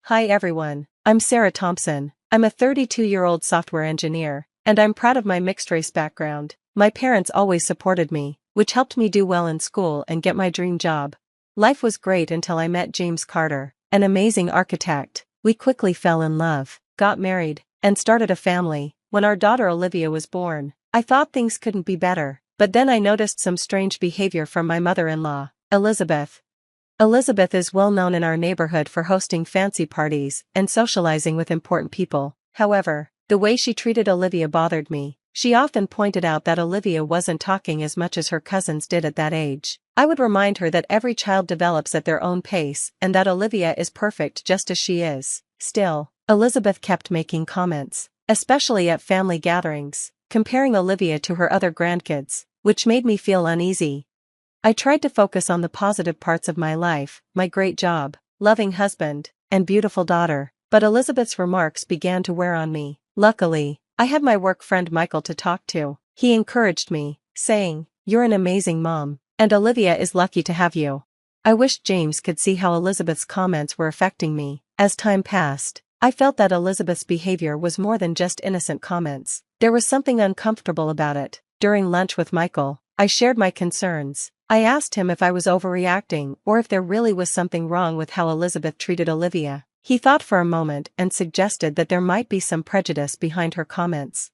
Hi everyone, I'm Sarah Thompson. I'm a 32-year-old software engineer, and I'm proud of my mixed-race background. My parents always supported me, which helped me do well in school and get my dream job. Life was great until I met James Carter, an amazing architect. We quickly fell in love, got married, and started a family. When our daughter Olivia was born, I thought things couldn't be better, but then I noticed some strange behavior from my mother-in-law, Elizabeth. Elizabeth is well known in our neighborhood for hosting fancy parties and socializing with important people. However, the way she treated Olivia bothered me. She often pointed out that Olivia wasn't talking as much as her cousins did at that age. I would remind her that every child develops at their own pace and that Olivia is perfect just as she is. Still, Elizabeth kept making comments, especially at family gatherings, comparing Olivia to her other grandkids, which made me feel uneasy. I tried to focus on the positive parts of my life, my great job, loving husband, and beautiful daughter, but Elizabeth's remarks began to wear on me. Luckily, I had my work friend Michael to talk to. He encouraged me, saying, "You're an amazing mom, and Olivia is lucky to have you." I wished James could see how Elizabeth's comments were affecting me. As time passed, I felt that Elizabeth's behavior was more than just innocent comments. There was something uncomfortable about it. During lunch with Michael, I shared my concerns. I asked him if I was overreacting or if there really was something wrong with how Elizabeth treated Olivia. He thought for a moment and suggested that there might be some prejudice behind her comments.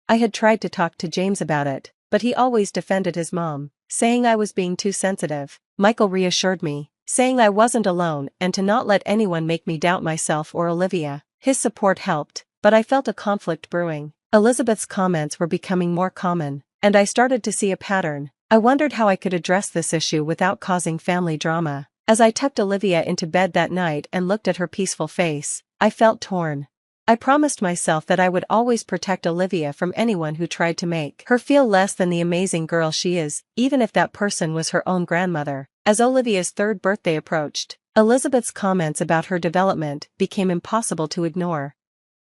I had tried to talk to James about it, but he always defended his mom, saying I was being too sensitive. Michael reassured me, saying I wasn't alone and to not let anyone make me doubt myself or Olivia. His support helped, but I felt a conflict brewing. Elizabeth's comments were becoming more common, and I started to see a pattern. I wondered how I could address this issue without causing family drama. As I tucked Olivia into bed that night and looked at her peaceful face, I felt torn. I promised myself that I would always protect Olivia from anyone who tried to make her feel less than the amazing girl she is, even if that person was her own grandmother. As Olivia's third birthday approached, Elizabeth's comments about her development became impossible to ignore.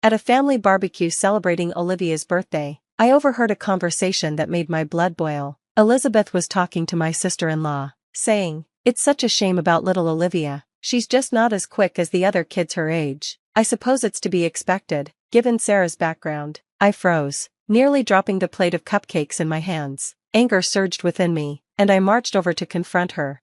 At a family barbecue celebrating Olivia's birthday, I overheard a conversation that made my blood boil. Elizabeth was talking to my sister-in-law, saying, "It's such a shame about little Olivia. She's just not as quick as the other kids her age." I suppose it's to be expected, given Sarah's background. I froze, nearly dropping the plate of cupcakes in my hands. Anger surged within me, and I marched over to confront her.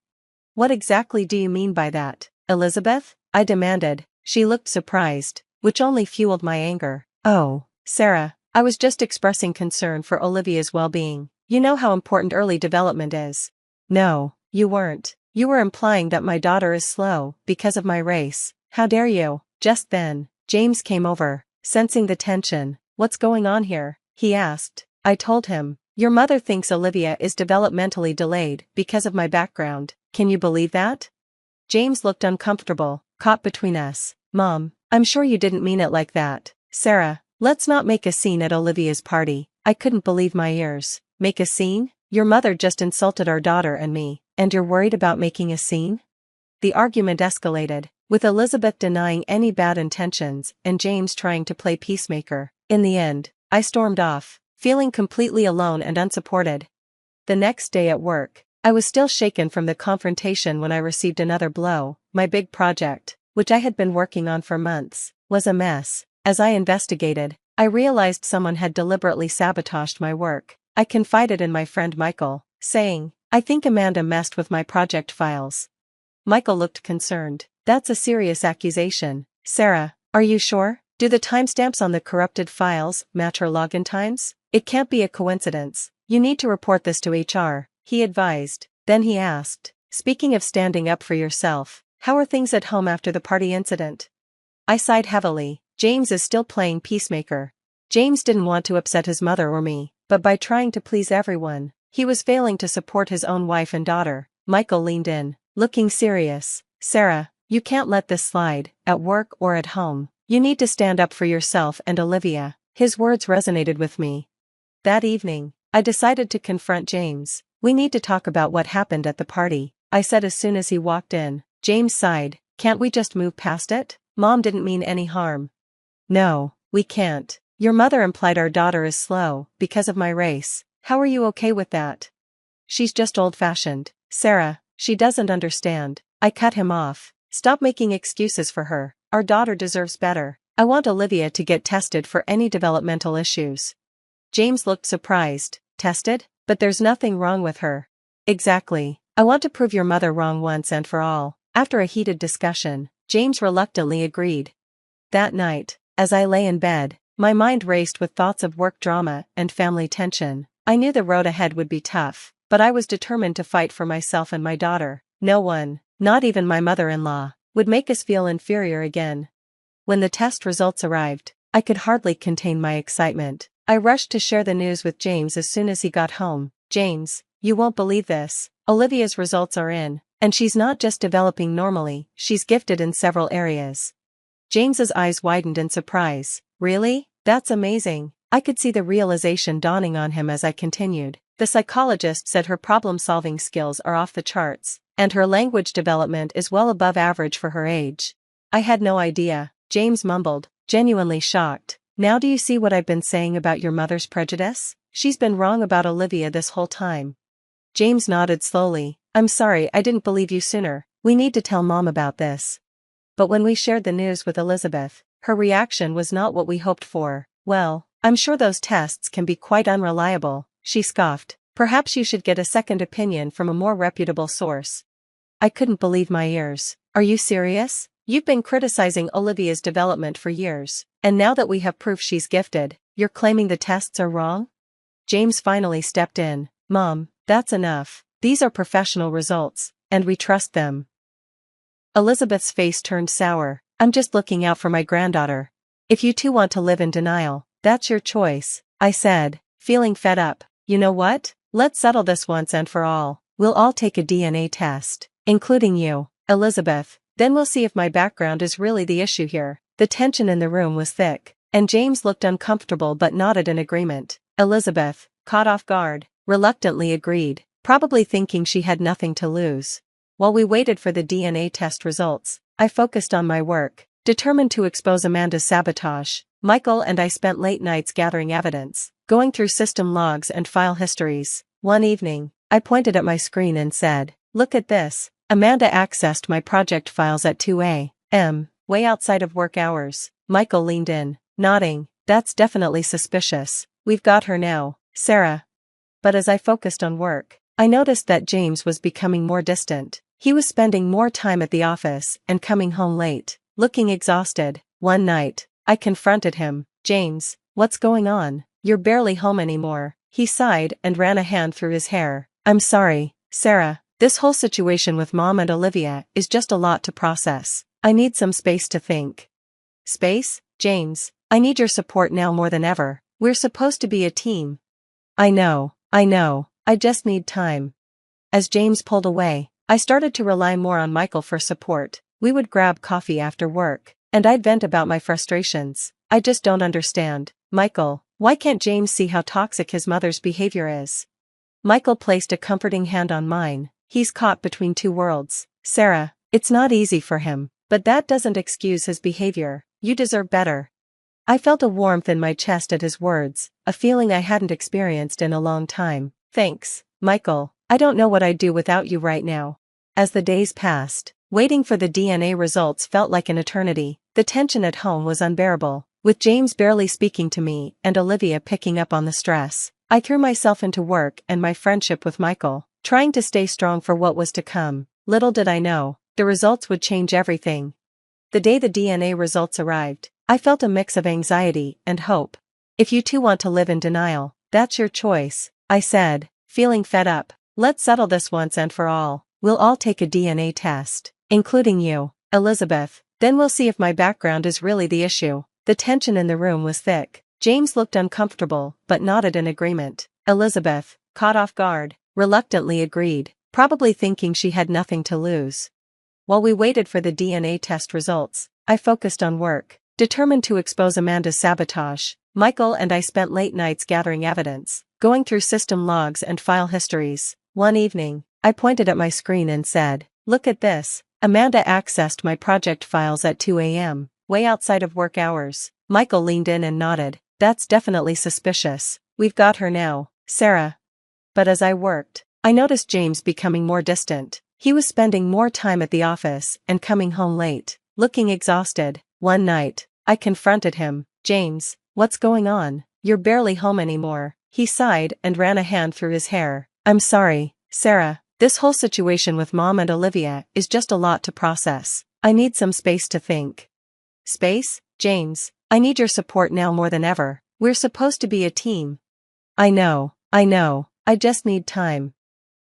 "What exactly do you mean by that, Elizabeth?" I demanded. She looked surprised, which only fueled my anger. "Oh, Sarah, I was just expressing concern for Olivia's well-being. You know how important early development is." "No, you weren't. You were implying that my daughter is slow because of my race. How dare you?" Just then, James came over, sensing the tension. "What's going on here?" he asked. I told him, "Your mother thinks Olivia is developmentally delayed because of my background. Can you believe that?" James looked uncomfortable, caught between us. "Mom, I'm sure you didn't mean it like that." "Sarah, let's not make a scene at Olivia's party." I couldn't believe my ears. "Make a scene? Your mother just insulted our daughter and me, and you're worried about making a scene?" The argument escalated, with Elizabeth denying any bad intentions and James trying to play peacemaker. In the end, I stormed off, feeling completely alone and unsupported. The next day at work, I was still shaken from the confrontation when I received another blow. My big project, which I had been working on for months, was a mess. As I investigated, I realized someone had deliberately sabotaged my work. I confided in my friend Michael, saying, "I think Amanda messed with my project files." Michael looked concerned. "That's a serious accusation. Sarah, are you sure? Do the timestamps on the corrupted files match her login times? It can't be a coincidence. You need to report this to HR, he advised. Then he asked, "Speaking of standing up for yourself, how are things at home after the party incident?" I sighed heavily. James is still playing peacemaker. James didn't want to upset his mother or me, but by trying to please everyone, he was failing to support his own wife and daughter. Michael leaned in, looking serious. "Sarah, you can't let this slide, at work or at home. You need to stand up for yourself and Olivia." His words resonated with me. That evening, I decided to confront James. "We need to talk about what happened at the party," I said as soon as he walked in. James sighed. "Can't we just move past it? Mom didn't mean any harm." "No, we can't. Your mother implied our daughter is slow because of my race. How are you okay with that?" "She's just old-fashioned, Sarah. She doesn't understand." I cut him off. "Stop making excuses for her. Our daughter deserves better. I want Olivia to get tested for any developmental issues. James looked surprised. Tested? But there's nothing wrong with her. Exactly. I want to prove your mother wrong once and for all. After a heated discussion, James reluctantly agreed. That night, as I lay in bed, my mind raced with thoughts of work drama and family tension. I knew the road ahead would be tough, but I was determined to fight for myself and my daughter. No one, not even my mother-in-law, would make us feel inferior again. When the test results arrived, I could hardly contain my excitement. I rushed to share the news with James as soon as he got home. James, you won't believe this. Olivia's results are in, and she's not just developing normally, she's gifted in several areas. James's eyes widened in surprise. Really? That's amazing. I could see the realization dawning on him as I continued. The psychologist said her problem-solving skills are off the charts, and her language development is well above average for her age. I had no idea, James mumbled, genuinely shocked. Now do you see what I've been saying about your mother's prejudice? She's been wrong about Olivia this whole time. James nodded slowly. I'm sorry I didn't believe you sooner. We need to tell Mom about this. But when we shared the news with Elizabeth, her reaction was not what we hoped for. Well, I'm sure those tests can be quite unreliable, she scoffed. Perhaps you should get a second opinion from a more reputable source. I couldn't believe my ears. Are you serious? You've been criticizing Olivia's development for years, and now that we have proof she's gifted, you're claiming the tests are wrong? James finally stepped in. Mom, that's enough. These are professional results, and we trust them. Elizabeth's face turned sour. I'm just looking out for my granddaughter. If you two want to live in denial, that's your choice, I said, feeling fed up. You know what? Let's settle this once and for all. We'll all take a DNA test, including you, Elizabeth. Then we'll see if my background is really the issue here. The tension in the room was thick, and James looked uncomfortable but nodded in agreement. Elizabeth, caught off guard, reluctantly agreed, probably thinking she had nothing to lose. While we waited for the DNA test results, I focused on my work, determined to expose Amanda's sabotage. Michael and I spent late nights gathering evidence, going through system logs and file histories. One evening, I pointed at my screen and said, "Look at this. Amanda accessed my project files at 2 a.m., way outside of work hours." Michael leaned in, nodding. "That's definitely suspicious. We've got her now, Sarah." But as I focused on work, I noticed that James was becoming more distant. He was spending more time at the office and coming home late, looking exhausted. One night, I confronted him. "James, what's going on? You're barely home anymore." He sighed and ran a hand through his hair. "I'm sorry, Sarah. This whole situation with Mom and Olivia is just a lot to process. I need some space to think." "Space? James, I need your support now more than ever. We're supposed to be a team." I know. I just need time." As James pulled away, I started to rely more on Michael for support. We would grab coffee after work, and I'd vent about my frustrations. "I just don't understand, Michael. Why can't James see how toxic his mother's behavior is?" Michael placed a comforting hand on mine. "He's caught between two worlds, Sarah. It's not easy for him, but that doesn't excuse his behavior. You deserve better." I felt a warmth in my chest at his words, a feeling I hadn't experienced in a long time. "Thanks, Michael. I don't know what I'd do without you right now." As the days passed, waiting for the DNA results felt like an eternity. The tension at home was unbearable, with James barely speaking to me and Olivia picking up on the stress. I threw myself into work and my friendship with Michael, trying to stay strong for what was to come. Little did I know, the results would change everything. The day the DNA results arrived, I felt a mix of anxiety and hope. "If you two want to live in denial, that's your choice," I said, feeling fed up. "Let's settle this once and for all. We'll all take a DNA test, including you, Elizabeth. Then we'll see if my background is really the issue." The tension in the room was thick. James looked uncomfortable but nodded in agreement. Elizabeth, caught off guard, reluctantly agreed, probably thinking she had nothing to lose. While we waited for the DNA test results, I focused on work, determined to expose Amanda's sabotage. Michael and I spent late nights gathering evidence, going through system logs and file histories. One evening, I pointed at my screen and said, "Look at this. Amanda accessed my project files at 2 a.m., way outside of work hours." Michael leaned in and nodded. "That's definitely suspicious. We've got her now, Sarah." But as I worked, I noticed James becoming more distant. He was spending more time at the office and coming home late, looking exhausted. One night, I confronted him. "James, what's going on? You're barely home anymore." He sighed and ran a hand through his hair. "I'm sorry, Sarah. This whole situation with Mom and Olivia is just a lot to process. I need some space to think." "Space? James, I need your support now more than ever. We're supposed to be a team." I know. I just need time."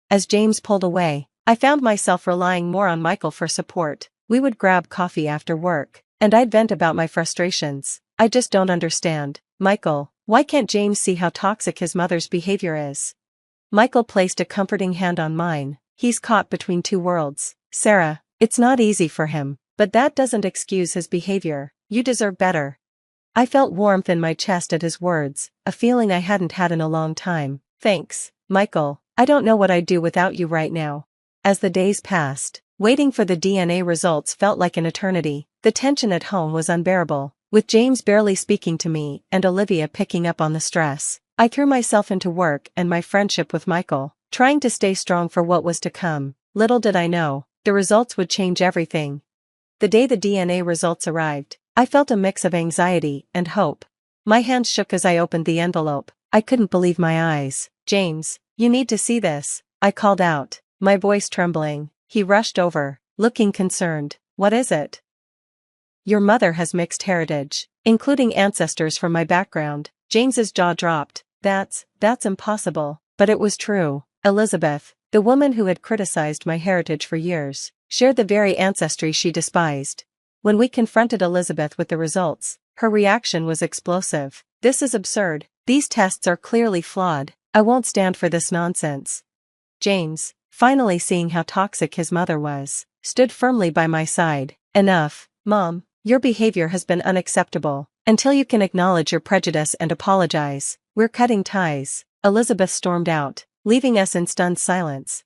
As James pulled away, I found myself relying more on Michael for support. We would grab coffee after work, and I'd vent about my frustrations. "I just don't understand, Michael. Why can't James see how toxic his mother's behavior is?" Michael placed a comforting hand on mine. "He's caught between two worlds, Sarah. It's not easy for him, but that doesn't excuse his behavior. You deserve better." I felt warmth in my chest at his words, a feeling I hadn't had in a long time. "Thanks, Michael. I don't know what I'd do without you right now." As the days passed, waiting for the DNA results felt like an eternity. The tension at home was unbearable, with James barely speaking to me and Olivia picking up on the stress. I threw myself into work and my friendship with Michael, trying to stay strong for what was to come. Little did I know, the results would change everything. The day the DNA results arrived, I felt a mix of anxiety and hope. My hands shook as I opened the envelope. I couldn't believe my eyes. "James, you need to see this," I called out, my voice trembling. He rushed over, looking concerned. "What is it?" "Your mother has mixed heritage, including ancestors from my background." James's jaw dropped. That's impossible." But it was true. Elizabeth, the woman who had criticized my heritage for years, shared the very ancestry she despised. When we confronted Elizabeth with the results, her reaction was explosive. "This is absurd. These tests are clearly flawed. I won't stand for this nonsense." James, finally seeing how toxic his mother was, stood firmly by my side. "Enough, Mom. Your behavior has been unacceptable. Until you can acknowledge your prejudice and apologize, we're cutting ties." Elizabeth stormed out, leaving us in stunned silence.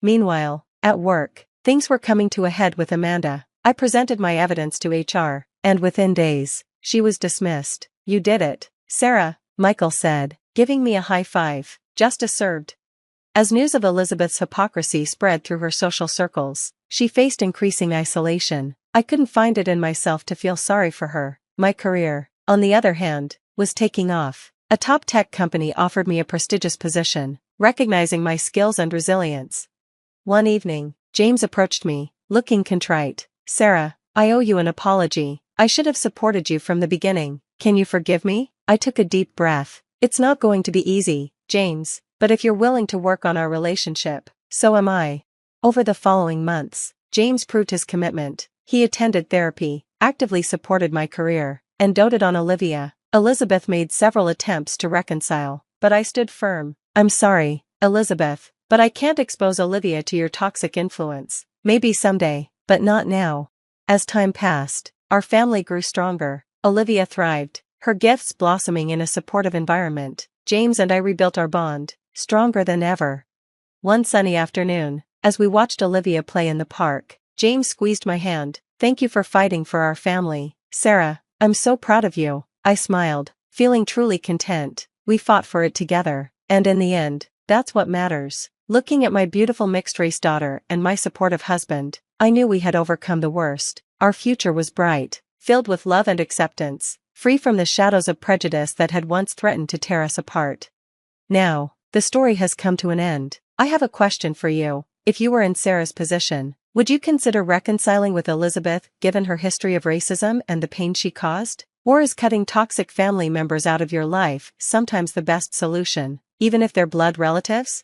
Meanwhile, at work, things were coming to a head with Amanda. I presented my evidence to HR, and within days, she was dismissed. "You did it, Sarah," Michael said, giving me a high five. "Justice served." As news of Elizabeth's hypocrisy spread through her social circles, she faced increasing isolation. I couldn't find it in myself to feel sorry for her. My career, on the other hand, was taking off. A top tech company offered me a prestigious position, recognizing my skills and resilience. One evening, James approached me, looking contrite. "Sarah, I owe you an apology. I should have supported you from the beginning. Can you forgive me?" I took a deep breath. "It's not going to be easy, James, but if you're willing to work on our relationship, so am I." Over the following months, James proved his commitment. He attended therapy, actively supported my career, and doted on Olivia. Elizabeth made several attempts to reconcile, but I stood firm. "I'm sorry, Elizabeth, but I can't expose Olivia to your toxic influence. Maybe someday, but not now." As time passed, our family grew stronger. Olivia thrived, her gifts blossoming in a supportive environment. James and I rebuilt our bond, stronger than ever. One sunny afternoon, as we watched Olivia play in the park, James squeezed my hand. "Thank you for fighting for our family, Sarah. I'm so proud of you." I smiled, feeling truly content. We fought for it together, and in the end, that's what matters. Looking at my beautiful mixed-race daughter and my supportive husband, I knew we had overcome the worst. Our future was bright, filled with love and acceptance, free from the shadows of prejudice that had once threatened to tear us apart. Now, the story has come to an end. I have a question for you. If you were in Sarah's position, would you consider reconciling with Elizabeth given her history of racism and the pain she caused? Or is cutting toxic family members out of your life sometimes the best solution, even if they're blood relatives?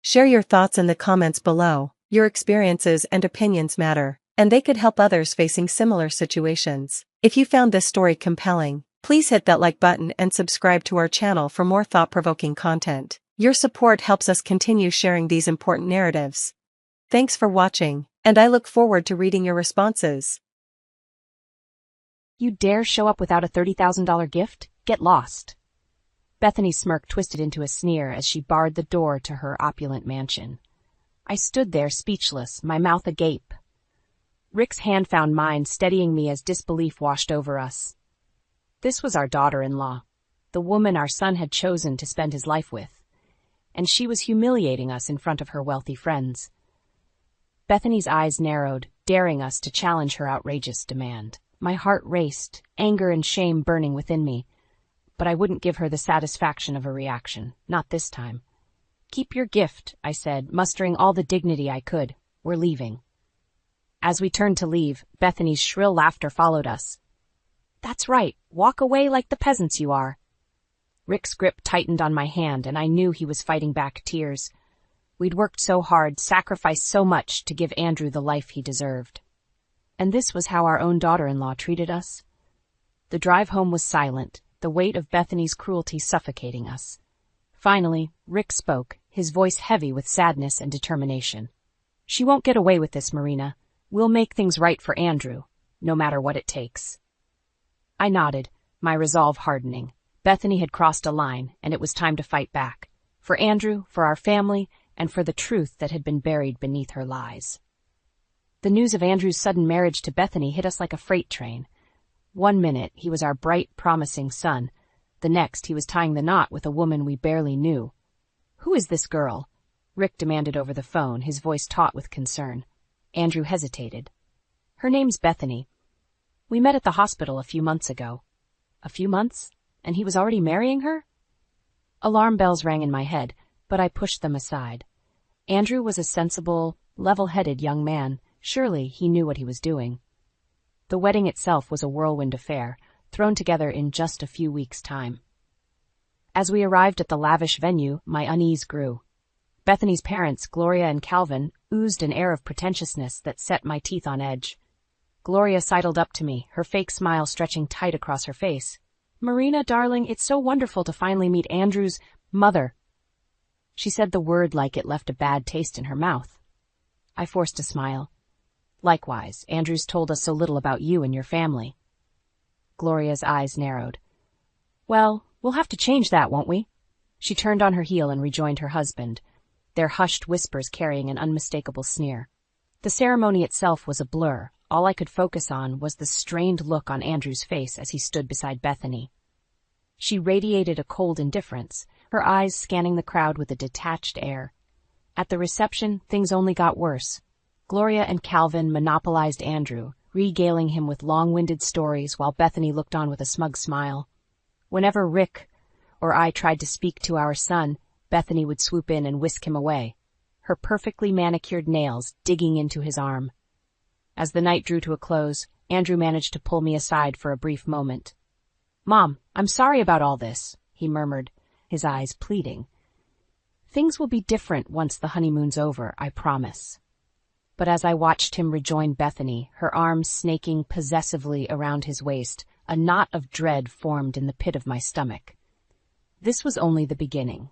Share your thoughts in the comments below. Your experiences and opinions matter, and they could help others facing similar situations. If you found this story compelling, please hit that like button and subscribe to our channel for more thought-provoking content. Your support helps us continue sharing these important narratives. Thanks for watching, and I look forward to reading your responses. "You dare show up without a $30,000 gift? Get lost." Bethany's smirk twisted into a sneer as she barred the door to her opulent mansion. I stood there speechless, my mouth agape. Rick's hand found mine, steadying me as disbelief washed over us. This was our daughter-in-law, the woman our son had chosen to spend his life with, and she was humiliating us in front of her wealthy friends. Bethany's eyes narrowed, daring us to challenge her outrageous demand. My heart raced, anger and shame burning within me. But I wouldn't give her the satisfaction of a reaction, not this time. "Keep your gift," I said, mustering all the dignity I could. "We're leaving." As we turned to leave, Bethany's shrill laughter followed us. "That's right, walk away like the peasants you are." Rick's grip tightened on my hand, and I knew he was fighting back tears. We'd worked so hard, sacrificed so much to give Andrew the life he deserved. And this was how our own daughter-in-law treated us? The drive home was silent, the weight of Bethany's cruelty suffocating us. Finally, Rick spoke, his voice heavy with sadness and determination. "She won't get away with this, Marina. We'll make things right for Andrew, no matter what it takes." I nodded, my resolve hardening. Bethany had crossed a line, and it was time to fight back. For Andrew, for our family, and for the truth that had been buried beneath her lies. The news of Andrew's sudden marriage to Bethany hit us like a freight train. One minute, he was our bright, promising son. The next, he was tying the knot with a woman we barely knew. "Who is this girl?" Rick demanded over the phone, his voice taut with concern. Andrew hesitated. "Her name's Bethany. We met at the hospital a few months ago." "A few months? And he was already marrying her?" Alarm bells rang in my head, but I pushed them aside. Andrew was a sensible, level-headed young man. Surely he knew what he was doing. The wedding itself was a whirlwind affair, thrown together in just a few weeks' time. As we arrived at the lavish venue, my unease grew. Bethany's parents, Gloria and Calvin, oozed an air of pretentiousness that set my teeth on edge. Gloria sidled up to me, her fake smile stretching tight across her face. "Marina, darling, it's so wonderful to finally meet Andrew's mother." She said the word like it left a bad taste in her mouth. I forced a smile. "Likewise, Andrew's told us so little about you and your family." Gloria's eyes narrowed. "Well, we'll have to change that, won't we?" She turned on her heel and rejoined her husband, their hushed whispers carrying an unmistakable sneer. The ceremony itself was a blur. All I could focus on was the strained look on Andrew's face as he stood beside Bethany. She radiated a cold indifference, her eyes scanning the crowd with a detached air. At the reception, things only got worse. Gloria and Calvin monopolized Andrew, regaling him with long-winded stories while Bethany looked on with a smug smile. Whenever Rick or I tried to speak to our son, Bethany would swoop in and whisk him away, her perfectly manicured nails digging into his arm. As the night drew to a close, Andrew managed to pull me aside for a brief moment. "Mom, I'm sorry about all this," he murmured, his eyes pleading. "Things will be different once the honeymoon's over, I promise." But as I watched him rejoin Bethany, her arms snaking possessively around his waist, a knot of dread formed in the pit of my stomach. This was only the beginning.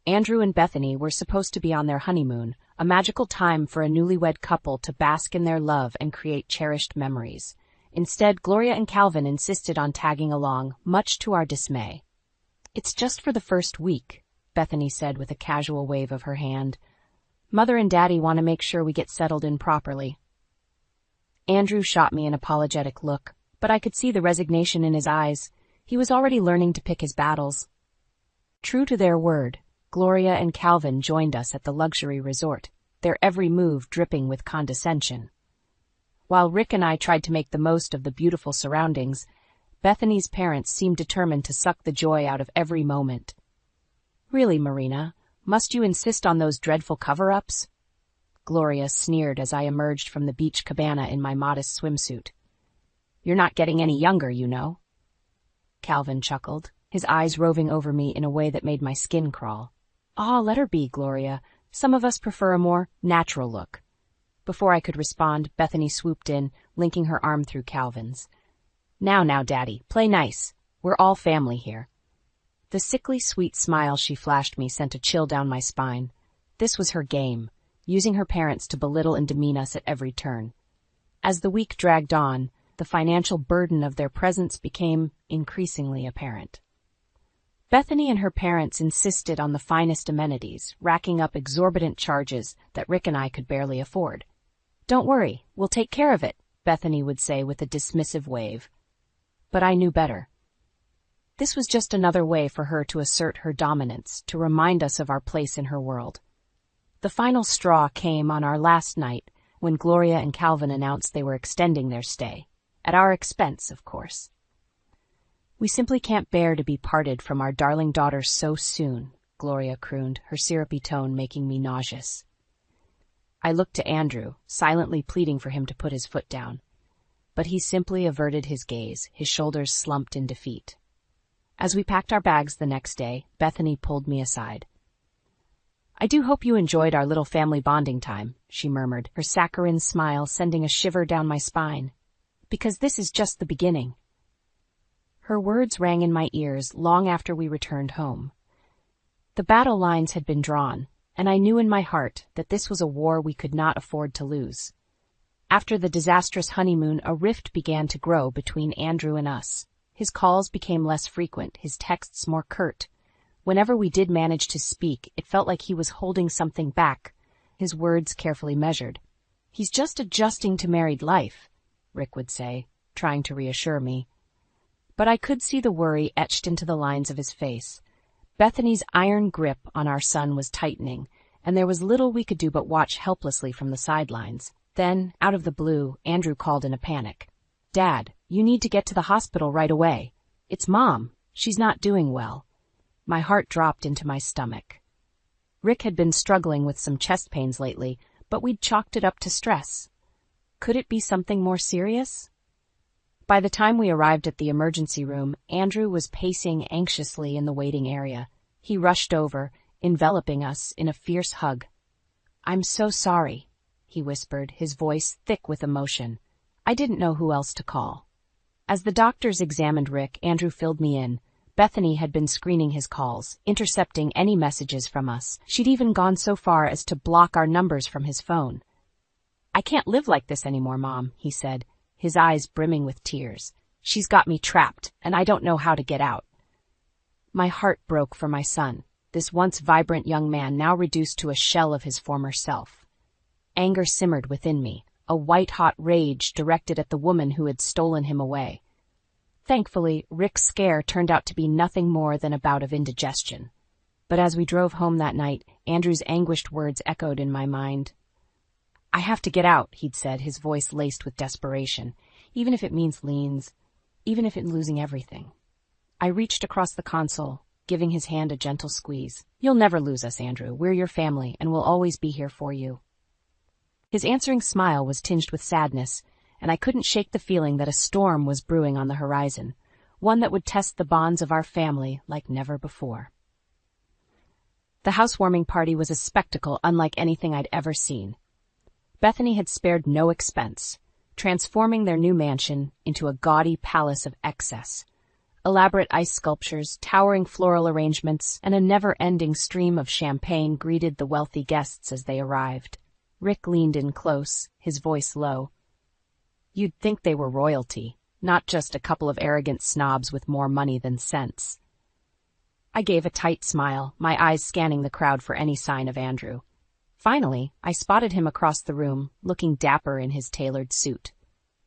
Andrew and Bethany were supposed to be on their honeymoon, a magical time for a newlywed couple to bask in their love and create cherished memories. Instead, Gloria and Calvin insisted on tagging along, much to our dismay. "It's just for the first week," Bethany said with a casual wave of her hand. "Mother and Daddy want to make sure we get settled in properly." Andrew shot me an apologetic look, but I could see the resignation in his eyes. He was already learning to pick his battles. True to their word, Gloria and Calvin joined us at the luxury resort, their every move dripping with condescension. While Rick and I tried to make the most of the beautiful surroundings, Bethany's parents seemed determined to suck the joy out of every moment. "Really, Marina, must you insist on those dreadful cover-ups?" Gloria sneered as I emerged from the beach cabana in my modest swimsuit. "You're not getting any younger, you know." Calvin chuckled, his eyes roving over me in a way that made my skin crawl. "Aw, let her be, Gloria. Some of us prefer a more natural look." Before I could respond, Bethany swooped in, linking her arm through Calvin's. Now, Daddy, play nice. We're all family here." The sickly sweet smile she flashed me sent a chill down my spine. This was her game, using her parents to belittle and demean us at every turn. As the week dragged on, the financial burden of their presence became increasingly apparent. Bethany and her parents insisted on the finest amenities, racking up exorbitant charges that Rick and I could barely afford. "Don't worry, we'll take care of it," Bethany would say with a dismissive wave. But I knew better. This was just another way for her to assert her dominance, to remind us of our place in her world. The final straw came on our last night, when Gloria and Calvin announced they were extending their stay. At our expense, of course. "We simply can't bear to be parted from our darling daughter so soon," Gloria crooned, her syrupy tone making me nauseous. I looked to Andrew, silently pleading for him to put his foot down. But he simply averted his gaze, his shoulders slumped in defeat. As we packed our bags the next day, Bethany pulled me aside. "I do hope you enjoyed our little family bonding time," she murmured, her saccharine smile sending a shiver down my spine. "Because this is just the beginning." Her words rang in my ears long after we returned home. The battle lines had been drawn, and I knew in my heart that this was a war we could not afford to lose. After the disastrous honeymoon, a rift began to grow between Andrew and us. His calls became less frequent, his texts more curt. Whenever we did manage to speak, it felt like he was holding something back, his words carefully measured. "He's just adjusting to married life," Rick would say, trying to reassure me. But I could see the worry etched into the lines of his face. Bethany's iron grip on our son was tightening, and there was little we could do but watch helplessly from the sidelines. Then, out of the blue, Andrew called in a panic. "Dad, you need to get to the hospital right away. It's Mom. She's not doing well." My heart dropped into my stomach. Rick had been struggling with some chest pains lately, but we'd chalked it up to stress. Could it be something more serious? By the time we arrived at the emergency room, Andrew was pacing anxiously in the waiting area. He rushed over, enveloping us in a fierce hug. "I'm so sorry," he whispered, his voice thick with emotion. I didn't know who else to call. As the doctors examined Rick, Andrew filled me in. Bethany had been screening his calls, intercepting any messages from us. She'd even gone so far as to block our numbers from his phone. "I can't live like this anymore, Mom," he said, his eyes brimming with tears. "She's got me trapped, and I don't know how to get out." My heart broke for my son, this once vibrant young man now reduced to a shell of his former self. Anger simmered within me, a white-hot rage directed at the woman who had stolen him away. Thankfully, Rick's scare turned out to be nothing more than a bout of indigestion. But as we drove home that night, Andrew's anguished words echoed in my mind. "I have to get out," he'd said, his voice laced with desperation, "even if it means liens, even if it's losing everything." I reached across the console, giving his hand a gentle squeeze. "You'll never lose us, Andrew. We're your family, and we'll always be here for you." His answering smile was tinged with sadness, and I couldn't shake the feeling that a storm was brewing on the horizon, one that would test the bonds of our family like never before. The housewarming party was a spectacle unlike anything I'd ever seen. Bethany had spared no expense, transforming their new mansion into a gaudy palace of excess. Elaborate ice sculptures, towering floral arrangements, and a never-ending stream of champagne greeted the wealthy guests as they arrived. Rick leaned in close, his voice low. You'd think they were royalty, not just a couple of arrogant snobs with more money than sense. I gave a tight smile, my eyes scanning the crowd for any sign of Andrew. Finally, I spotted him across the room, looking dapper in his tailored suit.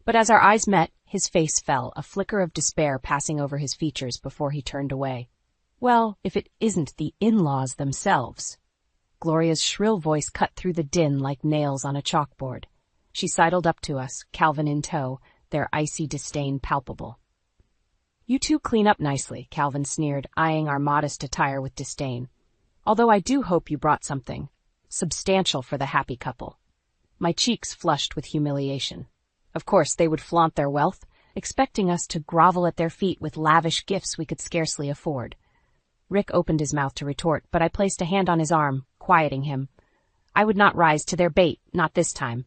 But as our eyes met, his face fell, a flicker of despair passing over his features before he turned away. Well, if it isn't the in-laws themselves. Gloria's shrill voice cut through the din like nails on a chalkboard. She sidled up to us, Calvin in tow, their icy disdain palpable. You two clean up nicely, Calvin sneered, eyeing our modest attire with disdain. Although I do hope you brought something substantial for the happy couple. My cheeks flushed with humiliation. Of course, they would flaunt their wealth, expecting us to grovel at their feet with lavish gifts we could scarcely afford. Rick opened his mouth to retort, but I placed a hand on his arm, quieting him. I would not rise to their bait, not this time.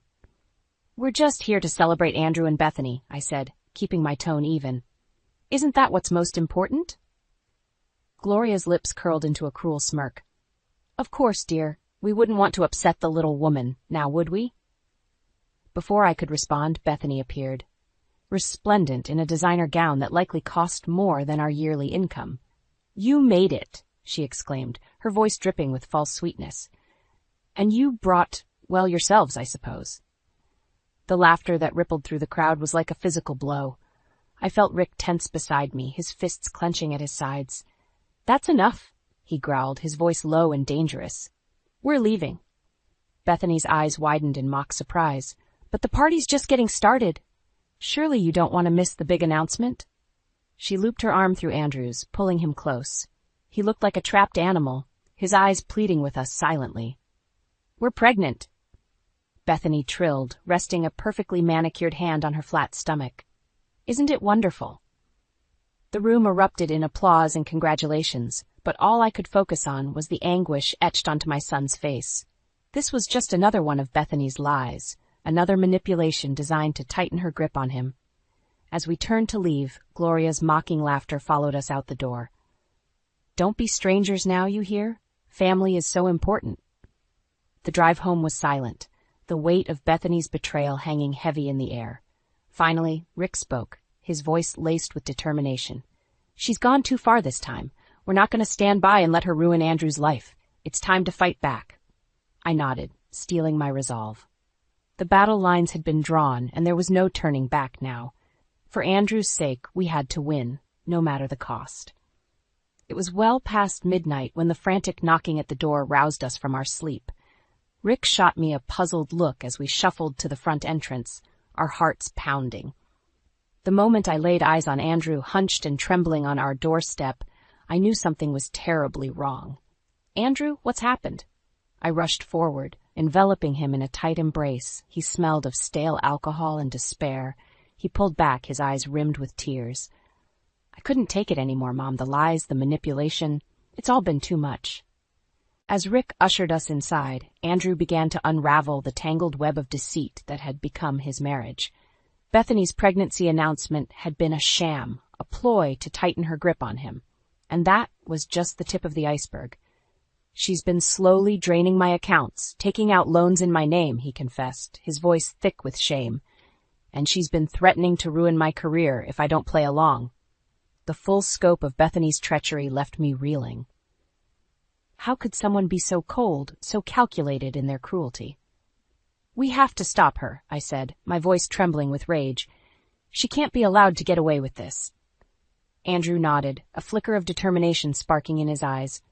We're just here to celebrate Andrew and Bethany, I said, keeping my tone even. Isn't that what's most important? Gloria's lips curled into a cruel smirk. Of course, dear. We wouldn't want to upset the little woman, now would we? Before I could respond, Bethany appeared, resplendent in a designer gown that likely cost more than our yearly income. You made it, she exclaimed, her voice dripping with false sweetness. And you brought, well, yourselves, I suppose. The laughter that rippled through the crowd was like a physical blow. I felt Rick tense beside me, his fists clenching at his sides. That's enough, he growled, his voice low and dangerous. We're leaving. Bethany's eyes widened in mock surprise. But the party's just getting started. Surely you don't want to miss the big announcement? She looped her arm through Andrew's, pulling him close. He looked like a trapped animal, his eyes pleading with us silently. We're pregnant, Bethany trilled, resting a perfectly manicured hand on her flat stomach. Isn't it wonderful? The room erupted in applause and congratulations, but all I could focus on was the anguish etched onto my son's face. This was just another one of Bethany's lies, another manipulation designed to tighten her grip on him. As we turned to leave, Gloria's mocking laughter followed us out the door. Don't be strangers now, you hear? Family is so important. The drive home was silent, the weight of Bethany's betrayal hanging heavy in the air. Finally, Rick spoke, his voice laced with determination. She's gone too far this time. We're not going to stand by and let her ruin Andrew's life. It's time to fight back. I nodded, steeling my resolve. The battle lines had been drawn, and there was no turning back now. For Andrew's sake, we had to win, no matter the cost. It was well past midnight when the frantic knocking at the door roused us from our sleep. Rick shot me a puzzled look as we shuffled to the front entrance, our hearts pounding. The moment I laid eyes on Andrew, hunched and trembling on our doorstep, I knew something was terribly wrong. Andrew, what's happened? I rushed forward, enveloping him in a tight embrace. He smelled of stale alcohol and despair. He pulled back, his eyes rimmed with tears. I couldn't take it anymore, Mom. The lies, the manipulation, it's all been too much. As Rick ushered us inside, Andrew began to unravel the tangled web of deceit that had become his marriage. Bethany's pregnancy announcement had been a sham, a ploy to tighten her grip on him. And that was just the tip of the iceberg. She's been slowly draining my accounts, taking out loans in my name, he confessed, his voice thick with shame. And she's been threatening to ruin my career if I don't play along. The full scope of Bethany's treachery left me reeling. How could someone be so cold, so calculated in their cruelty? We have to stop her, I said, my voice trembling with rage. She can't be allowed to get away with this. Andrew nodded, a flicker of determination sparking in his eyes.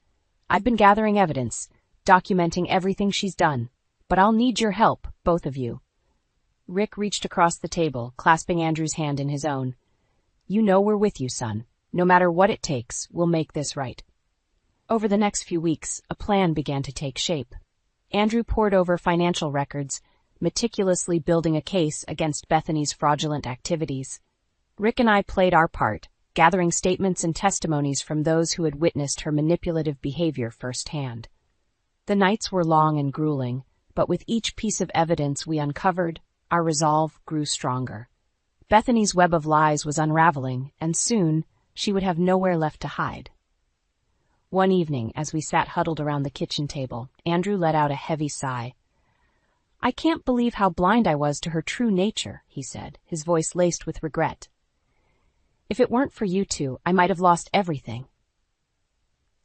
I've been gathering evidence, documenting everything she's done, but I'll need your help, both of you. Rick reached across the table, clasping Andrew's hand in his own. You know we're with you, son. No matter what it takes, we'll make this right. Over the next few weeks, a plan began to take shape. Andrew pored over financial records, meticulously building a case against Bethany's fraudulent activities. Rick and I played our part, gathering statements and testimonies from those who had witnessed her manipulative behavior firsthand. The nights were long and grueling, but with each piece of evidence we uncovered, our resolve grew stronger. Bethany's web of lies was unraveling, and soon she would have nowhere left to hide. One evening, as we sat huddled around the kitchen table, Andrew let out a heavy sigh. I can't believe how blind I was to her true nature, he said, his voice laced with regret. If it weren't for you two, I might have lost everything.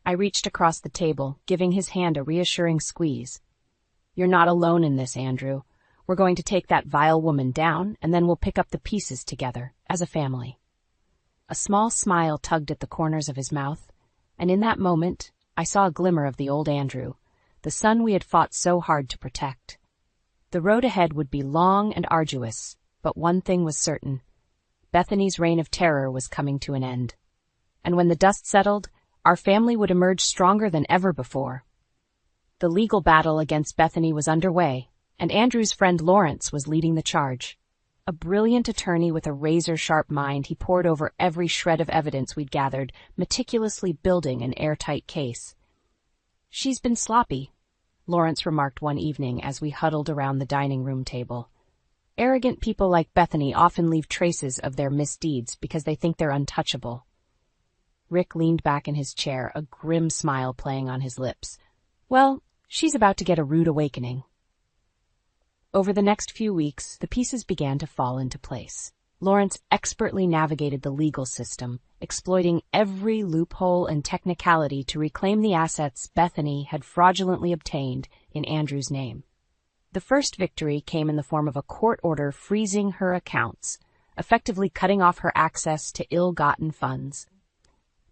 I reached across the table, giving his hand a reassuring squeeze. You're not alone in this, Andrew. We're going to take that vile woman down, and then we'll pick up the pieces together, as a family. A small smile tugged at the corners of his mouth, and in that moment, I saw a glimmer of the old Andrew, the son we had fought so hard to protect. The road ahead would be long and arduous, but one thing was certain. Bethany's reign of terror was coming to an end. And when the dust settled, our family would emerge stronger than ever before. The legal battle against Bethany was underway, and Andrew's friend Lawrence was leading the charge. A brilliant attorney with a razor-sharp mind, he pored over every shred of evidence we'd gathered, meticulously building an airtight case. She's been sloppy, Lawrence remarked one evening as we huddled around the dining room table. Arrogant people like Bethany often leave traces of their misdeeds because they think they're untouchable. Rick leaned back in his chair, a grim smile playing on his lips. Well, she's about to get a rude awakening. Over the next few weeks, the pieces began to fall into place. Lawrence expertly navigated the legal system, exploiting every loophole and technicality to reclaim the assets Bethany had fraudulently obtained in Andrew's name. The first victory came in the form of a court order freezing her accounts, effectively cutting off her access to ill-gotten funds.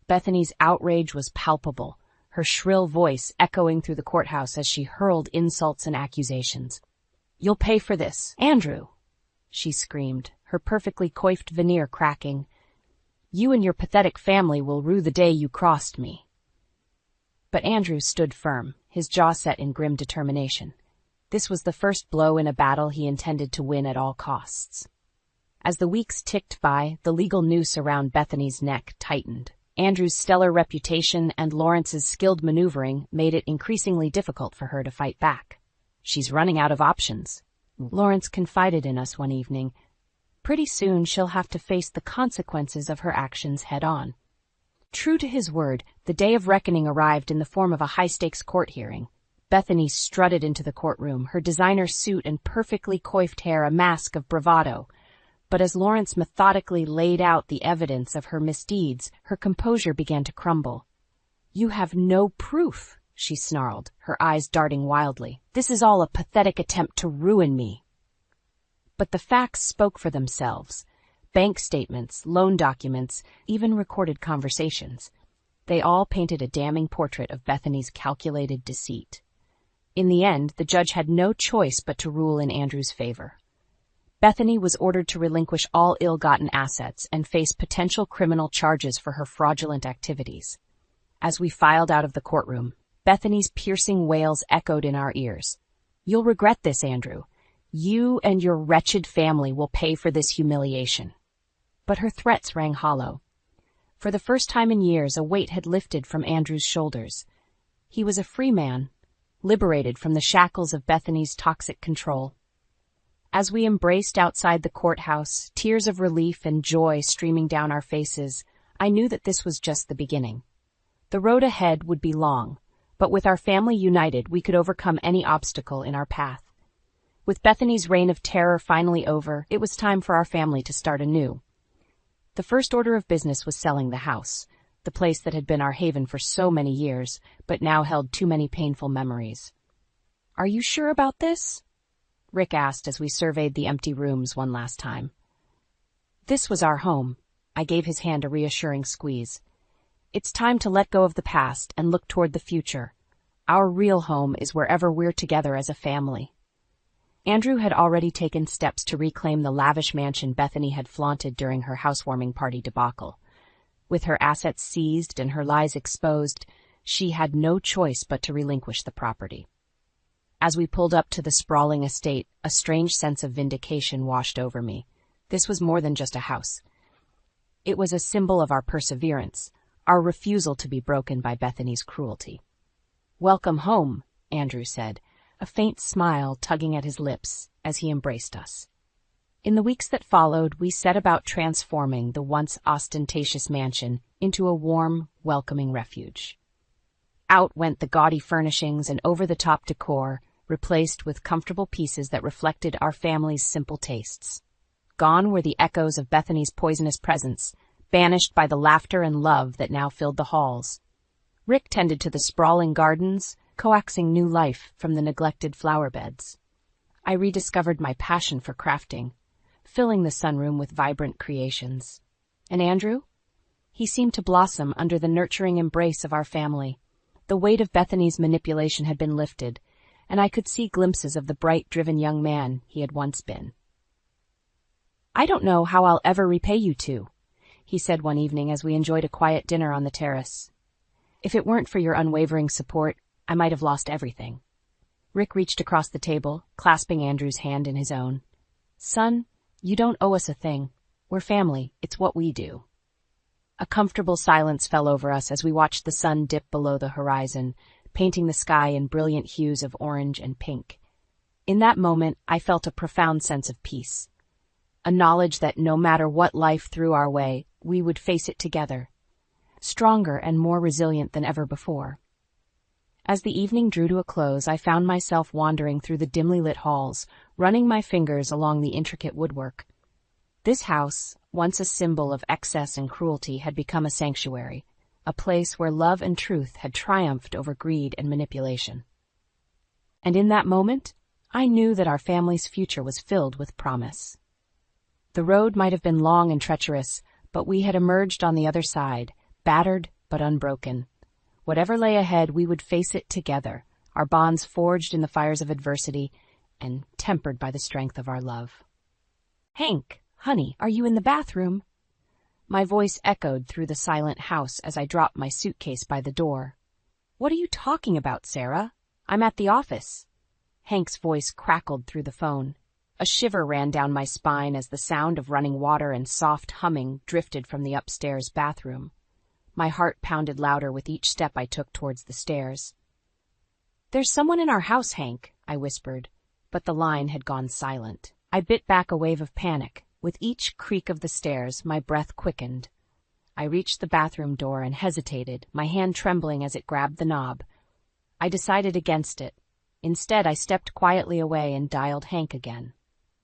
Bethany's outrage was palpable. her shrill voice echoing through the courthouse as she hurled insults and accusations. "You'll pay for this, Andrew," she screamed, her perfectly coiffed veneer cracking. "You and your pathetic family will rue the day you crossed me." But Andrew stood firm, his jaw set in grim determination. This was the first blow in a battle he intended to win at all costs. As the weeks ticked by, the legal noose around Bethany's neck tightened. Andrew's stellar reputation and Lawrence's skilled maneuvering made it increasingly difficult for her to fight back. "She's running out of options," Lawrence confided in us one evening. "Pretty soon she'll have to face the consequences of her actions head-on." True to his word, the day of reckoning arrived in the form of a high-stakes court hearing. Bethany strutted into the courtroom, her designer suit and perfectly coiffed hair a mask of bravado. But as Lawrence methodically laid out the evidence of her misdeeds, her composure began to crumble. "You have no proof," she snarled, her eyes darting wildly. "This is all a pathetic attempt to ruin me." But the facts spoke for themselves. Bank statements, loan documents, even recorded conversations. They all painted a damning portrait of Bethany's calculated deceit. In the end, the judge had no choice but to rule in Andrew's favor. Bethany was ordered to relinquish all ill-gotten assets and face potential criminal charges for her fraudulent activities. As we filed out of the courtroom, Bethany's piercing wails echoed in our ears. "You'll regret this, Andrew. You and your wretched family will pay for this humiliation." But her threats rang hollow. For the first time in years, a weight had lifted from Andrew's shoulders. He was a free man, liberated from the shackles of Bethany's toxic control. As we embraced outside the courthouse, tears of relief and joy streaming down our faces, I knew that this was just the beginning. The road ahead would be long, but with our family united, we could overcome any obstacle in our path. With Bethany's reign of terror finally over, it was time for our family to start anew. The first order of business was selling the house, the place that had been our haven for so many years, but now held too many painful memories. "Are you sure about this?" Rick asked as we surveyed the empty rooms one last time. "This was our home." I gave his hand a reassuring squeeze. "It's time to let go of the past and look toward the future. Our real home is wherever we're together as a family." Andrew had already taken steps to reclaim the lavish mansion Bethany had flaunted during her housewarming party debacle. With her assets seized and her lies exposed, she had no choice but to relinquish the property. As we pulled up to the sprawling estate, a strange sense of vindication washed over me. This was more than just a house. It was a symbol of our perseverance, our refusal to be broken by Bethany's cruelty. "Welcome home," Andrew said, a faint smile tugging at his lips as he embraced us. In the weeks that followed, we set about transforming the once ostentatious mansion into a warm, welcoming refuge. Out went the gaudy furnishings and over-the-top decor, replaced with comfortable pieces that reflected our family's simple tastes. Gone were the echoes of Bethany's poisonous presence, banished by the laughter and love that now filled the halls. Rick tended to the sprawling gardens, coaxing new life from the neglected flower beds. I rediscovered my passion for crafting, filling the sunroom with vibrant creations. And Andrew? He seemed to blossom under the nurturing embrace of our family. The weight of Bethany's manipulation had been lifted, and I could see glimpses of the bright, driven young man he had once been. "I don't know how I'll ever repay you two," he said one evening as we enjoyed a quiet dinner on the terrace. "If it weren't for your unwavering support, I might have lost everything." Rick reached across the table, clasping Andrew's hand in his own. "Son, you don't owe us a thing. We're family. It's what we do." A comfortable silence fell over us as we watched the sun dip below the horizon, painting the sky in brilliant hues of orange and pink. In that moment, I felt a profound sense of peace. A knowledge that no matter what life threw our way, we would face it together, stronger and more resilient than ever before. As the evening drew to a close, I found myself wandering through the dimly lit halls, running my fingers along the intricate woodwork. This house, once a symbol of excess and cruelty, had become a sanctuary, a place where love and truth had triumphed over greed and manipulation. And in that moment, I knew that our family's future was filled with promise. The road might have been long and treacherous, but we had emerged on the other side, battered but unbroken. Whatever lay ahead, we would face it together, our bonds forged in the fires of adversity and tempered by the strength of our love. "Hank, honey, are you in the bathroom?" My voice echoed through the silent house as I dropped my suitcase by the door. "What are you talking about, Sarah? I'm at the office." Hank's voice crackled through the phone. A shiver ran down my spine as the sound of running water and soft humming drifted from the upstairs bathroom. My heart pounded louder with each step I took towards the stairs. "There's someone in our house, Hank," I whispered, but the line had gone silent. I bit back a wave of panic. With each creak of the stairs, my breath quickened. I reached the bathroom door and hesitated, my hand trembling as it grabbed the knob. I decided against it. Instead, I stepped quietly away and dialed Hank again.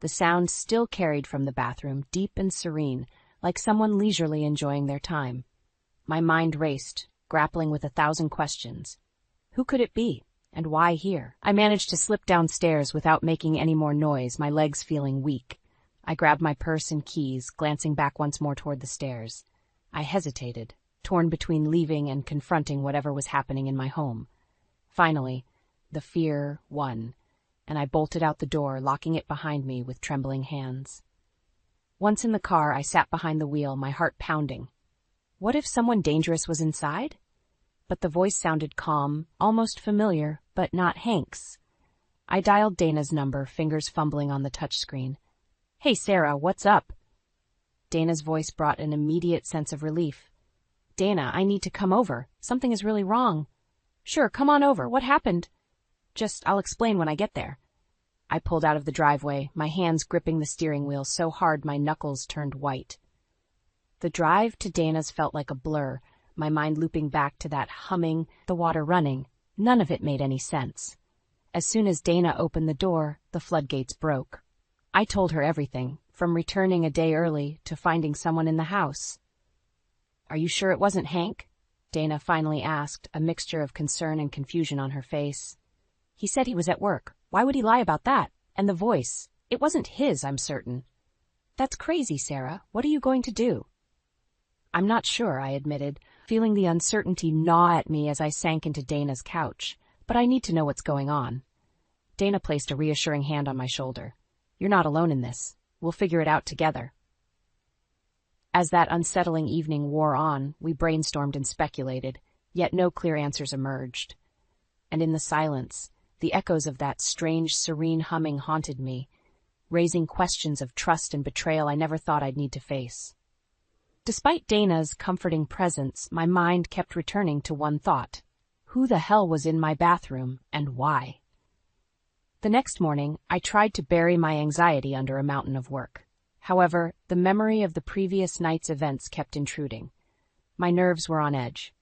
The sound still carried from the bathroom, deep and serene, like someone leisurely enjoying their time. My mind raced, grappling with 1,000 questions. Who could it be, and why here? I managed to slip downstairs without making any more noise, my legs feeling weak. I grabbed my purse and keys, glancing back once more toward the stairs. I hesitated, torn between leaving and confronting whatever was happening in my home. Finally, the fear won, and I bolted out the door, locking it behind me with trembling hands. Once in the car, I sat behind the wheel, my heart pounding. What if someone dangerous was inside? But the voice sounded calm, almost familiar, but not Hank's. I dialed Dana's number, fingers fumbling on the touchscreen. "Hey, Sarah, what's up?" Dana's voice brought an immediate sense of relief. "Dana, I need to come over. Something is really wrong." "Sure, come on over. What happened?" I'll explain when I get there." I pulled out of the driveway, my hands gripping the steering wheel so hard my knuckles turned white. The drive to Dana's felt like a blur, my mind looping back to that humming, the water running. None of it made any sense. As soon as Dana opened the door, the floodgates broke. I told her everything, from returning a day early to finding someone in the house. "Are you sure it wasn't Hank?" Dana finally asked, a mixture of concern and confusion on her face. "He said he was at work. Why would he lie about that? And the voice. It wasn't his, I'm certain." "That's crazy, Sarah. What are you going to do?" "I'm not sure," I admitted, feeling the uncertainty gnaw at me as I sank into Dana's couch. "But I need to know what's going on." Dana placed a reassuring hand on my shoulder. "You're not alone in this. We'll figure it out together." As that unsettling evening wore on, we brainstormed and speculated, yet no clear answers emerged. And in the silence, the echoes of that strange, serene humming haunted me, raising questions of trust and betrayal I never thought I'd need to face. Despite Dana's comforting presence, my mind kept returning to one thought. Who the hell was in my bathroom, and why? The next morning, I tried to bury my anxiety under a mountain of work. However, the memory of the previous night's events kept intruding. My nerves were on edge.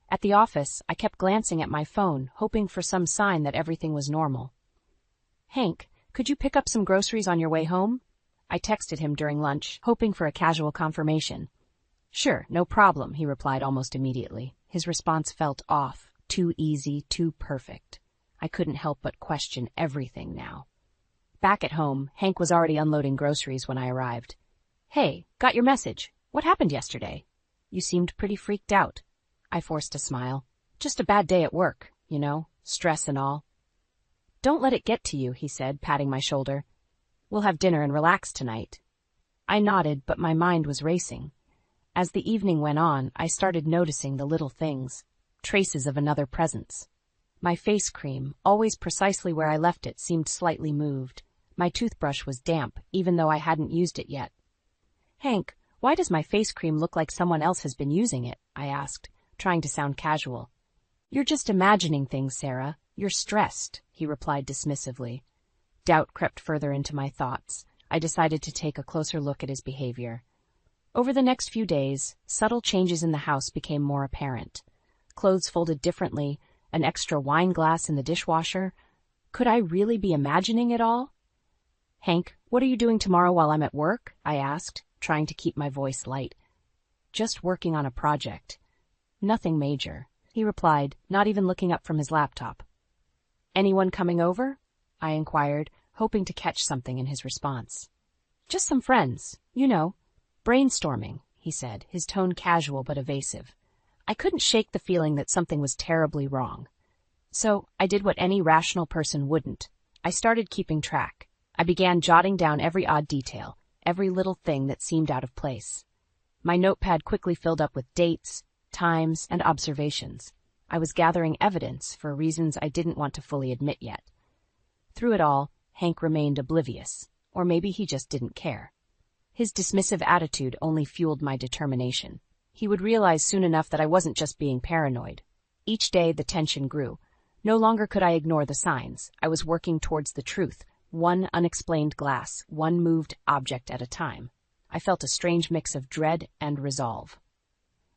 At the office, I kept glancing at my phone, hoping for some sign that everything was normal. "Hank, could you pick up some groceries on your way home?" I texted him during lunch, hoping for a casual confirmation. "Sure, no problem," he replied almost immediately. His response felt off, too easy, too perfect. I couldn't help but question everything now. Back at home, Hank was already unloading groceries when I arrived. "Hey, got your message. What happened yesterday? You seemed pretty freaked out." I forced a smile. "Just a bad day at work, you know, stress and all." "Don't let it get to you," he said, patting my shoulder. "We'll have dinner and relax tonight." I nodded, but my mind was racing. As the evening went on, I started noticing the little things, traces of another presence. My face cream, always precisely where I left it, seemed slightly moved. My toothbrush was damp, even though I hadn't used it yet. "Hank, why does my face cream look like someone else has been using it?" I asked, trying to sound casual. "You're just imagining things, Sarah. You're stressed," he replied dismissively. Doubt crept further into my thoughts. I decided to take a closer look at his behavior. Over the next few days, subtle changes in the house became more apparent. Clothes folded differently, an extra wine glass in the dishwasher. Could I really be imagining it all? "Hank, what are you doing tomorrow while I'm at work?" I asked, trying to keep my voice light. "Just working on a project. Nothing major," he replied, not even looking up from his laptop. "Anyone coming over?" I inquired, hoping to catch something in his response. "Just some friends, you know. Brainstorming," he said, his tone casual but evasive. I I couldn't shake the feeling that something was terribly wrong. So I did what any rational person wouldn't. I started keeping track. I began jotting down every odd detail, every little thing that seemed out of place. My notepad quickly filled up with dates, times, and observations. I was gathering evidence for reasons I didn't want to fully admit yet. Through it all, Hank remained oblivious, or maybe he just didn't care. His dismissive attitude only fueled my determination. He would realize soon enough that I wasn't just being paranoid. Each day the tension grew. No longer could I ignore the signs. I was working towards the truth, one unexplained glass, one moved object at a time. I felt a strange mix of dread and resolve.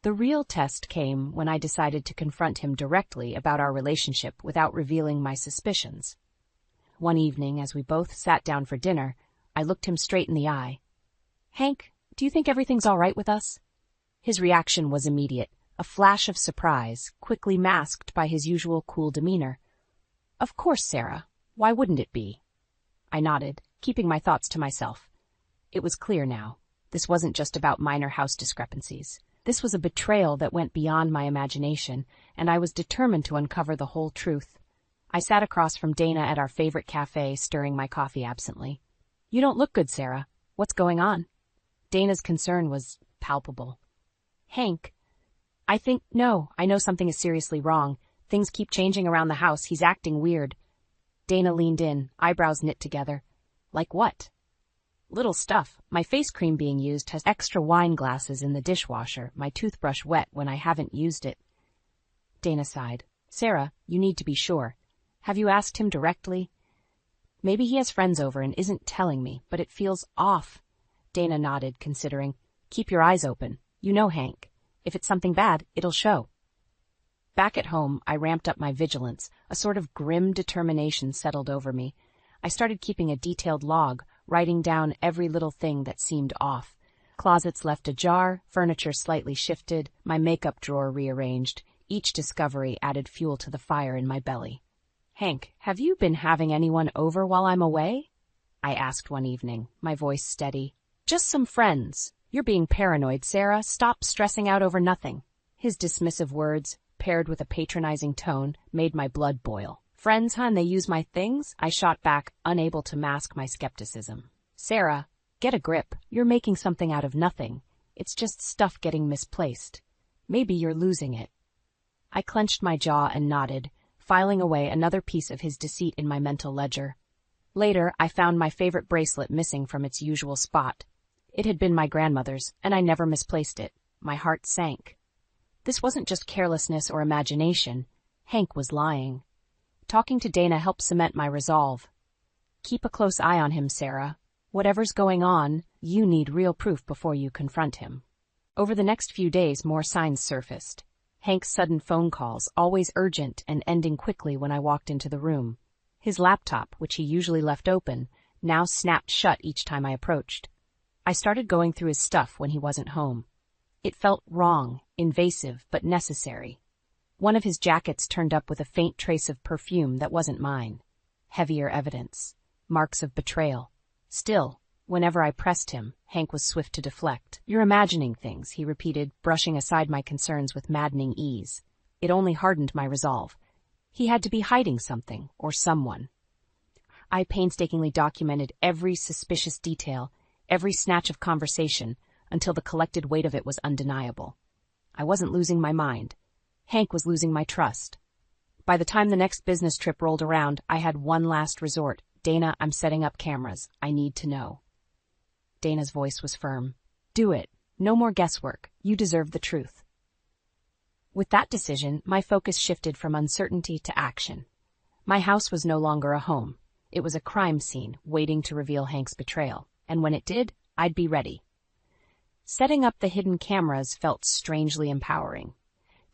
The real test came when I decided to confront him directly about our relationship without revealing my suspicions. One evening, as we both sat down for dinner, I looked him straight in the eye. "Hank, do you think everything's all right with us?" His reaction was immediate, a flash of surprise, quickly masked by his usual cool demeanor. "Of course, Sarah. Why wouldn't it be?" I nodded, keeping my thoughts to myself. It was clear now. This wasn't just about minor house discrepancies. This was a betrayal that went beyond my imagination, and I was determined to uncover the whole truth. I sat across from Dana at our favorite cafe, stirring my coffee absently. "You don't look good, Sarah. What's going on?" Dana's concern was palpable. "Hank, I know something is seriously wrong. Things keep changing around the house. He's acting weird." Dana leaned in, eyebrows knit together. "Like what?" "Little stuff. My face cream being used has extra wine glasses in the dishwasher, my toothbrush wet when I haven't used it." Dana sighed. "Sarah, you need to be sure. Have you asked him directly?" "Maybe he has friends over and isn't telling me, but it feels off." Dana nodded, considering. "Keep your eyes open. You know Hank. If it's something bad, it'll show." Back at home, I ramped up my vigilance. A sort of grim determination settled over me. I started keeping a detailed log, writing down every little thing that seemed off. Closets left ajar, furniture slightly shifted, my makeup drawer rearranged. Each discovery added fuel to the fire in my belly. "Hank, have you been having anyone over while I'm away?" I asked one evening, my voice steady. "Just some friends. You're being paranoid, Sarah. Stop stressing out over nothing." His dismissive words, paired with a patronizing tone, made my blood boil. "Friends, hun, they use my things?" I shot back, unable to mask my skepticism. "Sarah, get a grip. You're making something out of nothing. It's just stuff getting misplaced. Maybe you're losing it." I clenched my jaw and nodded, filing away another piece of his deceit in my mental ledger. Later, I found my favorite bracelet missing from its usual spot. It had been my grandmother's, and I never misplaced it. My heart sank. This wasn't just carelessness or imagination. Hank was lying. Talking to Dana helped cement my resolve. "Keep a close eye on him, Sarah. Whatever's going on, you need real proof before you confront him." Over the next few days, more signs surfaced. Hank's sudden phone calls, always urgent and ending quickly when I walked into the room. His laptop, which he usually left open, now snapped shut each time I approached. I started going through his stuff when he wasn't home. It felt wrong, invasive, but necessary. One of his jackets turned up with a faint trace of perfume that wasn't mine. Heavier evidence. Marks of betrayal. Still, whenever I pressed him, Hank was swift to deflect. "You're imagining things," he repeated, brushing aside my concerns with maddening ease. It only hardened my resolve. He had to be hiding something, or someone. I painstakingly documented every suspicious detail, every snatch of conversation, until the collected weight of it was undeniable. I wasn't losing my mind. Hank was losing my trust. By the time the next business trip rolled around, I had one last resort. "Dana, I'm setting up cameras. I need to know." Dana's voice was firm. "Do it. No more guesswork. You deserve the truth." With that decision, my focus shifted from uncertainty to action. My house was no longer a home. It was a crime scene waiting to reveal Hank's betrayal, and when it did, I'd be ready. Setting up the hidden cameras felt strangely empowering.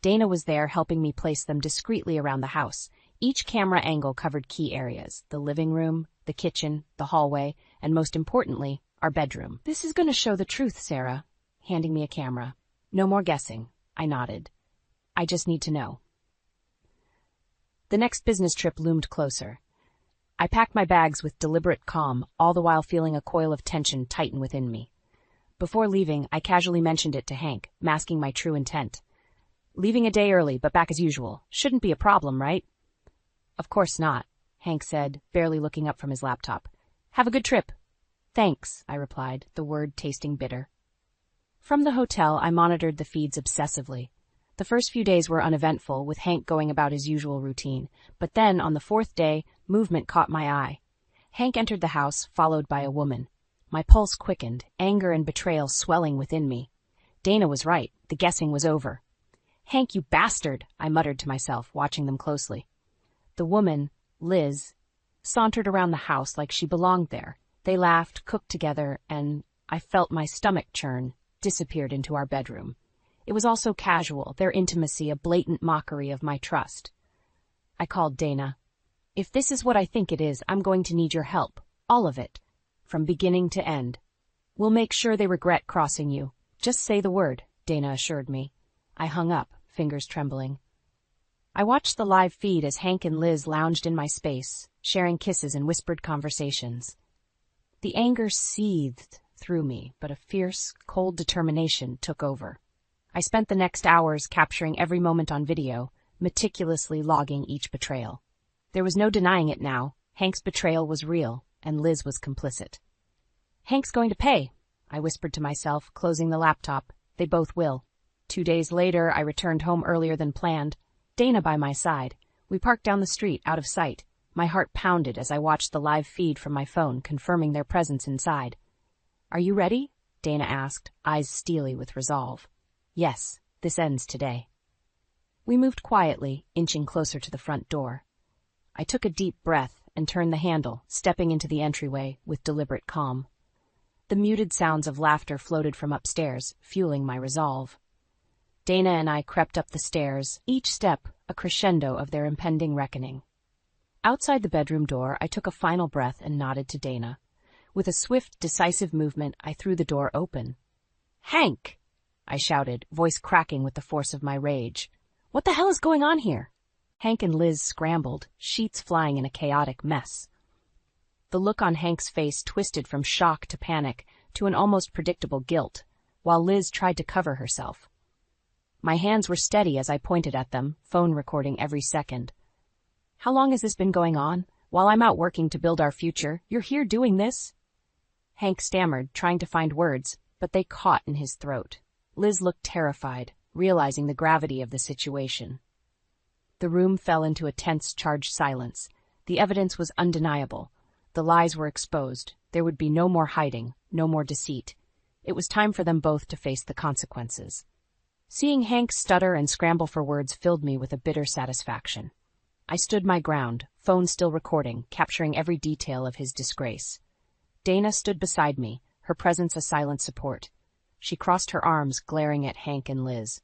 Dana was there helping me place them discreetly around the house. Each camera angle covered key areas: the living room, the kitchen, the hallway, and most importantly, our bedroom. "This is going to show the truth, Sarah," handing me a camera. "No more guessing." I nodded. "I just need to know." The next business trip loomed closer. I packed my bags with deliberate calm, all the while feeling a coil of tension tighten within me. Before leaving, I casually mentioned it to Hank, masking my true intent. Leaving a day early, but back as usual. Shouldn't be a problem, right? Of course not, Hank said, barely looking up from his laptop. Have a good trip. Thanks, I replied, the word tasting bitter. From the hotel, I monitored the feeds obsessively. The first few days were uneventful, with Hank going about his usual routine. But then, on the fourth day, movement caught my eye. Hank entered the house, followed by a woman. My pulse quickened, anger and betrayal swelling within me. Dana was right. The guessing was over. Hank, you bastard, I muttered to myself, watching them closely. The woman, Liz, sauntered around the house like she belonged there. They laughed, cooked together, and I felt my stomach churn, disappeared into our bedroom. It was all so casual, their intimacy a blatant mockery of my trust. I called Dana. If this is what I think it is, I'm going to need your help. All of it. From beginning to end. We'll make sure they regret crossing you. Just say the word, Dana assured me. I hung up, fingers trembling. I watched the live feed as Hank and Liz lounged in my space, sharing kisses and whispered conversations. The anger seethed through me, but a fierce, cold determination took over. I spent the next hours capturing every moment on video, meticulously logging each betrayal. There was no denying it now. Hank's betrayal was real, and Liz was complicit. Hank's going to pay, I whispered to myself, closing the laptop. They both will. 2 days later, I returned home earlier than planned, Dana by my side. We parked down the street, out of sight. My heart pounded as I watched the live feed from my phone, confirming their presence inside. Are you ready? Dana asked, eyes steely with resolve. Yes, this ends today. We moved quietly, inching closer to the front door. I took a deep breath and turned the handle, stepping into the entryway with deliberate calm. The muted sounds of laughter floated from upstairs, fueling my resolve. Dana and I crept up the stairs, each step a crescendo of their impending reckoning. Outside the bedroom door, I took a final breath and nodded to Dana. With a swift, decisive movement, I threw the door open. Hank! I shouted, voice cracking with the force of my rage. What the hell is going on here? Hank and Liz scrambled, sheets flying in a chaotic mess. The look on Hank's face twisted from shock to panic to an almost predictable guilt, while Liz tried to cover herself. My hands were steady as I pointed at them, phone recording every second. How long has this been going on? While I'm out working to build our future, you're here doing this? Hank stammered, trying to find words, but they caught in his throat. Liz looked terrified, realizing the gravity of the situation. The room fell into a tense, charged silence. The evidence was undeniable. The lies were exposed. There would be no more hiding, no more deceit. It was time for them both to face the consequences. Seeing Hank stutter and scramble for words filled me with a bitter satisfaction. I stood my ground, phone still recording, capturing every detail of his disgrace. Dana stood beside me, her presence a silent support. She crossed her arms, glaring at Hank and Liz.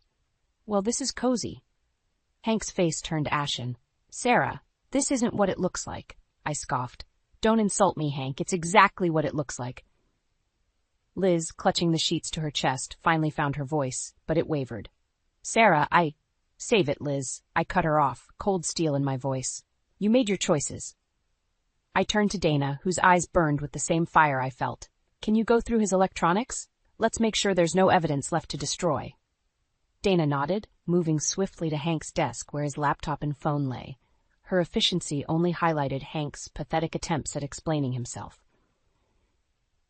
Well, this is cozy. Hank's face turned ashen. Sarah, this isn't what it looks like, I scoffed. Don't insult me, Hank. It's exactly what it looks like. Liz, clutching the sheets to her chest, finally found her voice, but it wavered. Sarah, Save it, Liz. I cut her off, cold steel in my voice. You made your choices. I turned to Dana, whose eyes burned with the same fire I felt. Can you go through his electronics? Let's make sure there's no evidence left to destroy. Dana nodded, moving swiftly to Hank's desk where his laptop and phone lay. Her efficiency only highlighted Hank's pathetic attempts at explaining himself.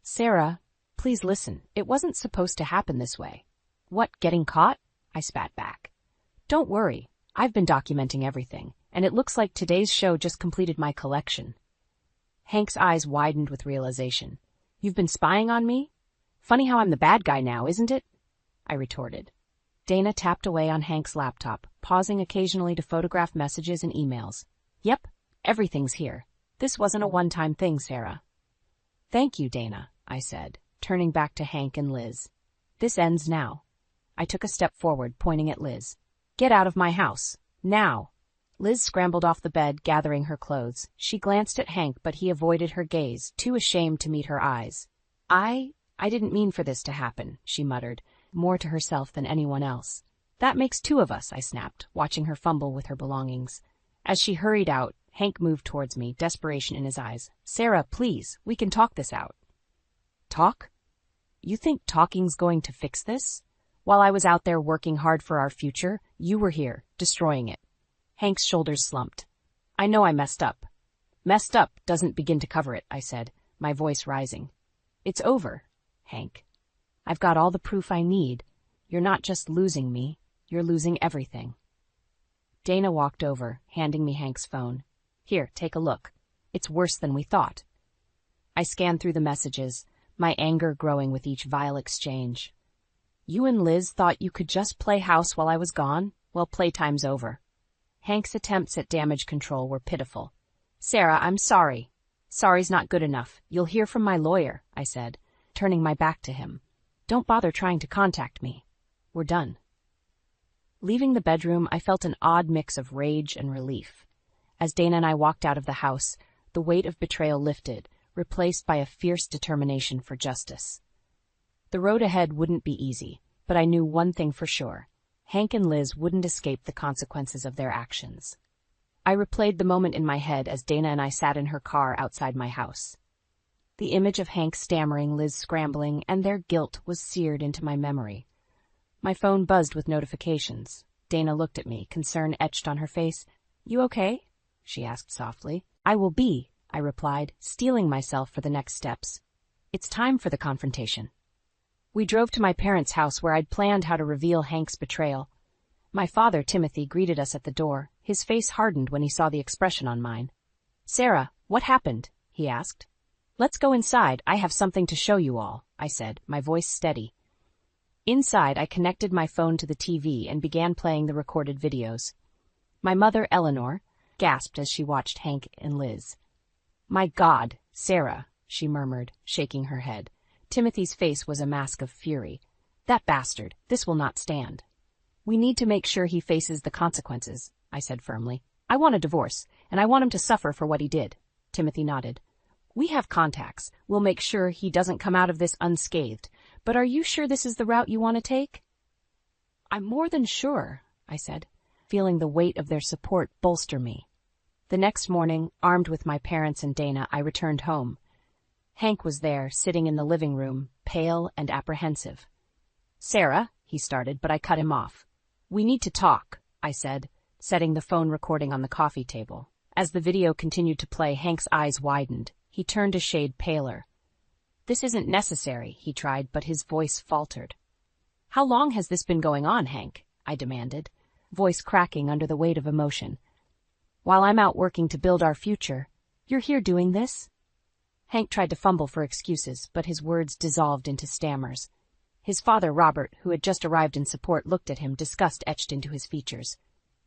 Sarah, please listen. It wasn't supposed to happen this way. What, getting caught? I spat back. Don't worry. I've been documenting everything, and it looks like today's show just completed my collection. Hank's eyes widened with realization. You've been spying on me? Funny how I'm the bad guy now, isn't it? I retorted. Dana tapped away on Hank's laptop, pausing occasionally to photograph messages and emails. Yep, everything's here. This wasn't a one-time thing, Sarah. Thank you, Dana, I said, turning back to Hank and Liz. This ends now. I took a step forward, pointing at Liz. Get out of my house. Now. Liz scrambled off the bed, gathering her clothes. She glanced at Hank, but he avoided her gaze, too ashamed to meet her eyes. I didn't mean for this to happen, she muttered, more to herself than anyone else. That makes two of us, I snapped, watching her fumble with her belongings. As she hurried out, Hank moved towards me, desperation in his eyes. Sarah, please, we can talk this out. Talk? You think talking's going to fix this? While I was out there working hard for our future, you were here, destroying it. Hank's shoulders slumped. I know I messed up. Messed up doesn't begin to cover it, I said, my voice rising. It's over, Hank. I've got all the proof I need. You're not just losing me, you're losing everything. Dana walked over, handing me Hank's phone. Here, take a look. It's worse than we thought. I scanned through the messages, my anger growing with each vile exchange. You and Liz thought you could just play house while I was gone? Well, playtime's over. Hank's attempts at damage control were pitiful. Sarah, I'm sorry. Sorry's not good enough. You'll hear from my lawyer, I said, turning my back to him. Don't bother trying to contact me. We're done. Leaving the bedroom, I felt an odd mix of rage and relief. As Dana and I walked out of the house, the weight of betrayal lifted, replaced by a fierce determination for justice. The road ahead wouldn't be easy, but I knew one thing for sure. Hank and Liz wouldn't escape the consequences of their actions. I replayed the moment in my head as Dana and I sat in her car outside my house. The image of Hank stammering, Liz scrambling, and their guilt was seared into my memory. My phone buzzed with notifications. Dana looked at me, concern etched on her face. You okay? She asked softly. I will be, I replied, steeling myself for the next steps. It's time for the confrontation. We drove to my parents' house where I'd planned how to reveal Hank's betrayal. My father, Timothy, greeted us at the door. His face hardened when he saw the expression on mine. Sarah, what happened? He asked. Let's go inside. I have something to show you all, I said, my voice steady. Inside, I connected my phone to the TV and began playing the recorded videos. My mother, Eleanor, gasped as she watched Hank and Liz. My God, Sarah, she murmured, shaking her head. Timothy's face was a mask of fury. That bastard, this will not stand. We need to make sure he faces the consequences, I said firmly. I want a divorce, and I want him to suffer for what he did. Timothy nodded. We have contacts. We'll make sure he doesn't come out of this unscathed. But are you sure this is the route you want to take? I'm more than sure, I said, feeling the weight of their support bolster me. The next morning, armed with my parents and Dana, I returned home. Hank was there, sitting in the living room, pale and apprehensive. Sarah, he started, but I cut him off. We need to talk, I said, setting the phone recording on the coffee table. As the video continued to play, Hank's eyes widened. He turned a shade paler. This isn't necessary, he tried, but his voice faltered. How long has this been going on, Hank? I demanded, voice cracking under the weight of emotion. While I'm out working to build our future, you're here doing this? Hank tried to fumble for excuses, but his words dissolved into stammers. His father, Robert, who had just arrived in support, looked at him, disgust etched into his features.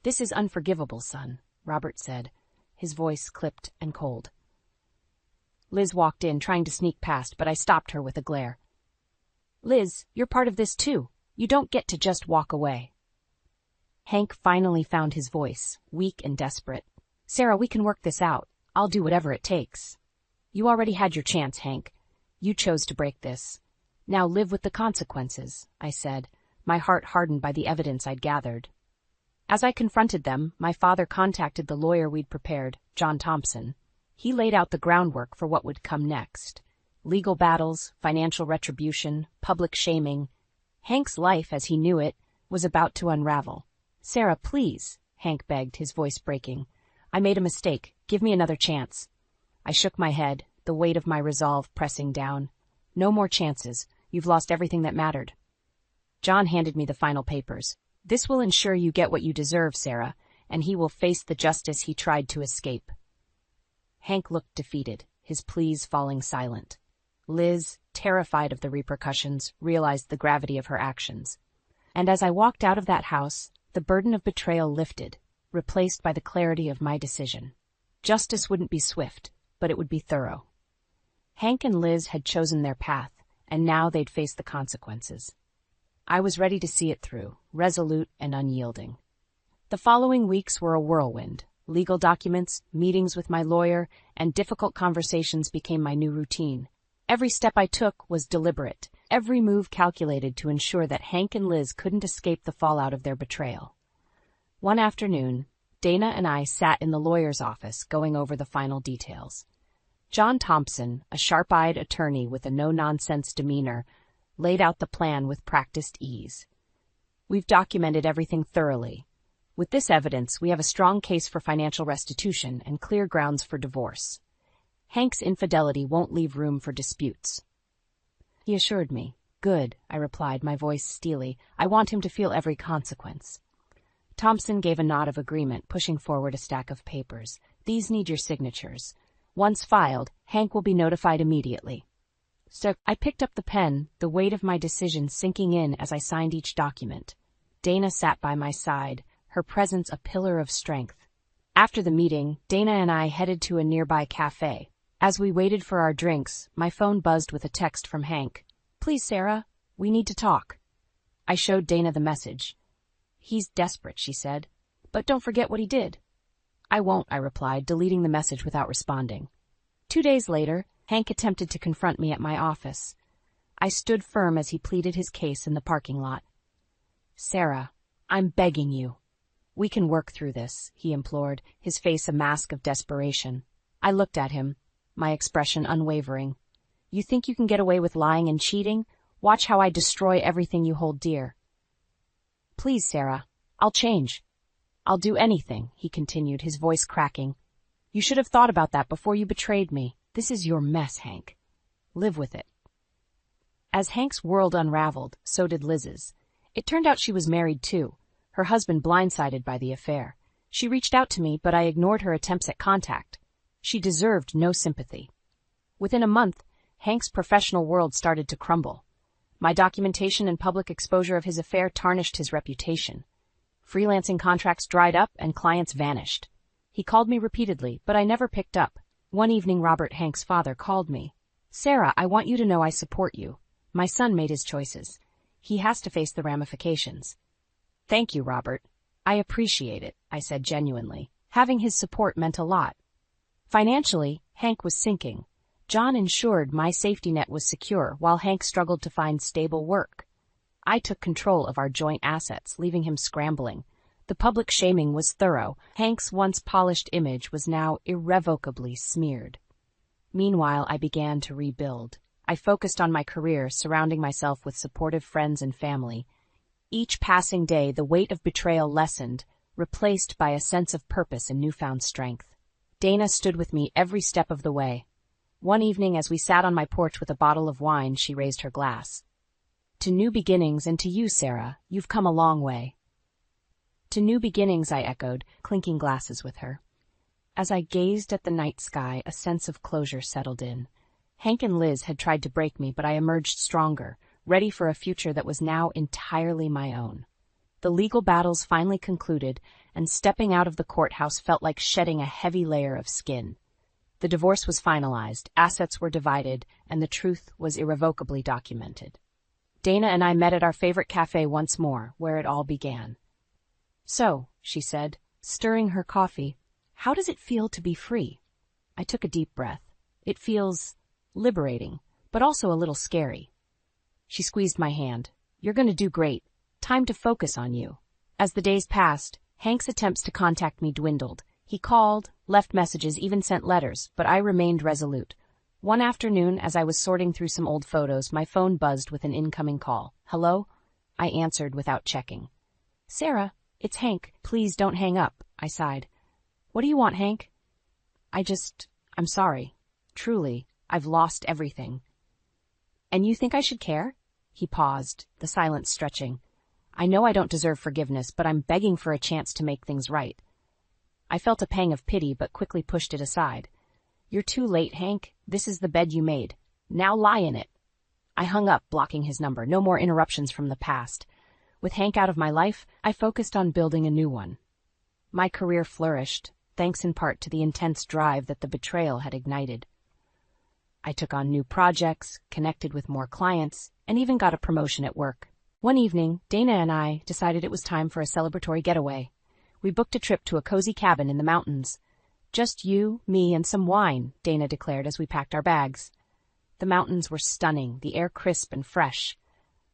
This is unforgivable, son, Robert said, his voice clipped and cold. Liz walked in, trying to sneak past, but I stopped her with a glare. Liz, you're part of this too. You don't get to just walk away. Hank finally found his voice, weak and desperate. Sarah, we can work this out. I'll do whatever it takes. You already had your chance, Hank. You chose to break this. Now live with the consequences, I said, my heart hardened by the evidence I'd gathered. As I confronted them, my father contacted the lawyer we'd prepared, John Thompson. He laid out the groundwork for what would come next. Legal battles, financial retribution, public shaming. Hank's life, as he knew it, was about to unravel. Sarah, please, Hank begged, his voice breaking. I made a mistake. Give me another chance. I shook my head, the weight of my resolve pressing down. No more chances. You've lost everything that mattered. John handed me the final papers. This will ensure you get what you deserve, Sarah, and he will face the justice he tried to escape. Hank looked defeated, his pleas falling silent. Liz, terrified of the repercussions, realized the gravity of her actions. And as I walked out of that house, the burden of betrayal lifted, replaced by the clarity of my decision. Justice wouldn't be swift, but it would be thorough. Hank and Liz had chosen their path, and now they'd face the consequences. I was ready to see it through, resolute and unyielding. The following weeks were a whirlwind. Legal documents, meetings with my lawyer, and difficult conversations became my new routine. Every step I took was deliberate, every move calculated to ensure that Hank and Liz couldn't escape the fallout of their betrayal. One afternoon, Dana and I sat in the lawyer's office going over the final details. John Thompson, a sharp-eyed attorney with a no-nonsense demeanor, laid out the plan with practiced ease. We've documented everything thoroughly. With this evidence, we have a strong case for financial restitution and clear grounds for divorce. Hank's infidelity won't leave room for disputes. He assured me. Good, I replied, my voice steely. I want him to feel every consequence. Thompson gave a nod of agreement, pushing forward a stack of papers. These need your signatures. Once filed, Hank will be notified immediately. So I picked up the pen, the weight of my decision sinking in as I signed each document. Dana sat by my side, her presence a pillar of strength. After the meeting, Dana and I headed to a nearby cafe. As we waited for our drinks, my phone buzzed with a text from Hank. Please, Sarah, we need to talk. I showed Dana the message. He's desperate, she said. But don't forget what he did. I won't, I replied, deleting the message without responding. 2 days later, Hank attempted to confront me at my office. I stood firm as he pleaded his case in the parking lot. Sarah, I'm begging you. We can work through this, he implored, his face a mask of desperation. I looked at him, my expression unwavering. You think you can get away with lying and cheating? Watch how I destroy everything you hold dear. Please, Sarah, I'll change. I'll do anything, he continued, his voice cracking. You should have thought about that before you betrayed me. This is your mess, Hank. Live with it. As Hank's world unraveled, so did Liz's. It turned out she was married too, her husband blindsided by the affair. She reached out to me, but I ignored her attempts at contact. She deserved no sympathy. Within a month, Hank's professional world started to crumble. My documentation and public exposure of his affair tarnished his reputation. Freelancing contracts dried up and clients vanished. He called me repeatedly, but I never picked up. One evening, Robert, Hank's father, called me. Sarah, I want you to know I support you. My son made his choices. He has to face the ramifications. Thank you, Robert. I appreciate it, I said genuinely. Having his support meant a lot. Financially, Hank was sinking. John ensured my safety net was secure while Hank struggled to find stable work. I took control of our joint assets, leaving him scrambling. The public shaming was thorough. Hank's once polished image was now irrevocably smeared. Meanwhile, I began to rebuild. I focused on my career, surrounding myself with supportive friends and family. Each passing day, the weight of betrayal lessened, replaced by a sense of purpose and newfound strength. Dana stood with me every step of the way. One evening, as we sat on my porch with a bottle of wine, she raised her glass. To new beginnings, and to you, Sarah, you've come a long way. To new beginnings, I echoed, clinking glasses with her. As I gazed at the night sky, a sense of closure settled in. Hank and Liz had tried to break me, but I emerged stronger, ready for a future that was now entirely my own. The legal battles finally concluded, and stepping out of the courthouse felt like shedding a heavy layer of skin. The divorce was finalized, assets were divided, and the truth was irrevocably documented. Dana and I met at our favorite cafe once more, where it all began. So, she said, stirring her coffee, how does it feel to be free? I took a deep breath. It feels liberating, but also a little scary. She squeezed my hand. You're going to do great. Time to focus on you. As the days passed, Hank's attempts to contact me dwindled. He called, left messages, even sent letters, but I remained resolute. One afternoon, as I was sorting through some old photos, my phone buzzed with an incoming call. Hello? I answered without checking. Sarah, it's Hank. Please don't hang up, I sighed. What do you want, Hank? I'm sorry. Truly, I've lost everything. And you think I should care? He paused, the silence stretching. I know I don't deserve forgiveness, but I'm begging for a chance to make things right. I felt a pang of pity, but quickly pushed it aside. You're too late, Hank. This is the bed you made. Now lie in it. I hung up, blocking his number. No more interruptions from the past. With Hank out of my life, I focused on building a new one. My career flourished, thanks in part to the intense drive that the betrayal had ignited. I took on new projects, connected with more clients, and even got a promotion at work. One evening, Dana and I decided it was time for a celebratory getaway. We booked a trip to a cozy cabin in the mountains. Just you, me, and some wine, Dana declared as we packed our bags. The mountains were stunning, the air crisp and fresh.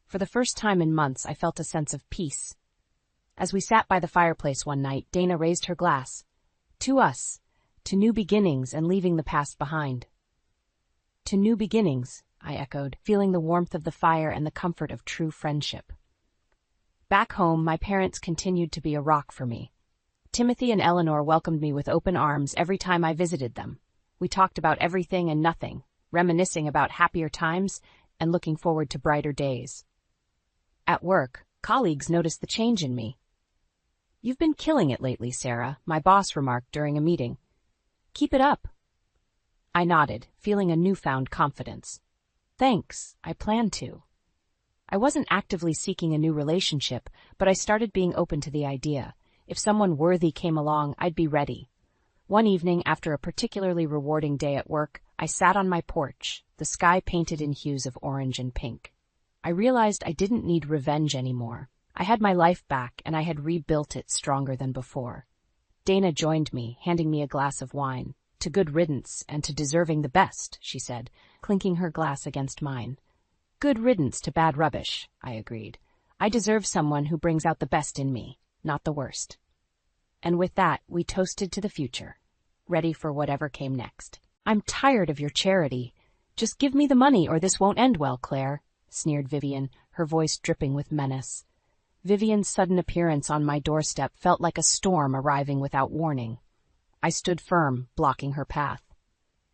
For the first time in months, I felt a sense of peace. As we sat by the fireplace one night, Dana raised her glass. To us, to new beginnings and leaving the past behind. To new beginnings, I echoed, feeling the warmth of the fire and the comfort of true friendship. Back home, my parents continued to be a rock for me. Timothy and Eleanor welcomed me with open arms every time I visited them. We talked about everything and nothing, reminiscing about happier times and looking forward to brighter days. At work, colleagues noticed the change in me. "You've been killing it lately, Sarah," my boss remarked during a meeting. "Keep it up." I nodded, feeling a newfound confidence. "Thanks, I plan to." I wasn't actively seeking a new relationship, but I started being open to the idea. If someone worthy came along, I'd be ready. One evening, after a particularly rewarding day at work, I sat on my porch, the sky painted in hues of orange and pink. I realized I didn't need revenge anymore. I had my life back, and I had rebuilt it stronger than before. Dana joined me, handing me a glass of wine. "To good riddance, and to deserving the best," she said, clinking her glass against mine. "Good riddance to bad rubbish," I agreed. "I deserve someone who brings out the best in me, not the worst." And with that, we toasted to the future, ready for whatever came next. "I'm tired of your charity. Just give me the money or this won't end well, Claire," sneered Vivian, her voice dripping with menace. Vivian's sudden appearance on my doorstep felt like a storm arriving without warning. I stood firm, blocking her path.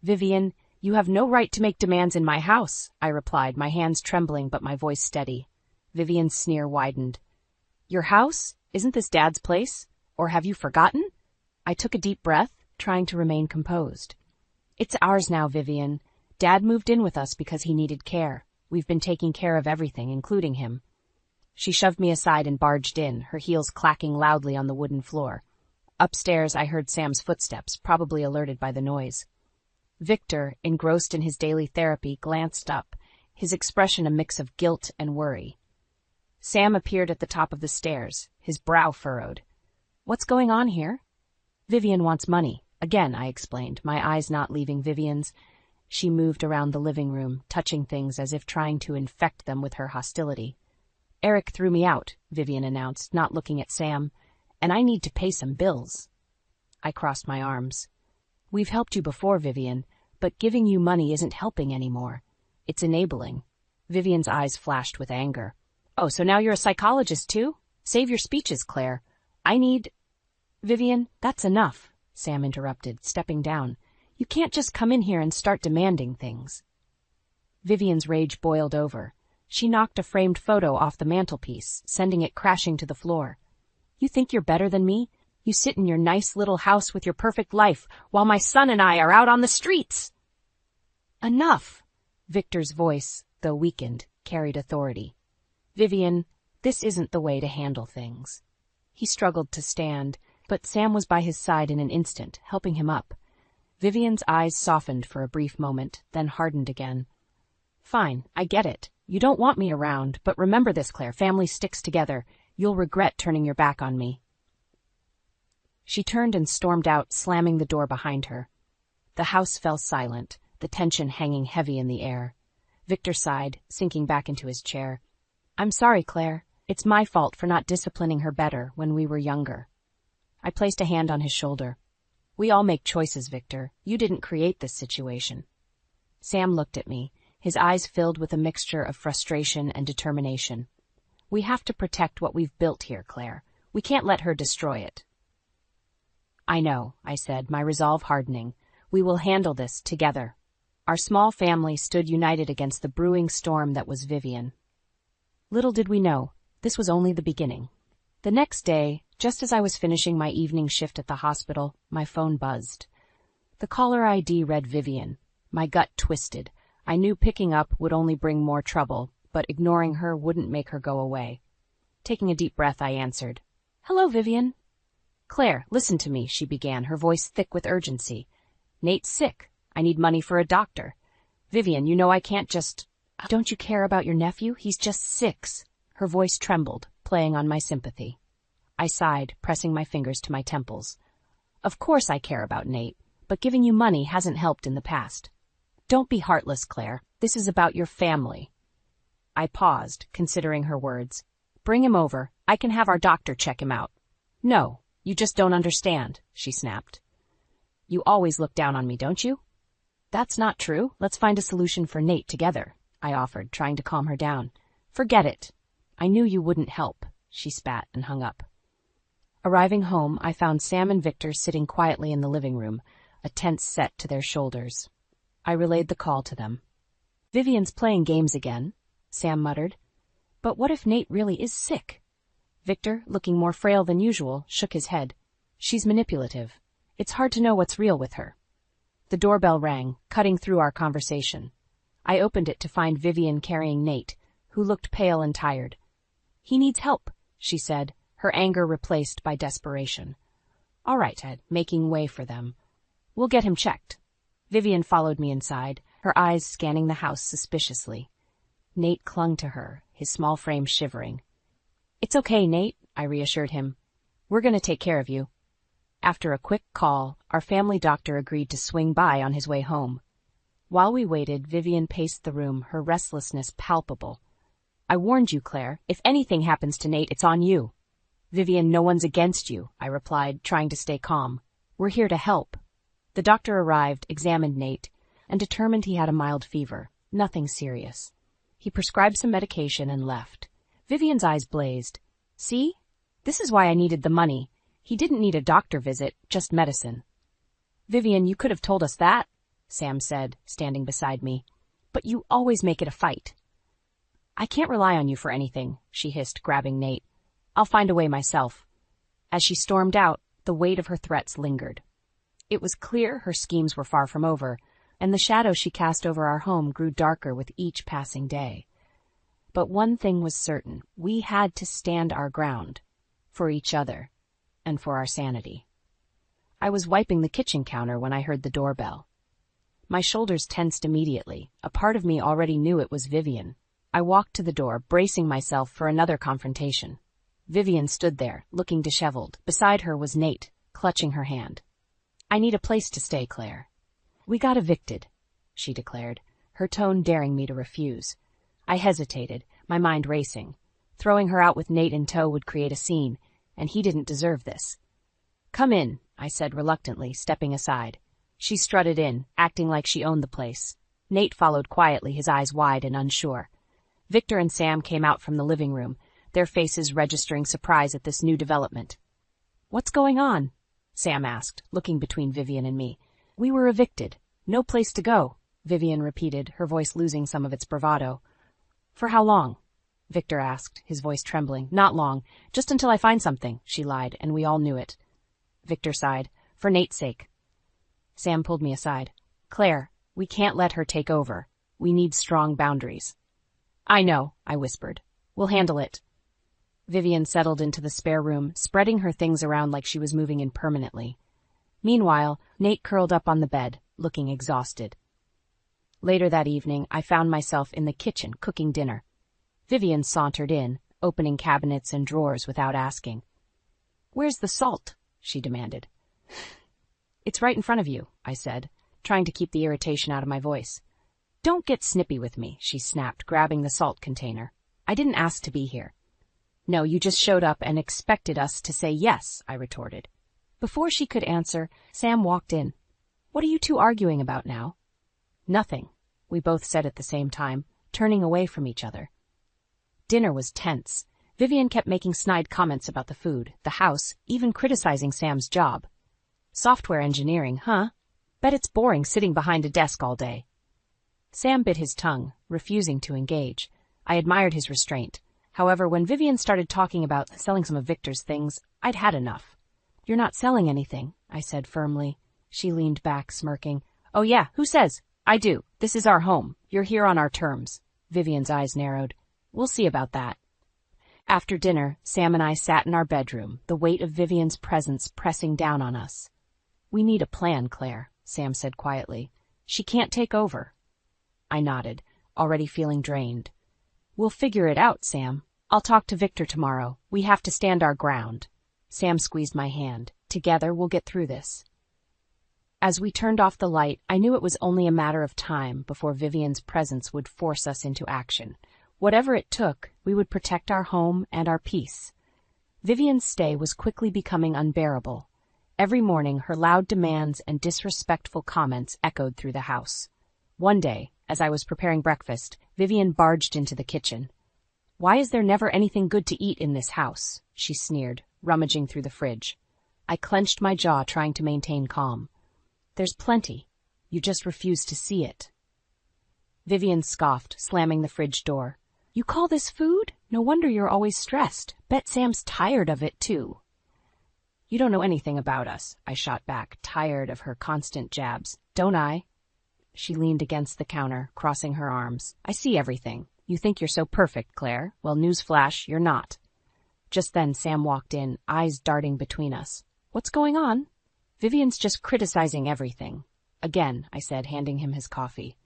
"Vivian, you have no right to make demands in my house," I replied, my hands trembling but my voice steady. Vivian's sneer widened. "Your house? Isn't this Dad's place? Or have you forgotten?" I took a deep breath, trying to remain composed. "It's ours now, Vivian. Dad moved in with us because he needed care. We've been taking care of everything, including him." She shoved me aside and barged in, her heels clacking loudly on the wooden floor. Upstairs, I heard Sam's footsteps, probably alerted by the noise. Victor, engrossed in his daily therapy, glanced up, his expression a mix of guilt and worry. Sam appeared at the top of the stairs, his brow furrowed. "What's going on here?" "Vivian wants money." Again, I explained, my eyes not leaving Vivian's. She moved around the living room, touching things as if trying to infect them with her hostility. "Eric threw me out," Vivian announced, not looking at Sam, "and I need to pay some bills." I crossed my arms. "We've helped you before, Vivian, but giving you money isn't helping anymore. It's enabling." Vivian's eyes flashed with anger. "Oh, so now you're a psychologist too? Save your speeches, Claire. I need—" "Vivian, that's enough," Sam interrupted, stepping down. "You can't just come in here and start demanding things." Vivian's rage boiled over. She knocked a framed photo off the mantelpiece, sending it crashing to the floor. "You think you're better than me? You sit in your nice little house with your perfect life, while my son and I are out on the streets!" "Enough!" Victor's voice, though weakened, carried authority. "Vivian, this isn't the way to handle things." He struggled to stand, but Sam was by his side in an instant, helping him up. Vivian's eyes softened for a brief moment, then hardened again. "Fine, I get it. You don't want me around, but remember this, Claire, family sticks together. You'll regret turning your back on me." She turned and stormed out, slamming the door behind her. The house fell silent, the tension hanging heavy in the air. Victor sighed, sinking back into his chair. "I'm sorry, Claire. It's my fault for not disciplining her better when we were younger." I placed a hand on his shoulder. "We all make choices, Victor. You didn't create this situation." Sam looked at me, his eyes filled with a mixture of frustration and determination. "We have to protect what we've built here, Claire. We can't let her destroy it." "I know," I said, my resolve hardening. "We will handle this together." Our small family stood united against the brewing storm that was Vivian. Little did we know, this was only the beginning. The next day, just as I was finishing my evening shift at the hospital, my phone buzzed. The caller ID read Vivian. My gut twisted. I knew picking up would only bring more trouble, but ignoring her wouldn't make her go away. Taking a deep breath, I answered. "Hello, Vivian." "Claire, listen to me," she began, her voice thick with urgency. "Nate's sick. I need money for a doctor. Vivian, you know I can't just—" "Don't you care about your nephew? He's just 6. Her voice trembled, playing on my sympathy. I sighed, pressing my fingers to my temples. "Of course I care about Nate, but giving you money hasn't helped in the past. Don't be heartless, Claire. This is about your family." I paused, considering her words. "Bring him over. I can have our doctor check him out." "No, you just don't understand," she snapped. "You always look down on me, don't you?" "That's not true. Let's find a solution for Nate together," I offered, trying to calm her down. "Forget it. I knew you wouldn't help," she spat and hung up. Arriving home, I found Sam and Victor sitting quietly in the living room, a tense set to their shoulders. I relayed the call to them. "Vivian's playing games again," Sam muttered. "But what if Nate really is sick?" Victor, looking more frail than usual, shook his head. "She's manipulative. It's hard to know what's real with her." The doorbell rang, cutting through our conversation. I opened it to find Vivian carrying Nate, who looked pale and tired. "He needs help," she said, her anger replaced by desperation. "All right, Ed," making way for them. "We'll get him checked." Vivian followed me inside, her eyes scanning the house suspiciously. Nate clung to her, his small frame shivering. "It's okay, Nate," I reassured him. "We're going to take care of you." After a quick call, our family doctor agreed to swing by on his way home. While we waited, Vivian paced the room, her restlessness palpable. "I warned you, Claire. If anything happens to Nate, it's on you." "Vivian, no one's against you," I replied, trying to stay calm. "We're here to help." The doctor arrived, examined Nate, and determined he had a mild fever, nothing serious. He prescribed some medication and left. Vivian's eyes blazed. "See? This is why I needed the money. He didn't need a doctor visit, just medicine." "Vivian, you could have told us that," Sam said, standing beside me. "But you always make it a fight." "I can't rely on you for anything," she hissed, grabbing Nate. "I'll find a way myself." As she stormed out, the weight of her threats lingered. It was clear her schemes were far from over, and the shadow she cast over our home grew darker with each passing day. But one thing was certain: we had to stand our ground, for each other, and for our sanity. I was wiping the kitchen counter when I heard the doorbell. My shoulders tensed immediately. A part of me already knew it was Vivian. I walked to the door, bracing myself for another confrontation. Vivian stood there, looking disheveled. Beside her was Nate, clutching her hand. "I need a place to stay, Claire." "We got evicted," she declared, her tone daring me to refuse. I hesitated, my mind racing. Throwing her out with Nate in tow would create a scene, and he didn't deserve this. "Come in," I said reluctantly, stepping aside. She strutted in, acting like she owned the place. Nate followed quietly, his eyes wide and unsure. Victor and Sam came out from the living room, their faces registering surprise at this new development. "What's going on?" Sam asked, looking between Vivian and me. "We were evicted. No place to go," Vivian repeated, her voice losing some of its bravado. "For how long?" Victor asked, his voice trembling. "Not long. Just until I find something," she lied, and we all knew it. Victor sighed. "For Nate's sake." Sam pulled me aside. "Claire, we can't let her take over. We need strong boundaries." "I know," I whispered. "We'll handle it." Vivian settled into the spare room, spreading her things around like she was moving in permanently. Meanwhile, Nate curled up on the bed, looking exhausted. Later that evening, I found myself in the kitchen cooking dinner. Vivian sauntered in, opening cabinets and drawers without asking. "Where's the salt?" she demanded. "It's right in front of you," I said, trying to keep the irritation out of my voice. "Don't get snippy with me," she snapped, grabbing the salt container. "I didn't ask to be here." "No, you just showed up and expected us to say yes," I retorted. Before she could answer, Sam walked in. "What are you two arguing about now?" "Nothing," we both said at the same time, turning away from each other. Dinner was tense. Vivian kept making snide comments about the food, the house, even criticizing Sam's job. "Software engineering, huh? Bet it's boring sitting behind a desk all day." Sam bit his tongue, refusing to engage. I admired his restraint. However, when Vivian started talking about selling some of Victor's things, I'd had enough. "You're not selling anything," I said firmly. She leaned back, smirking. "Oh yeah, who says? I do. This is our home. You're here on our terms." Vivian's eyes narrowed. "We'll see about that." After dinner, Sam and I sat in our bedroom, the weight of Vivian's presence pressing down on us. "We need a plan, Claire," Sam said quietly. "She can't take over." I nodded, already feeling drained. "We'll figure it out, Sam. I'll talk to Victor tomorrow. We have to stand our ground." Sam squeezed my hand. "Together, we'll get through this." As we turned off the light, I knew it was only a matter of time before Vivian's presence would force us into action. Whatever it took, we would protect our home and our peace. Vivian's stay was quickly becoming unbearable. Every morning, her loud demands and disrespectful comments echoed through the house. One day, as I was preparing breakfast, Vivian barged into the kitchen. Why is there never anything good to eat in this house? She sneered, rummaging through the fridge. I clenched my jaw, trying to maintain calm. There's plenty. You just refuse to see it. Vivian scoffed, slamming the fridge door. You call this food? No wonder you're always stressed. Bet Sam's tired of it, too. You don't know anything about us, I shot back, tired of her constant jabs. Don't I? She leaned against the counter, crossing her arms. I see everything. You think you're so perfect, Claire. Well, newsflash, you're not. Just then Sam walked in, eyes darting between us. What's going on? Vivian's just criticizing everything. Again, I said, handing him his coffee.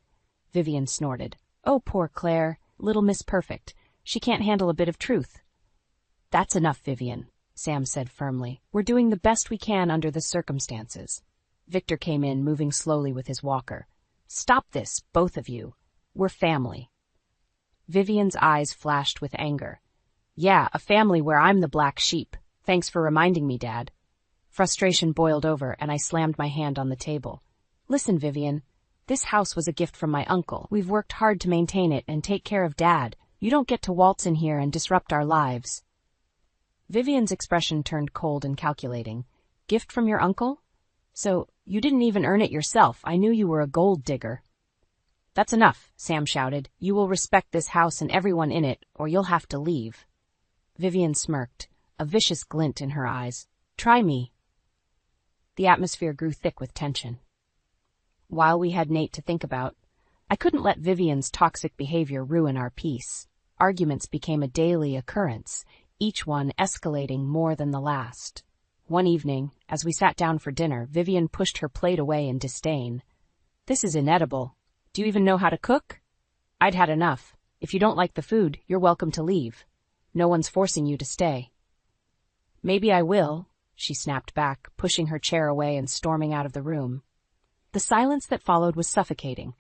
Vivian snorted. Oh, poor Claire. Little Miss Perfect. She can't handle a bit of truth. That's enough, Vivian, Sam said firmly. We're doing the best we can under the circumstances. Victor came in, moving slowly with his walker. Stop this, both of you. We're family. Vivian's eyes flashed with anger. Yeah, a family where I'm the black sheep. Thanks for reminding me, Dad. Frustration boiled over, and I slammed my hand on the table. Listen, Vivian. This house was a gift from my uncle. We've worked hard to maintain it and take care of Dad. You don't get to waltz in here and disrupt our lives. Vivian's expression turned cold and calculating. Gift from your uncle? So, you didn't even earn it yourself. I knew you were a gold digger. That's enough, Sam shouted. You will respect this house and everyone in it, or you'll have to leave. Vivian smirked, a vicious glint in her eyes. Try me. The atmosphere grew thick with tension. While we had Nate to think about, I couldn't let Vivian's toxic behavior ruin our peace. Arguments became a daily occurrence, each one escalating more than the last. One evening, as we sat down for dinner, Vivian pushed her plate away in disdain. This is inedible. Do you even know how to cook? I'd had enough. If you don't like the food, you're welcome to leave. No one's forcing you to stay. Maybe I will, she snapped back, pushing her chair away and storming out of the room. The silence that followed was suffocating.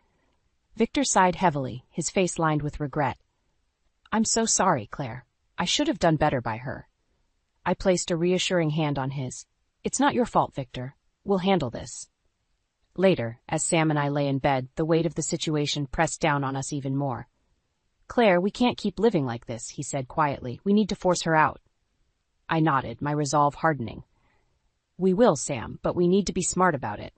Victor sighed heavily, his face lined with regret. I'm so sorry, Claire. I should have done better by her. I placed a reassuring hand on his. It's not your fault, Victor. We'll handle this. Later, as Sam and I lay in bed, the weight of the situation pressed down on us even more. Claire, we can't keep living like this, he said quietly. We need to force her out. I nodded, my resolve hardening. We will, Sam, but we need to be smart about it.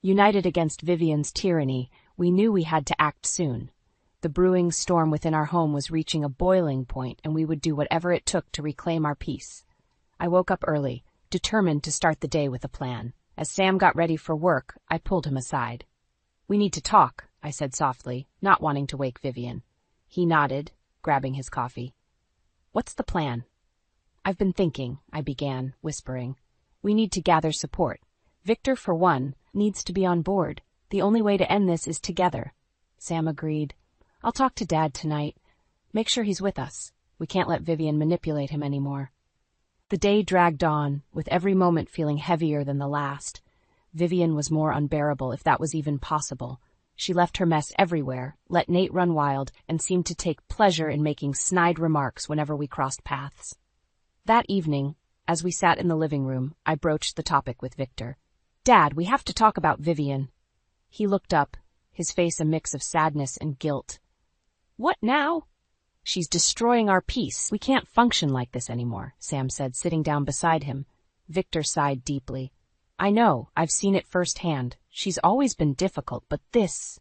United against Vivian's tyranny, we knew we had to act soon. The brewing storm within our home was reaching a boiling point, and we would do whatever it took to reclaim our peace. I woke up early, determined to start the day with a plan. As Sam got ready for work, I pulled him aside. We need to talk, I said softly, not wanting to wake Vivian. He nodded, grabbing his coffee. What's the plan? I've been thinking, I began, whispering. We need to gather support. Victor, for one, needs to be on board. The only way to end this is together. Sam agreed. I'll talk to Dad tonight. Make sure he's with us. We can't let Vivian manipulate him anymore. The day dragged on, with every moment feeling heavier than the last. Vivian was more unbearable, if that was even possible. She left her mess everywhere, let Nate run wild, and seemed to take pleasure in making snide remarks whenever we crossed paths. That evening, as we sat in the living room, I broached the topic with Victor. Dad, we have to talk about Vivian. He looked up, his face a mix of sadness and guilt. What now? She's destroying our peace. We can't function like this anymore, Sam said, sitting down beside him. Victor sighed deeply. I know, I've seen it firsthand. She's always been difficult, but this...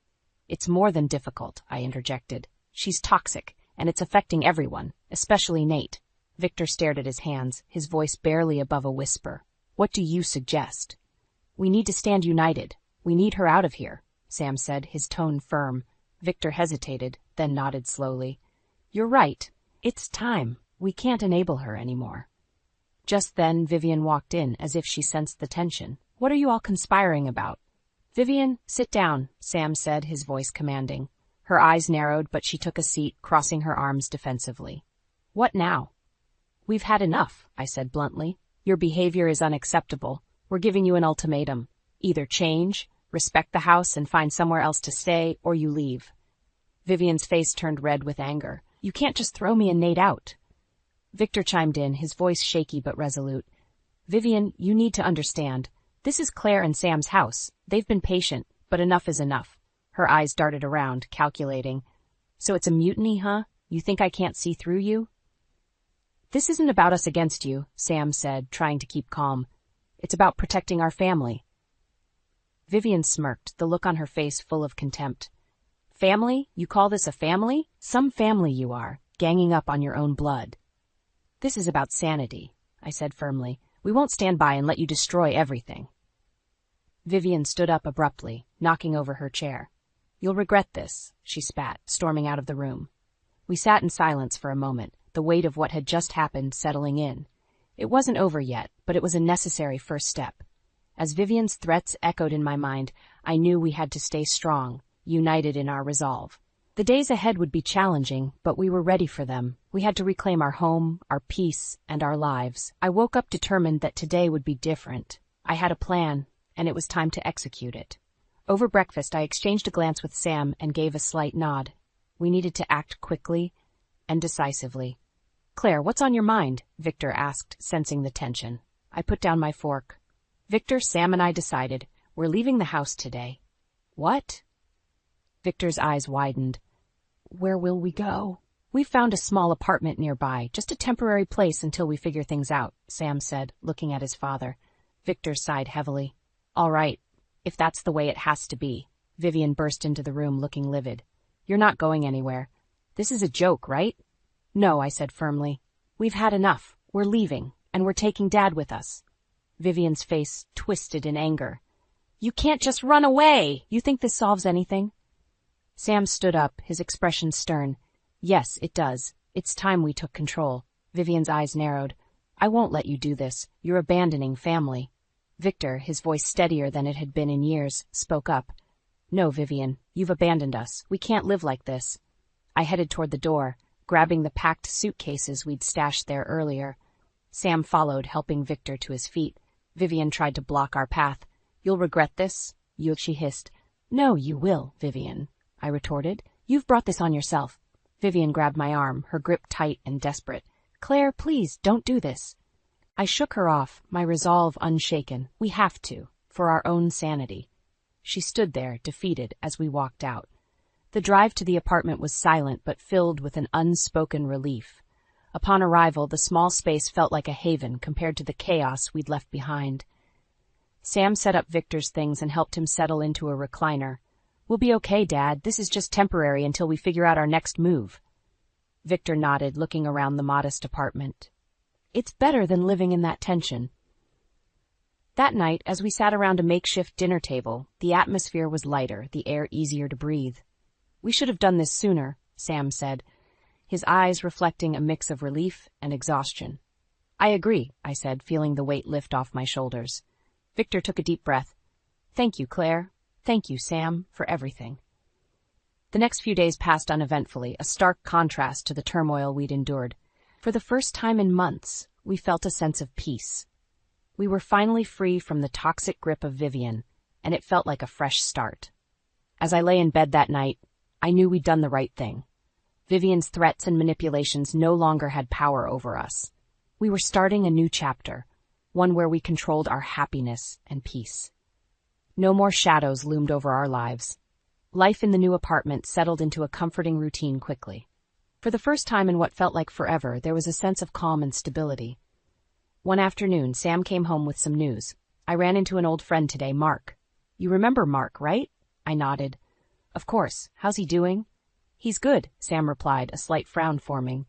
It's more than difficult, I interjected. She's toxic, and it's affecting everyone, especially Nate. Victor stared at his hands, his voice barely above a whisper. What do you suggest? We need to stand united. We need her out of here, Sam said, his tone firm. Victor hesitated, then nodded slowly. You're right. It's time. We can't enable her anymore. Just then, Vivian walked in, as if she sensed the tension. What are you all conspiring about? Vivian, sit down, Sam said, his voice commanding. Her eyes narrowed, but she took a seat, crossing her arms defensively. What now? We've had enough, I said bluntly. Your behavior is unacceptable. We're giving you an ultimatum. Either change, respect the house and find somewhere else to stay, or you leave. Vivian's face turned red with anger. You can't just throw me and Nate out. Victor chimed in, his voice shaky but resolute. Vivian, you need to understand. This is Claire and Sam's house. They've been patient, but enough is enough. Her eyes darted around, calculating. So it's a mutiny, huh? You think I can't see through you? This isn't about us against you, Sam said, trying to keep calm. It's about protecting our family. Vivian smirked, the look on her face full of contempt. Family? You call this a family? Some family you are, ganging up on your own blood. This is about sanity, I said firmly. We won't stand by and let you destroy everything. Vivian stood up abruptly, knocking over her chair. You'll regret this, she spat, storming out of the room. We sat in silence for a moment, the weight of what had just happened settling in. It wasn't over yet, but it was a necessary first step. As Vivian's threats echoed in my mind, I knew we had to stay strong, united in our resolve. The days ahead would be challenging, but we were ready for them. We had to reclaim our home, our peace, and our lives. I woke up determined that today would be different. I had a plan, and it was time to execute it. Over breakfast, I exchanged a glance with Sam and gave a slight nod. We needed to act quickly and decisively. Claire, what's on your mind? Victor asked, sensing the tension. I put down my fork. Victor, Sam and I decided we're leaving the house today. What? Victor's eyes widened. Where will we go? We've found a small apartment nearby, just a temporary place until we figure things out, Sam said, looking at his father. Victor sighed heavily. All right, if that's the way it has to be. Vivian burst into the room looking livid. You're not going anywhere. This is a joke, right? No, I said firmly. We've had enough. We're leaving, and we're taking Dad with us. Vivian's face twisted in anger. You can't just run away! You think this solves anything? Sam stood up, his expression stern. Yes, it does. It's time we took control. Vivian's eyes narrowed. I won't let you do this. You're abandoning family. Victor, his voice steadier than it had been in years, spoke up. No, Vivian, you've abandoned us. We can't live like this. I headed toward the door, grabbing the packed suitcases we'd stashed there earlier. Sam followed, helping Victor to his feet. Vivian tried to block our path. You'll regret this, she hissed. No, you will, Vivian, I retorted. You've brought this on yourself. Vivian grabbed my arm, her grip tight and desperate. Claire, please, don't do this. I shook her off, my resolve unshaken. We have to, for our own sanity. She stood there, defeated, as we walked out. The drive to the apartment was silent but filled with an unspoken relief. Upon arrival, the small space felt like a haven compared to the chaos we'd left behind. Sam set up Victor's things and helped him settle into a recliner. We'll be okay, Dad. This is just temporary until we figure out our next move. Victor nodded, looking around the modest apartment. It's better than living in that tension. That night, as we sat around a makeshift dinner table, the atmosphere was lighter, the air easier to breathe. We should have done this sooner, Sam said, his eyes reflecting a mix of relief and exhaustion. I agree, I said, feeling the weight lift off my shoulders. Victor took a deep breath. Thank you, Claire. Thank you, Sam, for everything. The next few days passed uneventfully, a stark contrast to the turmoil we'd endured. For the first time in months, we felt a sense of peace. We were finally free from the toxic grip of Vivian, and it felt like a fresh start. As I lay in bed that night, I knew we'd done the right thing. Vivian's threats and manipulations no longer had power over us. We were starting a new chapter, one where we controlled our happiness and peace. No more shadows loomed over our lives. Life in the new apartment settled into a comforting routine quickly. For the first time in what felt like forever, there was a sense of calm and stability. One afternoon, Sam came home with some news. I ran into an old friend today, Mark. You remember Mark, right? I nodded. Of course. How's he doing? He's good, Sam replied, a slight frown forming.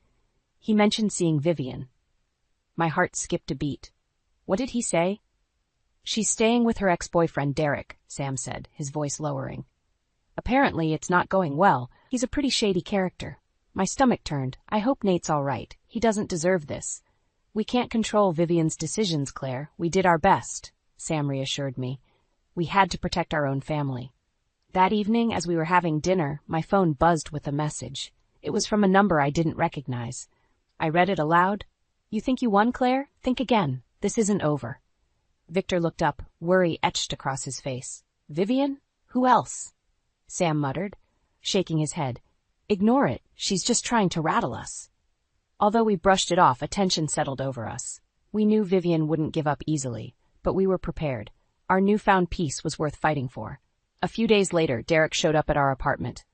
He mentioned seeing Vivian. My heart skipped a beat. What did he say? She's staying with her ex-boyfriend, Derek, Sam said, his voice lowering. Apparently, it's not going well. He's a pretty shady character. My stomach turned. I hope Nate's all right. He doesn't deserve this. We can't control Vivian's decisions, Claire. We did our best, Sam reassured me. We had to protect our own family. That evening, as we were having dinner, my phone buzzed with a message. It was from a number I didn't recognize. I read it aloud. You think you won, Claire? Think again. This isn't over. Victor looked up, worry etched across his face. Vivian? Who else? Sam muttered, shaking his head. Ignore it. She's just trying to rattle us. Although we brushed it off, a tension settled over us. We knew Vivian wouldn't give up easily, but we were prepared. Our newfound peace was worth fighting for. A few days later, Derek showed up at our apartment.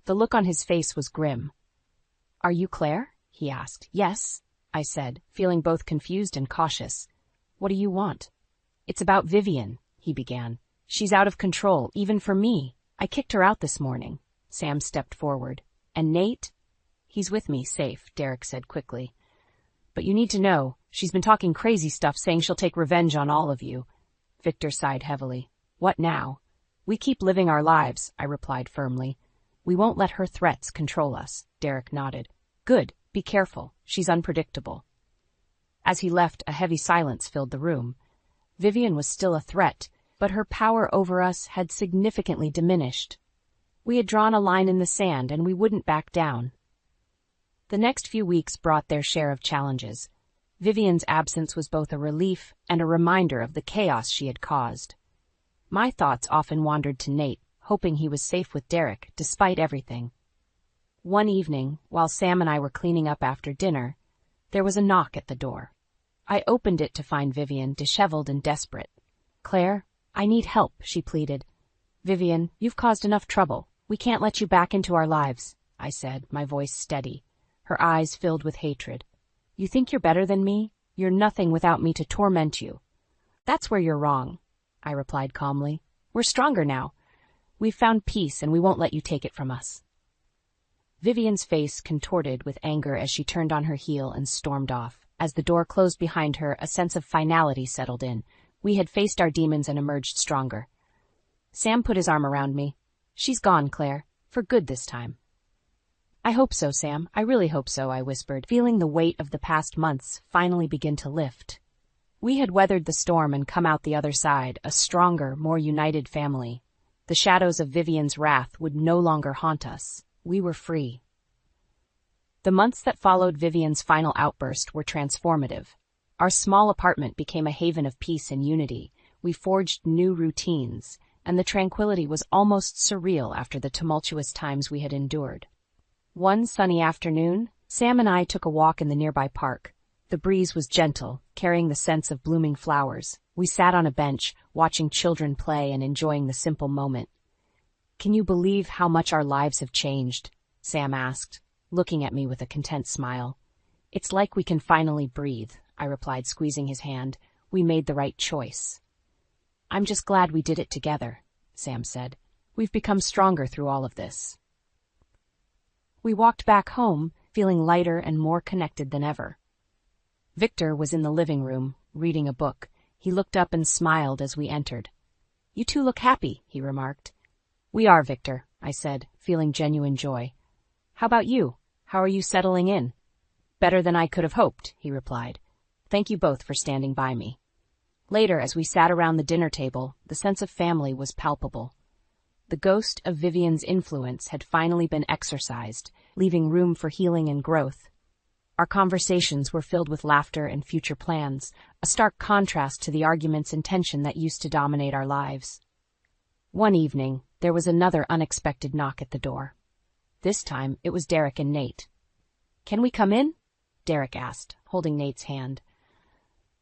The look on his face was grim. "Are you Claire?" he asked. "Yes," I said, feeling both confused and cautious. "What do you want?" "It's about Vivian," he began. "She's out of control, even for me. I kicked her out this morning." Sam stepped forward. "And Nate?" "He's with me, safe," Derek said quickly. "But you need to know, she's been talking crazy stuff saying she'll take revenge on all of you." Victor sighed heavily. "What now?" "We keep living our lives," I replied firmly. "We won't let her threats control us." Derek nodded. "Good. Be careful. She's unpredictable." As he left, a heavy silence filled the room. Vivian was still a threat, but her power over us had significantly diminished. We had drawn a line in the sand, and we wouldn't back down. The next few weeks brought their share of challenges. Vivian's absence was both a relief and a reminder of the chaos she had caused. My thoughts often wandered to Nate, hoping he was safe with Derek, despite everything. One evening, while Sam and I were cleaning up after dinner, there was a knock at the door. I opened it to find Vivian, disheveled and desperate. "Claire, I need help," she pleaded. "Vivian, you've caused enough trouble. We can't let you back into our lives," I said, my voice steady. Her eyes filled with hatred. "You think you're better than me? You're nothing without me to torment you." "That's where you're wrong," I replied calmly. "We're stronger now. We've found peace, and we won't let you take it from us." Vivian's face contorted with anger as she turned on her heel and stormed off. As the door closed behind her, a sense of finality settled in. We had faced our demons and emerged stronger. Sam put his arm around me. "She's gone, Claire. For good this time." "I hope so, Sam. I really hope so," I whispered, feeling the weight of the past months finally begin to lift. We had weathered the storm and come out the other side, a stronger, more united family. The shadows of Vivian's wrath would no longer haunt us. We were free. The months that followed Vivian's final outburst were transformative. Our small apartment became a haven of peace and unity. We forged new routines, and the tranquility was almost surreal after the tumultuous times we had endured. One sunny afternoon, Sam and I took a walk in the nearby park. The breeze was gentle, carrying the scents of blooming flowers. We sat on a bench, watching children play and enjoying the simple moment. "Can you believe how much our lives have changed?" Sam asked, looking at me with a content smile. "It's like we can finally breathe," I replied, squeezing his hand. "We made the right choice." "I'm just glad we did it together," Sam said. "We've become stronger through all of this." We walked back home, feeling lighter and more connected than ever. Victor was in the living room, reading a book. He looked up and smiled as we entered. "You two look happy," he remarked. "We are, Victor," I said, feeling genuine joy. "How about you? How are you settling in?" "Better than I could have hoped," he replied. "Thank you both for standing by me." Later, as we sat around the dinner table, the sense of family was palpable. The ghost of Vivian's influence had finally been exorcised, leaving room for healing and growth. Our conversations were filled with laughter and future plans, a stark contrast to the arguments and tension that used to dominate our lives. One evening, there was another unexpected knock at the door. This time, it was Derek and Nate. "Can we come in?" Derek asked, holding Nate's hand.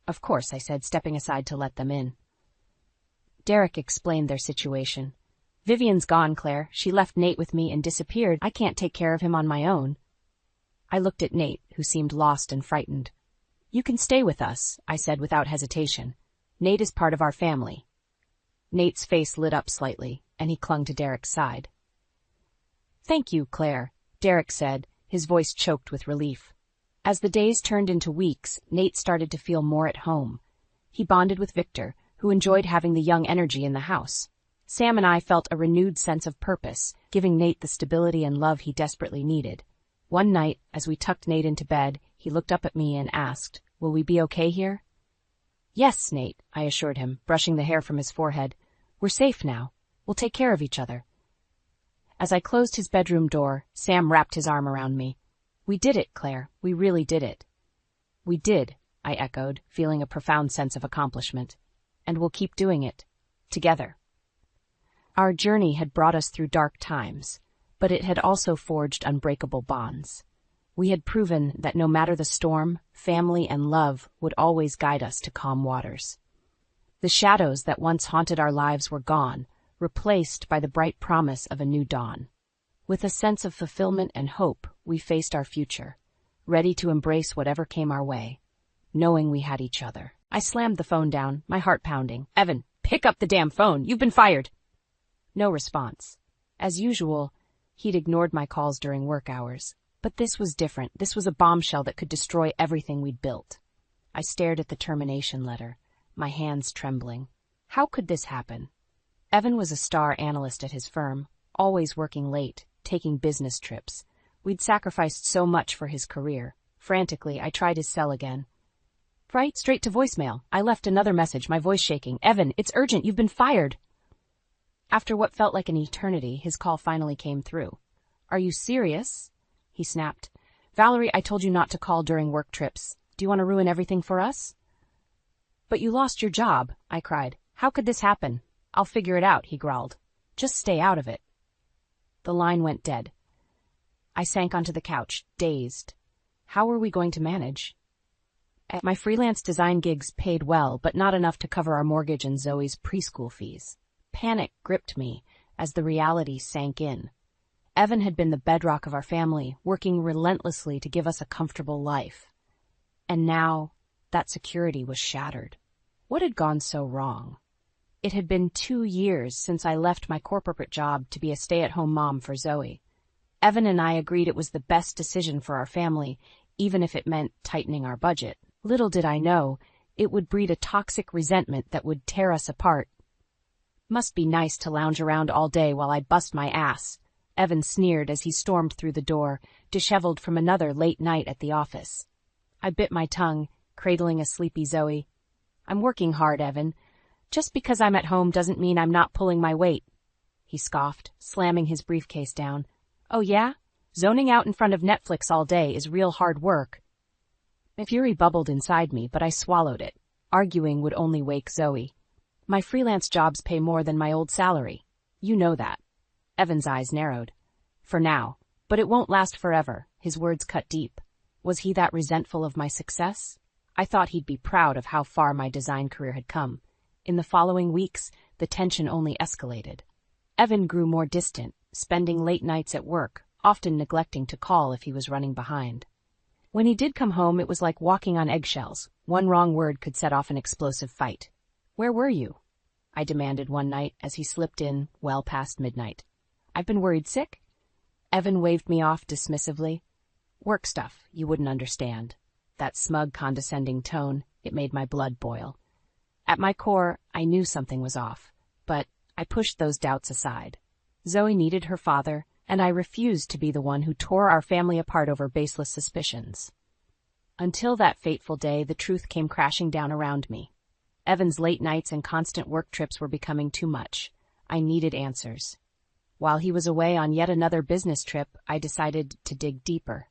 "Of course," I said, stepping aside to let them in. Derek explained their situation. "Vivian's gone, Claire. She left Nate with me and disappeared. I can't take care of him on my own." I looked at Nate, who seemed lost and frightened. "You can stay with us," I said without hesitation. "Nate is part of our family." Nate's face lit up slightly, and he clung to Derek's side. "Thank you, Claire," Derek said, his voice choked with relief. As the days turned into weeks, Nate started to feel more at home. He bonded with Victor, who enjoyed having the young energy in the house. Sam and I felt a renewed sense of purpose, giving Nate the stability and love he desperately needed. One night, as we tucked Nate into bed, he looked up at me and asked, "Will we be okay here?" "Yes, Nate," I assured him, brushing the hair from his forehead. "We're safe now. We'll take care of each other." As I closed his bedroom door, Sam wrapped his arm around me. "We did it, Claire. We really did it." "We did," I echoed, feeling a profound sense of accomplishment. "And we'll keep doing it. Together." Our journey had brought us through dark times, but it had also forged unbreakable bonds. We had proven that no matter the storm, family and love would always guide us to calm waters. The shadows that once haunted our lives were gone, replaced by the bright promise of a new dawn. With a sense of fulfillment and hope, We faced our future, ready to embrace whatever came our way, knowing we had each other. I slammed the phone down, my heart pounding. "Evan, pick up the damn phone. You've been fired." No response. As usual, he'd ignored my calls during work hours. But this was different. This was a bombshell that could destroy everything we'd built. I stared at the termination letter, my hands trembling. How could this happen? Evan was a star analyst at his firm, always working late, taking business trips. We'd sacrificed so much for his career. Frantically, I tried his cell again. Right, straight to voicemail. I left another message, my voice shaking. "Evan, it's urgent. You've been fired." After what felt like an eternity, his call finally came through. "Are you serious?" he snapped. "Valerie, I told you not to call during work trips. Do you want to ruin everything for us?" "But you lost your job," I cried. "How could this happen?" "I'll figure it out," he growled. "Just stay out of it." The line went dead. I sank onto the couch, dazed. How were we going to manage? My freelance design gigs paid well, but not enough to cover our mortgage and Zoe's preschool fees. Panic gripped me as the reality sank in. Evan had been the bedrock of our family, working relentlessly to give us a comfortable life. And now, that security was shattered. What had gone so wrong? It had been 2 years since I left my corporate job to be a stay-at-home mom for Zoe. Evan and I agreed it was the best decision for our family, even if it meant tightening our budget. Little did I know, it would breed a toxic resentment that would tear us apart. "Must be nice to lounge around all day while I bust my ass," Evan sneered as he stormed through the door, disheveled from another late night at the office. I bit my tongue, cradling a sleepy Zoe. "I'm working hard, Evan. Just because I'm at home doesn't mean I'm not pulling my weight," he scoffed, slamming his briefcase down. "Oh yeah? Zoning out in front of Netflix all day is real hard work." Fury bubbled inside me, but I swallowed it. Arguing would only wake Zoe. "My freelance jobs pay more than my old salary. You know that." Evan's eyes narrowed. "For now. But it won't last forever." His words cut deep. Was he that resentful of my success? I thought he'd be proud of how far my design career had come. In the following weeks, the tension only escalated. Evan grew more distant, spending late nights at work, often neglecting to call if he was running behind. When he did come home, it was like walking on eggshells. One wrong word could set off an explosive fight. "Where were you?" I demanded one night as he slipped in well past midnight. "I've been worried sick?" Evan waved me off dismissively. "Work stuff, you wouldn't understand." That smug, condescending tone, it made my blood boil. At my core, I knew something was off, but I pushed those doubts aside. Zoe needed her father, and I refused to be the one who tore our family apart over baseless suspicions. Until that fateful day, the truth came crashing down around me. Evan's late nights and constant work trips were becoming too much. I needed answers. While he was away on yet another business trip, I decided to dig deeper.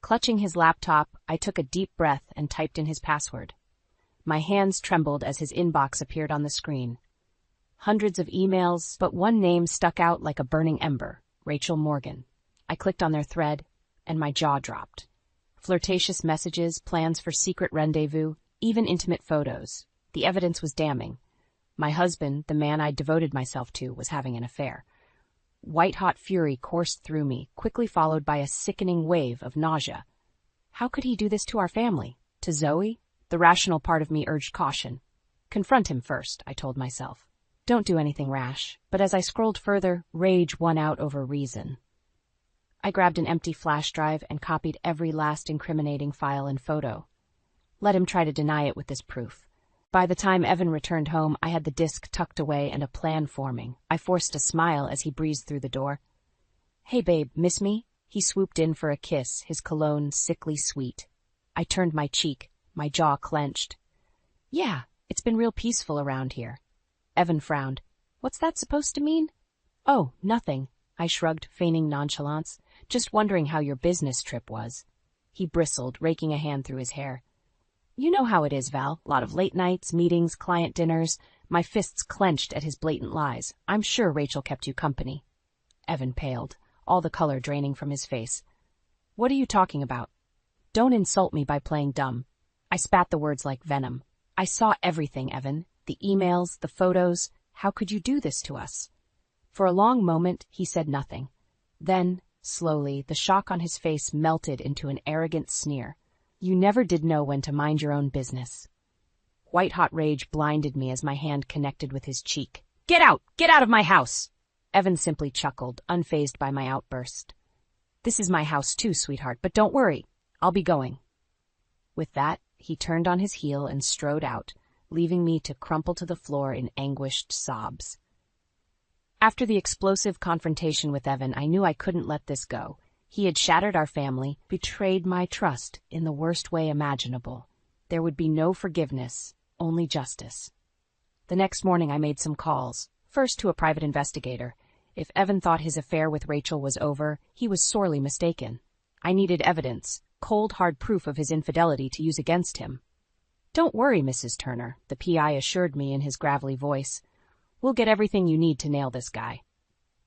Clutching his laptop, I took a deep breath and typed in his password. My hands trembled as his inbox appeared on the screen. Hundreds of emails, but one name stuck out like a burning ember: Rachel Morgan. I clicked on their thread, and my jaw dropped. Flirtatious messages, plans for secret rendezvous, even intimate photos. The evidence was damning. My husband, the man I'd devoted myself to, was having an affair. White-hot fury coursed through me, quickly followed by a sickening wave of nausea. How could he do this to our family? To Zoe? The rational part of me urged caution. Confront him first, I told myself. Don't do anything rash. But as I scrolled further, rage won out over reason. I grabbed an empty flash drive and copied every last incriminating file and photo. Let him try to deny it with this proof. By the time Evan returned home, I had the disk tucked away and a plan forming. I forced a smile as he breezed through the door. "Hey babe, miss me?" He swooped in for a kiss, his cologne sickly sweet. I turned my cheek, my jaw clenched. "Yeah, it's been real peaceful around here." Evan frowned. "What's that supposed to mean?" "Oh, nothing," I shrugged, feigning nonchalance. "Just wondering how your business trip was." He bristled, raking a hand through his hair. "You know how it is, Val. A lot of late nights, meetings, client dinners." My fists clenched at his blatant lies. "I'm sure Rachel kept you company." Evan paled, all the color draining from his face. "What are you talking about?" "Don't insult me by playing dumb." I spat the words like venom. "I saw everything, Evan. The emails, the photos. How could you do this to us?" For a long moment, he said nothing. Then, Slowly, the shock on his face melted into an arrogant sneer. You never did know when to mind your own business. White-hot rage blinded me as my hand connected with his cheek. Get out! Get out of my house! Evan simply chuckled, unfazed by my outburst. This is my house too, sweetheart, but don't worry. I'll be going. With that, he turned on his heel and strode out, leaving me to crumple to the floor in anguished sobs. After the explosive confrontation with Evan, I knew I couldn't let this go. He had shattered our family, betrayed my trust in the worst way imaginable. There would be no forgiveness, only justice. The next morning I made some calls, first to a private investigator. If Evan thought his affair with Rachel was over, he was sorely mistaken. I needed evidence, cold, hard proof of his infidelity to use against him. Don't worry, Mrs. Turner, the PI assured me in his gravelly voice. We'll get everything you need to nail this guy.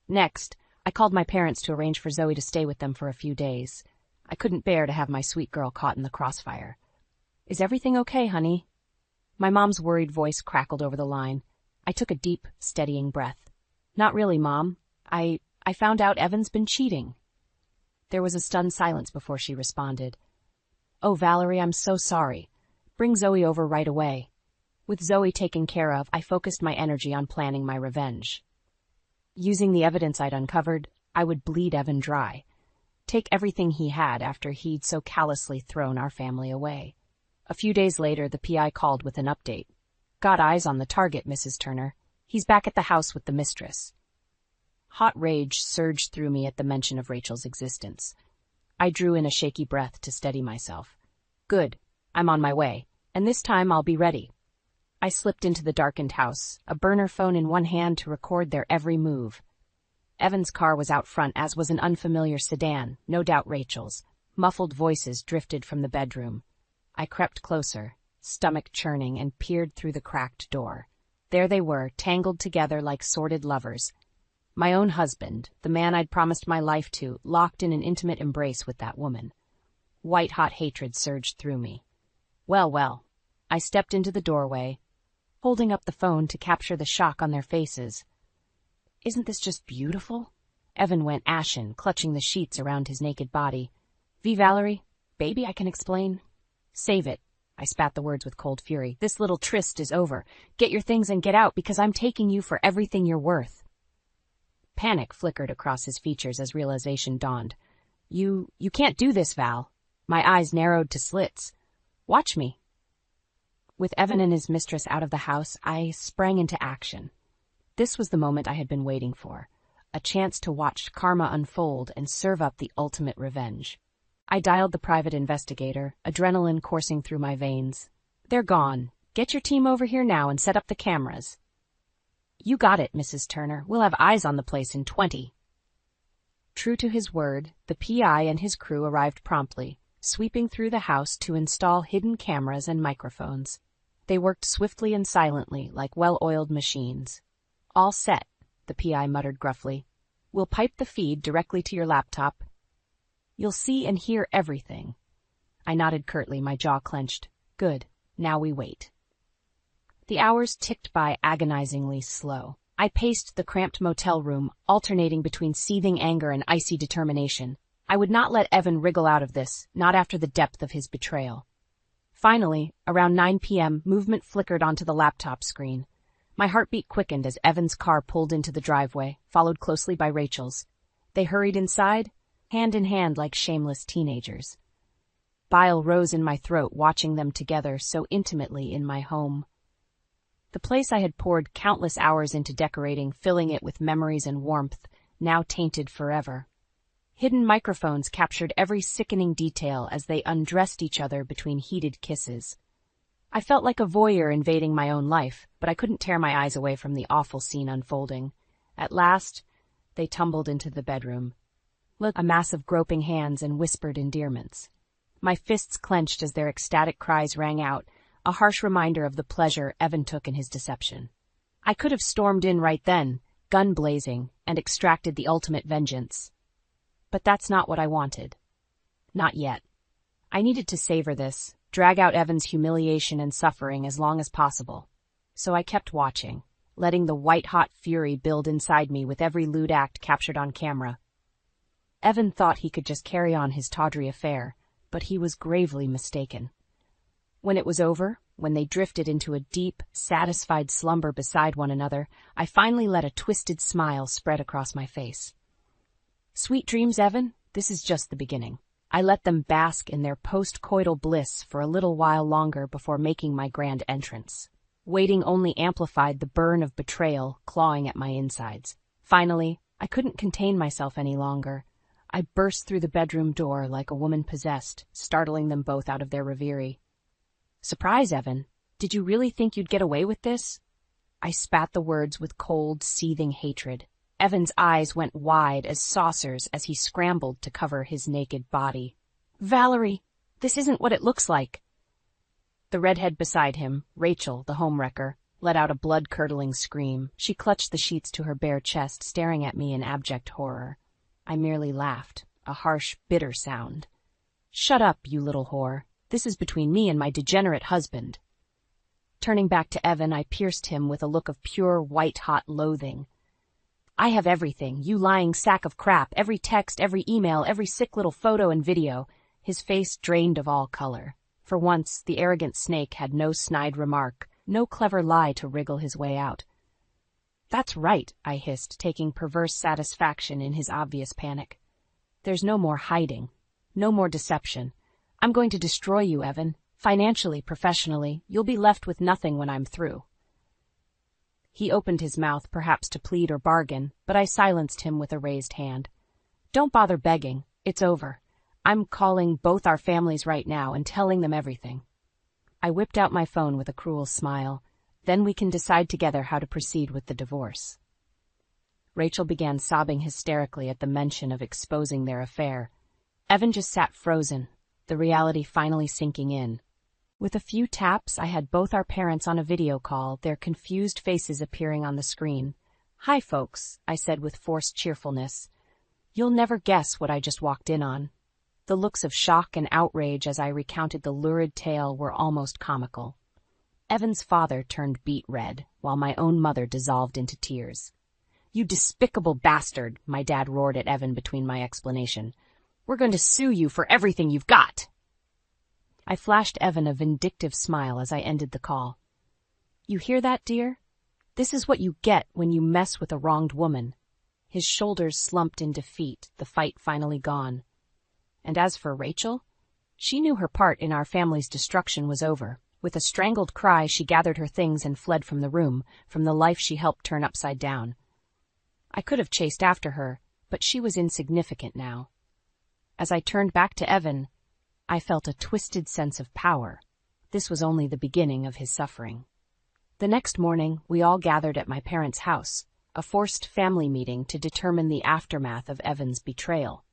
Next, I called my parents to arrange for Zoe to stay with them for a few days. I couldn't bear to have my sweet girl caught in the crossfire. Is everything okay, honey? My mom's worried voice crackled over the line. I took a deep, steadying breath. Not really, Mom. I found out Evan's been cheating. There was a stunned silence before she responded. Oh, Valerie, I'm so sorry. Bring Zoe over right away. With Zoe taken care of, I focused my energy on planning my revenge. Using the evidence I'd uncovered, I would bleed Evan dry. Take everything he had after he'd so callously thrown our family away. A few days later, the PI called with an update. Got eyes on the target, Mrs. Turner. He's back at the house with the mistress. Hot rage surged through me at the mention of Rachel's existence. I drew in a shaky breath to steady myself. Good. I'm on my way, and this time I'll be ready. I slipped into the darkened house, a burner phone in one hand to record their every move. Evan's car was out front, as was an unfamiliar sedan, no doubt Rachel's. Muffled voices drifted from the bedroom. I crept closer, stomach churning, and peered through the cracked door. There they were, tangled together like sordid lovers. My own husband, the man I'd promised my life to, locked in an intimate embrace with that woman. White-hot hatred surged through me. Well, I stepped into the doorway, holding up the phone to capture the shock on their faces. Isn't this just beautiful? Evan went ashen, clutching the sheets around his naked body. Valerie, baby, I can explain. Save it. I spat the words with cold fury. This little tryst is over. Get your things and get out, because I'm taking you for everything you're worth. Panic flickered across his features as realization dawned. You can't do this, Val. My eyes narrowed to slits. Watch me. With Evan and his mistress out of the house, I sprang into action. This was the moment I had been waiting for, a chance to watch karma unfold and serve up the ultimate revenge. I dialed the private investigator, adrenaline coursing through my veins. They're gone. Get your team over here now and set up the cameras. You got it, Mrs. Turner. We'll have eyes on the place in 20. True to his word, the PI and his crew arrived promptly, sweeping through the house to install hidden cameras and microphones. They worked swiftly and silently, like well-oiled machines. All set, the PI muttered gruffly. We'll pipe the feed directly to your laptop. You'll see and hear everything. I nodded curtly, my jaw clenched. Good. Now we wait. The hours ticked by agonizingly slow. I paced the cramped motel room, alternating between seething anger and icy determination. I would not let Evan wriggle out of this, not after the depth of his betrayal. Finally, around 9 p.m., movement flickered onto the laptop screen. My heartbeat quickened as Evan's car pulled into the driveway, followed closely by Rachel's. They hurried inside, hand in hand like shameless teenagers. Bile rose in my throat watching them together so intimately in my home. The place I had poured countless hours into decorating, filling it with memories and warmth, now tainted forever. Hidden microphones captured every sickening detail as they undressed each other between heated kisses. I felt like a voyeur invading my own life, but I couldn't tear my eyes away from the awful scene unfolding. At last, they tumbled into the bedroom. Look, a mass of groping hands and whispered endearments. My fists clenched as their ecstatic cries rang out, a harsh reminder of the pleasure Evan took in his deception. I could have stormed in right then, gun blazing, and extracted the ultimate vengeance. But that's not what I wanted. Not yet. I needed to savor this, drag out Evan's humiliation and suffering as long as possible. So I kept watching, letting the white-hot fury build inside me with every lewd act captured on camera. Evan thought he could just carry on his tawdry affair, but he was gravely mistaken. When it was over, when they drifted into a deep, satisfied slumber beside one another, I finally let a twisted smile spread across my face. Sweet dreams, Evan. This is just the beginning. I let them bask in their post-coital bliss for a little while longer before making my grand entrance. Waiting only amplified the burn of betrayal clawing at my insides. Finally, I couldn't contain myself any longer. I burst through the bedroom door like a woman possessed, startling them both out of their reverie. Surprise, Evan. Did you really think you'd get away with this? I spat the words with cold, seething hatred. Evan's eyes went wide as saucers as he scrambled to cover his naked body. Valerie, this isn't what it looks like. The redhead beside him, Rachel, the homewrecker, let out a blood-curdling scream. She clutched the sheets to her bare chest, staring at me in abject horror. I merely laughed, a harsh, bitter sound. Shut up, you little whore. This is between me and my degenerate husband. Turning back to Evan, I pierced him with a look of pure, white-hot loathing. I have everything, you lying sack of crap, every text, every email, every sick little photo and video. His face drained of all color. For once, the arrogant snake had no snide remark, no clever lie to wriggle his way out. That's right, I hissed, taking perverse satisfaction in his obvious panic. There's no more hiding, no more deception. I'm going to destroy you, Evan. Financially, professionally, you'll be left with nothing when I'm through. He opened his mouth, perhaps to plead or bargain, but I silenced him with a raised hand. Don't bother begging. It's over. I'm calling both our families right now and telling them everything. I whipped out my phone with a cruel smile. Then we can decide together how to proceed with the divorce. Rachel began sobbing hysterically at the mention of exposing their affair. Evan just sat frozen, the reality finally sinking in. With a few taps, I had both our parents on a video call, their confused faces appearing on the screen. Hi, folks, I said with forced cheerfulness. You'll never guess what I just walked in on. The looks of shock and outrage as I recounted the lurid tale were almost comical. Evan's father turned beet red, while my own mother dissolved into tears. You despicable bastard, my dad roared at Evan between my explanation. We're going to sue you for everything you've got. I flashed Evan a vindictive smile as I ended the call. You hear that, dear? This is what you get when you mess with a wronged woman. His shoulders slumped in defeat, the fight finally gone. And as for Rachel, she knew her part in our family's destruction was over. With a strangled cry, she gathered her things and fled from the room, from the life she helped turn upside down. I could have chased after her, but she was insignificant now. As I turned back to Evan, I felt a twisted sense of power. This was only the beginning of his suffering. The next morning, we all gathered at my parents' house, a forced family meeting to determine the aftermath of Evan's betrayal.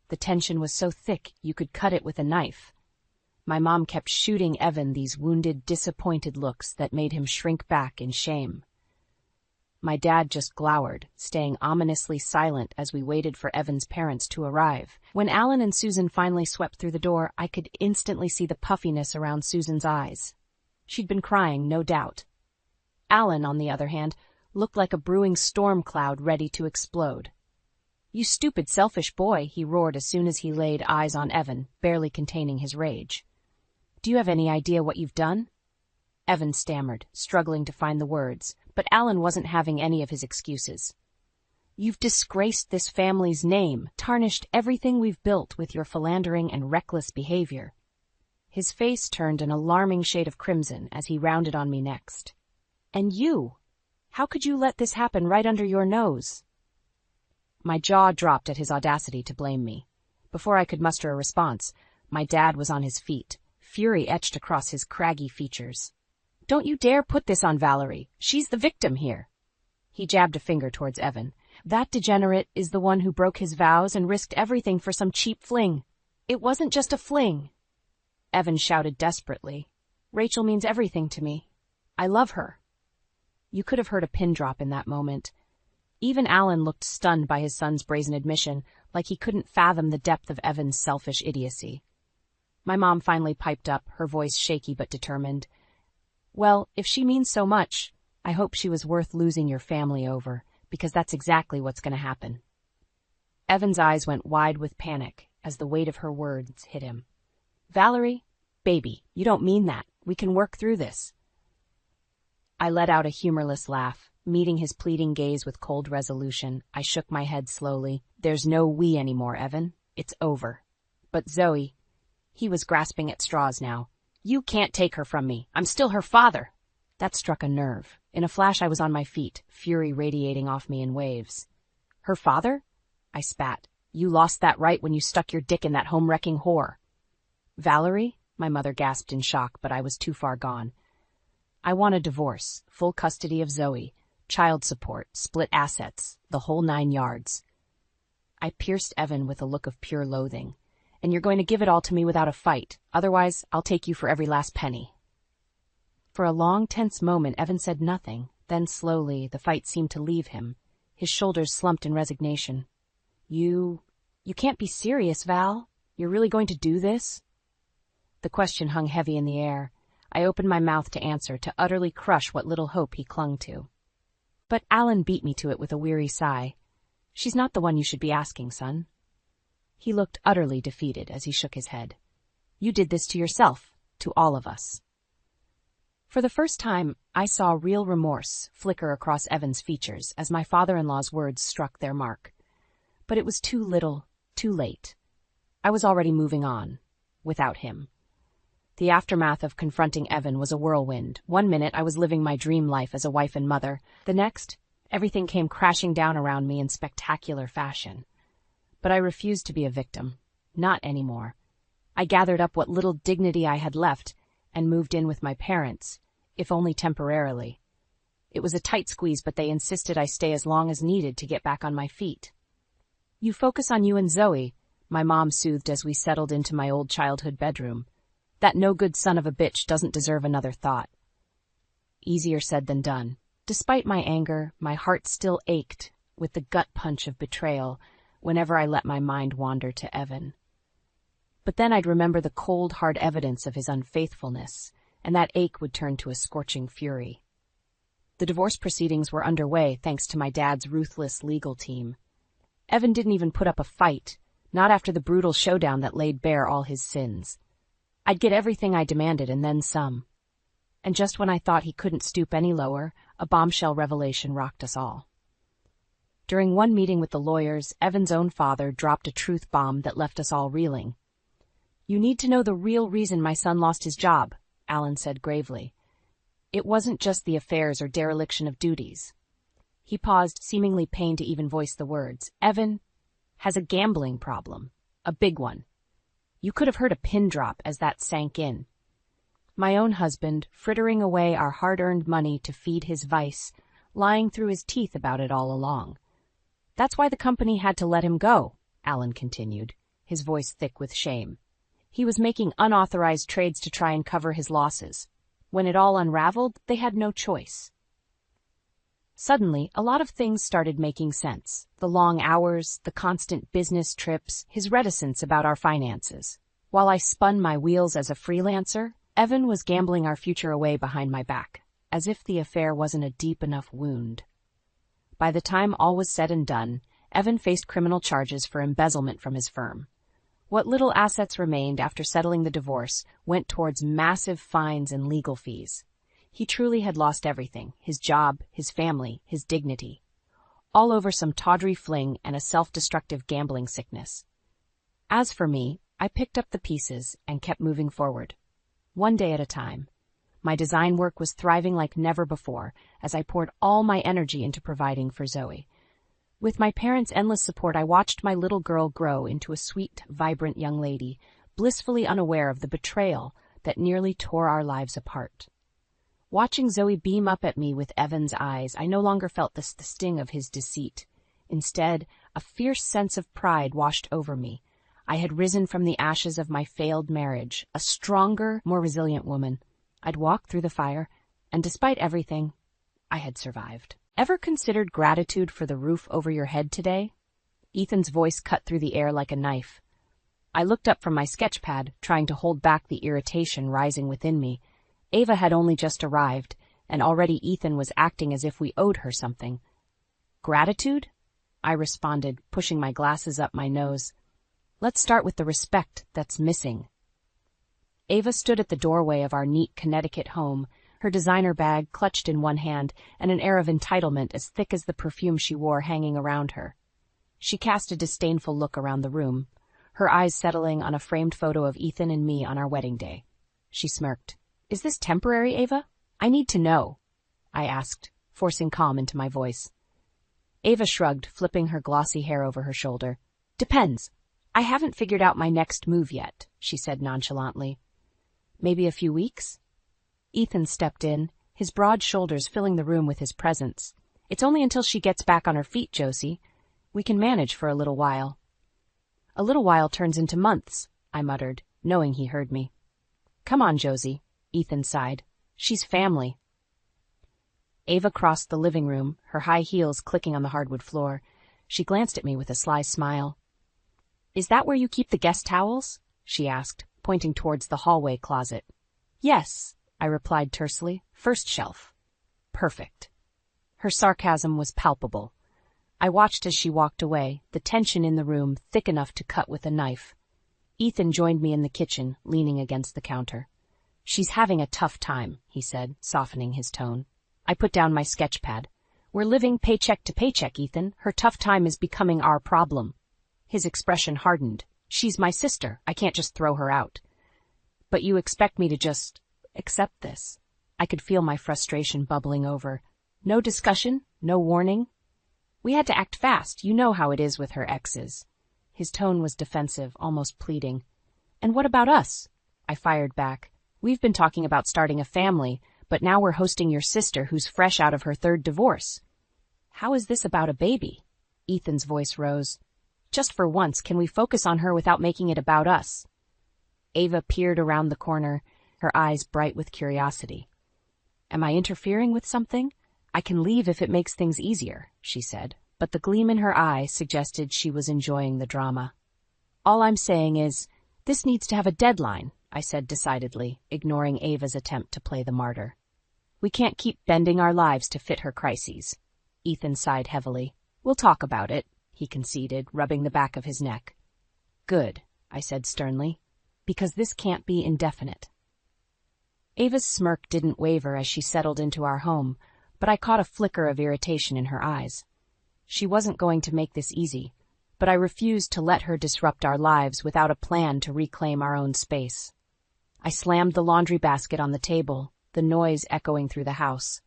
The tension was so thick you could cut it with a knife. My mom kept shooting Evan these wounded, disappointed looks that made him shrink back in shame. My dad just glowered, staying ominously silent as we waited for Evan's parents to arrive. When Alan and Susan finally swept through the door, I could instantly see the puffiness around Susan's eyes. She'd been crying, no doubt. Alan, on the other hand, looked like a brewing storm cloud ready to explode. You stupid, selfish boy, he roared as soon as he laid eyes on Evan, barely containing his rage. Do you have any idea what you've done? Evan stammered, struggling to find the words, but Alan wasn't having any of his excuses. You've disgraced this family's name, tarnished everything we've built with your philandering and reckless behavior. His face turned an alarming shade of crimson as he rounded on me next. And you? How could you let this happen right under your nose? My jaw dropped at his audacity to blame me. Before I could muster a response, my dad was on his feet, fury etched across his craggy features. Don't you dare put this on Valerie. She's the victim here. He jabbed a finger towards Evan. That degenerate is the one who broke his vows and risked everything for some cheap fling. It wasn't just a fling. Evan shouted desperately. Rachel means everything to me. I love her. You could have heard a pin drop in that moment. Even Alan looked stunned by his son's brazen admission, like he couldn't fathom the depth of Evan's selfish idiocy. My mom finally piped up, her voice shaky but determined. Well, if she means so much, I hope she was worth losing your family over, because that's exactly what's going to happen. Evan's eyes went wide with panic as the weight of her words hit him. "Valerie, baby, you don't mean that. We can work through this." I let out a humorless laugh. Meeting his pleading gaze with cold resolution, I shook my head slowly. "There's no we anymore, Evan. It's over." "But Zoe," he was grasping at straws now. "You can't take her from me. I'm still her father." That struck a nerve. In a flash I was on my feet, fury radiating off me in waves. "Her father?" I spat. "You lost that right when you stuck your dick in that home-wrecking whore." "Valerie?" My mother gasped in shock, but I was too far gone. "I want a divorce, full custody of Zoe, child support, split assets, the whole 9 yards. I pierced Evan with a look of pure loathing. "And you're going to give it all to me without a fight. Otherwise, I'll take you for every last penny." For a long, tense moment, Evan said nothing. Then slowly, the fight seemed to leave him. His shoulders slumped in resignation. You can't be serious, Val. You're really going to do this?" The question hung heavy in the air. I opened my mouth to answer, to utterly crush what little hope he clung to. But Alan beat me to it with a weary sigh. "She's not the one you should be asking, son." He looked utterly defeated as he shook his head. "You did this to yourself, to all of us." For the first time, I saw real remorse flicker across Evan's features as my father-in-law's words struck their mark. But it was too little, too late. I was already moving on, without him. The aftermath of confronting Evan was a whirlwind. One minute I was living my dream life as a wife and mother. The next, everything came crashing down around me in spectacular fashion. But I refused to be a victim. Not anymore. I gathered up what little dignity I had left and moved in with my parents, if only temporarily. It was a tight squeeze, but they insisted I stay as long as needed to get back on my feet. "You focus on you and Zoe," my mom soothed as we settled into my old childhood bedroom. "That no-good son of a bitch doesn't deserve another thought." Easier said than done. Despite my anger, my heart still ached with the gut punch of betrayal whenever I let my mind wander to Evan. But then I'd remember the cold, hard evidence of his unfaithfulness, and that ache would turn to a scorching fury. The divorce proceedings were underway thanks to my dad's ruthless legal team. Evan didn't even put up a fight, not after the brutal showdown that laid bare all his sins. I'd get everything I demanded and then some. And just when I thought he couldn't stoop any lower, a bombshell revelation rocked us all. During one meeting with the lawyers, Evan's own father dropped a truth bomb that left us all reeling. "You need to know the real reason my son lost his job," Alan said gravely. "It wasn't just the affairs or dereliction of duties." He paused, seemingly pained to even voice the words. "Evan has a gambling problem. A big one." You could have heard a pin drop as that sank in. My own husband, frittering away our hard-earned money to feed his vice, lying through his teeth about it all along. "That's why the company had to let him go," Alan continued, his voice thick with shame. "He was making unauthorized trades to try and cover his losses. When it all unraveled, they had no choice." Suddenly, a lot of things started making sense. The long hours, the constant business trips, his reticence about our finances. While I spun my wheels as a freelancer, Evan was gambling our future away behind my back, as if the affair wasn't a deep enough wound. By the time all was said and done, Evan faced criminal charges for embezzlement from his firm. What little assets remained after settling the divorce went towards massive fines and legal fees. He truly had lost everything: his job, his family, his dignity. All over some tawdry fling and a self-destructive gambling sickness. As for me, I picked up the pieces and kept moving forward, one day at a time. My design work was thriving like never before as I poured all my energy into providing for Zoe. With my parents' endless support, I watched my little girl grow into a sweet, vibrant young lady, blissfully unaware of the betrayal that nearly tore our lives apart. Watching Zoe beam up at me with Evan's eyes, I no longer felt the sting of his deceit. Instead, a fierce sense of pride washed over me. I had risen from the ashes of my failed marriage, a stronger, more resilient woman. I'd walked through the fire, and despite everything, I had survived. Ever considered gratitude for the roof over your head today? Ethan's voice cut through the air like a knife. I looked up from my sketch pad, trying to hold back the irritation rising within me. Ava had only just arrived, and already Ethan was acting as if we owed her something. Gratitude? I responded, pushing my glasses up my nose. Let's start with the respect that's missing. Ava stood at the doorway of our neat Connecticut home, her designer bag clutched in one hand and an air of entitlement as thick as the perfume she wore hanging around her. She cast a disdainful look around the room, her eyes settling on a framed photo of Ethan and me on our wedding day. She smirked. Is this temporary, Ava? I need to know, I asked, forcing calm into my voice. Ava shrugged, flipping her glossy hair over her shoulder. Depends. I haven't figured out my next move yet, she said nonchalantly. Maybe a few weeks? Ethan stepped in, his broad shoulders filling the room with his presence. It's only until she gets back on her feet, Josie. We can manage for a little while. A little while turns into months, I muttered, knowing he heard me. Come on, Josie, Ethan sighed. She's family. Ava crossed the living room, her high heels clicking on the hardwood floor. She glanced at me with a sly smile. Is that where you keep the guest towels? She asked, pointing towards the hallway closet. Yes, I replied tersely. First shelf. Perfect. Her sarcasm was palpable. I watched as she walked away, the tension in the room thick enough to cut with a knife. Ethan joined me in the kitchen, leaning against the counter. She's having a tough time, he said, softening his tone. I put down my sketch pad. We're living paycheck to paycheck, Ethan. Her tough time is becoming our problem. His expression hardened. She's my sister. I can't just throw her out. But you expect me to just accept this? I could feel my frustration bubbling over. No discussion, no warning. We had to act fast. You know how it is with her exes. His tone was defensive, almost pleading. And what about us? I fired back. We've been talking about starting a family, but now we're hosting your sister who's fresh out of her third divorce. How is this about a baby? Ethan's voice rose. Just for once, can we focus on her without making it about us? Ava peered around the corner, her eyes bright with curiosity. Am I interfering with something? I can leave if it makes things easier, she said, but the gleam in her eye suggested she was enjoying the drama. All I'm saying is, this needs to have a deadline, I said decidedly, ignoring Ava's attempt to play the martyr. We can't keep bending our lives to fit her crises. Ethan sighed heavily. We'll talk about it, he conceded, rubbing the back of his neck. Good, I said sternly, because this can't be indefinite. Ava's smirk didn't waver as she settled into our home, but I caught a flicker of irritation in her eyes. She wasn't going to make this easy, but I refused to let her disrupt our lives without a plan to reclaim our own space. I slammed the laundry basket on the table, the noise echoing through the house.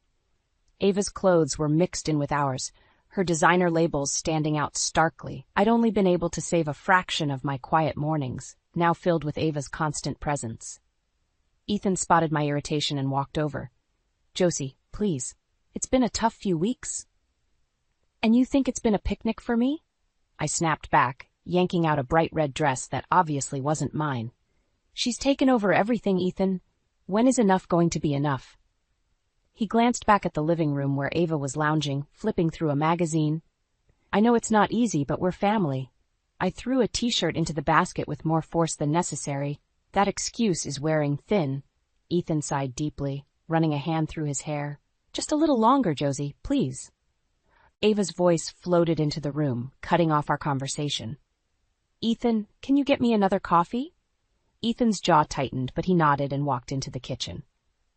Ava's clothes were mixed in with ours, her designer labels standing out starkly. I'd only been able to save a fraction of my quiet mornings, now filled with Ava's constant presence. Ethan spotted my irritation and walked over. Josie, please. It's been a tough few weeks. And you think it's been a picnic for me? I snapped back, yanking out a bright red dress that obviously wasn't mine. She's taken over everything, Ethan. When is enough going to be enough? He glanced back at the living room where Ava was lounging, flipping through a magazine. I know it's not easy, but we're family. I threw a t-shirt into the basket with more force than necessary. That excuse is wearing thin. Ethan sighed deeply, running a hand through his hair. Just a little longer, Josie, please. Ava's voice floated into the room, cutting off our conversation. Ethan, can you get me another coffee? Ethan's jaw tightened, but he nodded and walked into the kitchen.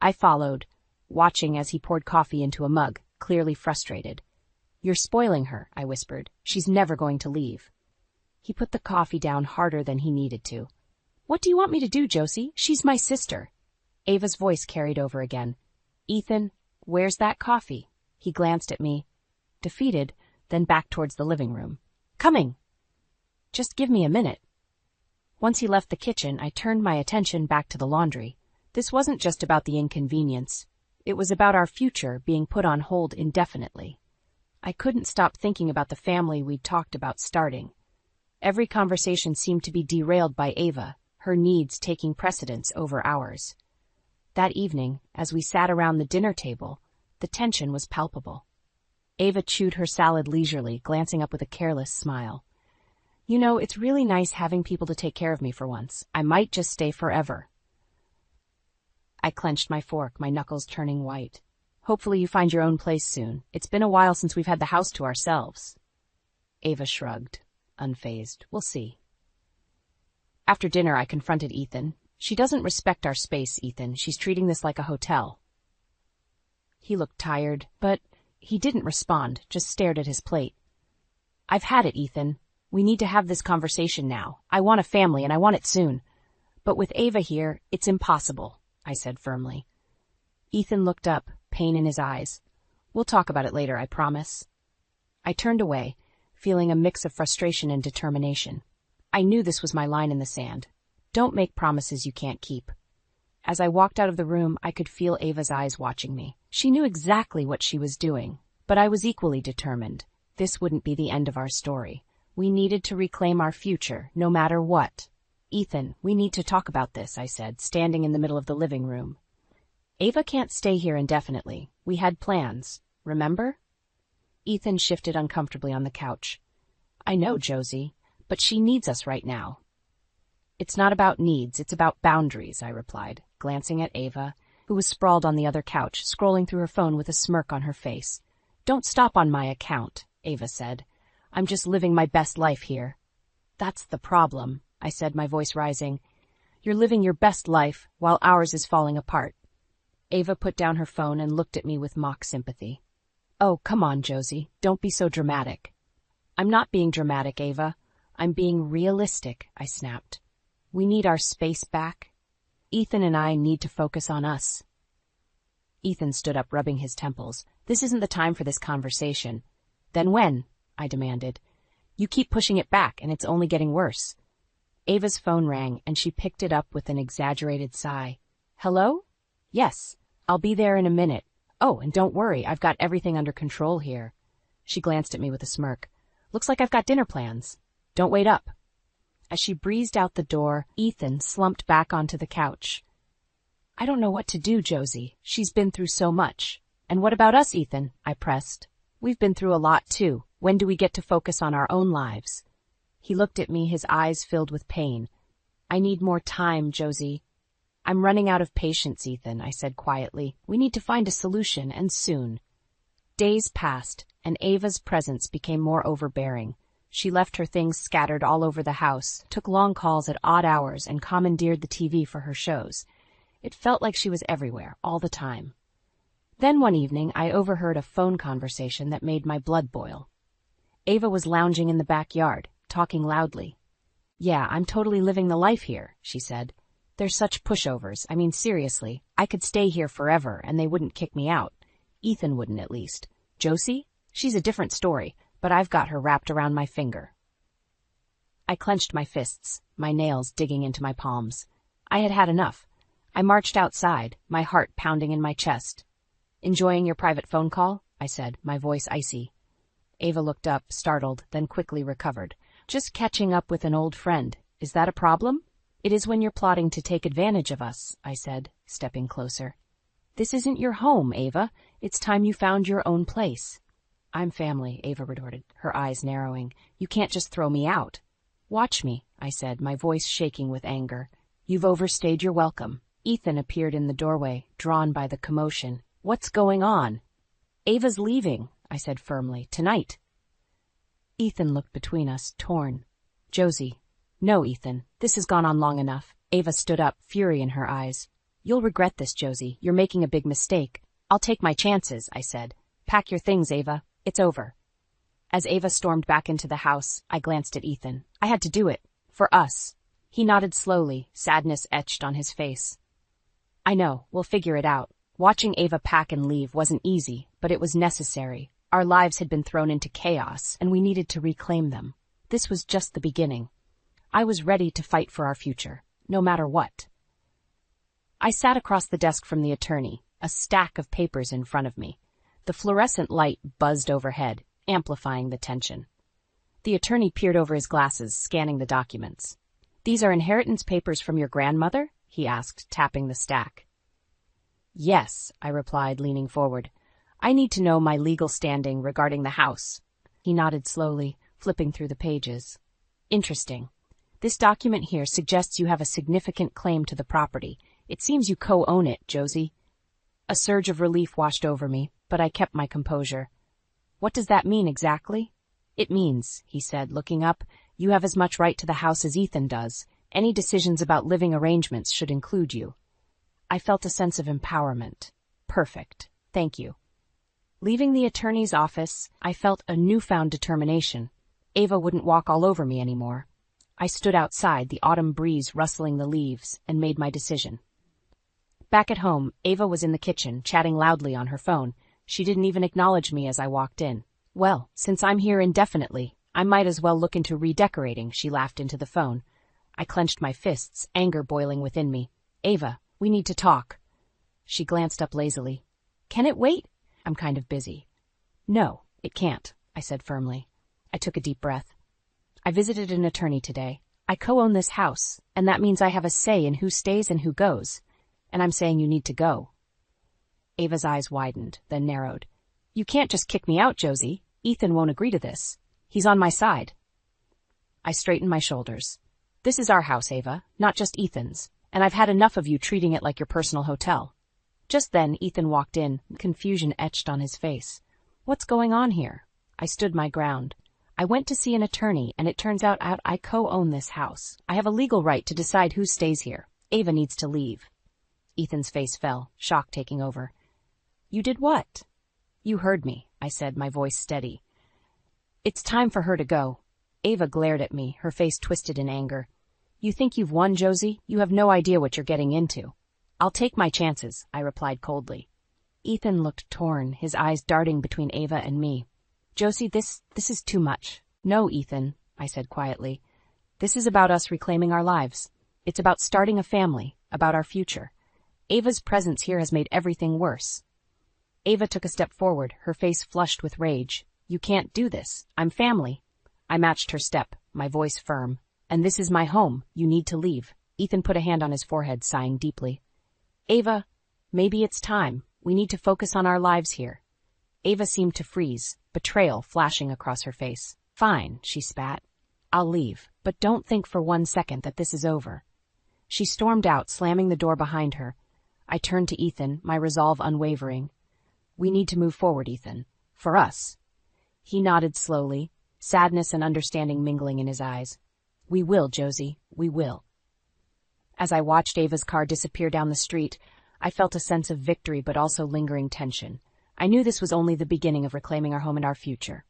I followed, watching as he poured coffee into a mug, clearly frustrated. You're spoiling her, I whispered. She's never going to leave. He put the coffee down harder than he needed to. What do you want me to do, Josie? She's my sister. Ava's voice carried over again. Ethan, where's that coffee? He glanced at me, defeated, then back towards the living room. Coming! Just give me a minute. Once he left the kitchen, I turned my attention back to the laundry. This wasn't just about the inconvenience. It was about our future being put on hold indefinitely. I couldn't stop thinking about the family we'd talked about starting. Every conversation seemed to be derailed by Ava, her needs taking precedence over ours. That evening, as we sat around the dinner table, the tension was palpable. Ava chewed her salad leisurely, glancing up with a careless smile. You know, it's really nice having people to take care of me for once. I might just stay forever. I clenched my fork, my knuckles turning white. Hopefully you find your own place soon. It's been a while since we've had the house to ourselves. Ava shrugged, unfazed. We'll see. After dinner, I confronted Ethan. She doesn't respect our space, Ethan. She's treating this like a hotel. He looked tired, but he didn't respond, just stared at his plate. I've had it, Ethan. We need to have this conversation now. I want a family, and I want it soon. But with Ava here, it's impossible, I said firmly. Ethan looked up, pain in his eyes. We'll talk about it later, I promise. I turned away, feeling a mix of frustration and determination. I knew this was my line in the sand. Don't make promises you can't keep. As I walked out of the room, I could feel Ava's eyes watching me. She knew exactly what she was doing, but I was equally determined. This wouldn't be the end of our story. We needed to reclaim our future, no matter what. Ethan, we need to talk about this, I said, standing in the middle of the living room. Ava can't stay here indefinitely. We had plans, remember? Ethan shifted uncomfortably on the couch. I know, Josie, but she needs us right now. It's not about needs, it's about boundaries, I replied, glancing at Ava, who was sprawled on the other couch, scrolling through her phone with a smirk on her face. Don't stop on my account, Ava said. I'm just living my best life here. That's the problem, I said, my voice rising. You're living your best life while ours is falling apart. Ava put down her phone and looked at me with mock sympathy. Oh, come on, Josie, don't be so dramatic. I'm not being dramatic, Ava. I'm being realistic, I snapped. We need our space back. Ethan and I need to focus on us. Ethan stood up, rubbing his temples. This isn't the time for this conversation. Then when? I demanded. You keep pushing it back, and it's only getting worse. Ava's phone rang, and she picked it up with an exaggerated sigh. Hello? Yes, I'll be there in a minute. Oh, and don't worry, I've got everything under control here. She glanced at me with a smirk. Looks like I've got dinner plans. Don't wait up. As she breezed out the door, Ethan slumped back onto the couch. I don't know what to do, Josie. She's been through so much. And what about us, Ethan? I pressed. We've been through a lot, too. When do we get to focus on our own lives? He looked at me, his eyes filled with pain. I need more time, Josie. I'm running out of patience, Ethan, I said quietly. We need to find a solution, and soon. Days passed, and Ava's presence became more overbearing. She left her things scattered all over the house, took long calls at odd hours, and commandeered the TV for her shows. It felt like she was everywhere, all the time. Then one evening, I overheard a phone conversation that made my blood boil. Ava was lounging in the backyard, talking loudly. Yeah, I'm totally living the life here, she said. They're such pushovers. I mean, seriously, I could stay here forever, and they wouldn't kick me out. Ethan wouldn't, at least. Josie? She's a different story, but I've got her wrapped around my finger. I clenched my fists, my nails digging into my palms. I had had enough. I marched outside, my heart pounding in my chest. Enjoying your private phone call? I said, my voice icy. Ava looked up, startled, then quickly recovered. Just catching up with an old friend. Is that a problem? It is when you're plotting to take advantage of us, I said, stepping closer. This isn't your home, Ava. It's time you found your own place. I'm family, Ava retorted, her eyes narrowing. You can't just throw me out. Watch me, I said, my voice shaking with anger. You've overstayed your welcome. Ethan appeared in the doorway, drawn by the commotion. What's going on? Ava's leaving, I said firmly, tonight. Ethan looked between us, torn. Josie. No, Ethan, this has gone on long enough. Ava stood up, fury in her eyes. You'll regret this, Josie. You're making a big mistake. I'll take my chances, I said. Pack your things, Ava. It's over. As Ava stormed back into the house, I glanced at Ethan. I had to do it. For us. He nodded slowly, sadness etched on his face. I know, we'll figure it out. Watching Ava pack and leave wasn't easy, but it was necessary. Our lives had been thrown into chaos, and we needed to reclaim them. This was just the beginning. I was ready to fight for our future, no matter what. I sat across the desk from the attorney, a stack of papers in front of me. The fluorescent light buzzed overhead, amplifying the tension. The attorney peered over his glasses, scanning the documents. These are inheritance papers from your grandmother? He asked, tapping the stack. Yes, I replied, leaning forward. I need to know my legal standing regarding the house. He nodded slowly, flipping through the pages. Interesting. This document here suggests you have a significant claim to the property. It seems you co-own it, Josie. A surge of relief washed over me, but I kept my composure. What does that mean exactly? It means, he said, looking up, you have as much right to the house as Ethan does. Any decisions about living arrangements should include you. I felt a sense of empowerment. Perfect. Thank you. Leaving the attorney's office, I felt a newfound determination. Ava wouldn't walk all over me anymore. I stood outside, the autumn breeze rustling the leaves, and made my decision. Back at home, Ava was in the kitchen, chatting loudly on her phone. She didn't even acknowledge me as I walked in. Well, since I'm here indefinitely, I might as well look into redecorating, she laughed into the phone. I clenched my fists, anger boiling within me. Ava, we need to talk. She glanced up lazily. Can it wait? I'm kind of busy. No, it can't, I said firmly. I took a deep breath. I visited an attorney today. I co-own this house, and that means I have a say in who stays and who goes. And I'm saying you need to go. Ava's eyes widened, then narrowed. You can't just kick me out, Josie. Ethan won't agree to this. He's on my side. I straightened my shoulders. This is our house, Ava, not just Ethan's, and I've had enough of you treating it like your personal hotel. Just then, Ethan walked in, confusion etched on his face. What's going on here? I stood my ground. I went to see an attorney, and it turns out I co-own this house. I have a legal right to decide who stays here. Ava needs to leave. Ethan's face fell, shock taking over. You did what? You heard me, I said, my voice steady. It's time for her to go. Ava glared at me, her face twisted in anger. You think you've won, Josie? You have no idea what you're getting into. I'll take my chances, I replied coldly. Ethan looked torn, his eyes darting between Ava and me. Josie, this is too much. No, Ethan, I said quietly. This is about us reclaiming our lives. It's about starting a family, about our future. Ava's presence here has made everything worse. Ava took a step forward, her face flushed with rage. You can't do this. I'm family. I matched her step, my voice firm. And this is my home. You need to leave. Ethan put a hand on his forehead, sighing deeply. Ava, maybe it's time. We need to focus on our lives here. Ava seemed to freeze, betrayal flashing across her face. Fine, she spat. I'll leave, but don't think for 1 second that this is over. She stormed out, slamming the door behind her. I turned to Ethan, my resolve unwavering. We need to move forward, Ethan. For us. He nodded slowly, sadness and understanding mingling in his eyes. We will, Josie, we will. As I watched Ava's car disappear down the street, I felt a sense of victory but also lingering tension. I knew this was only the beginning of reclaiming our home and our future.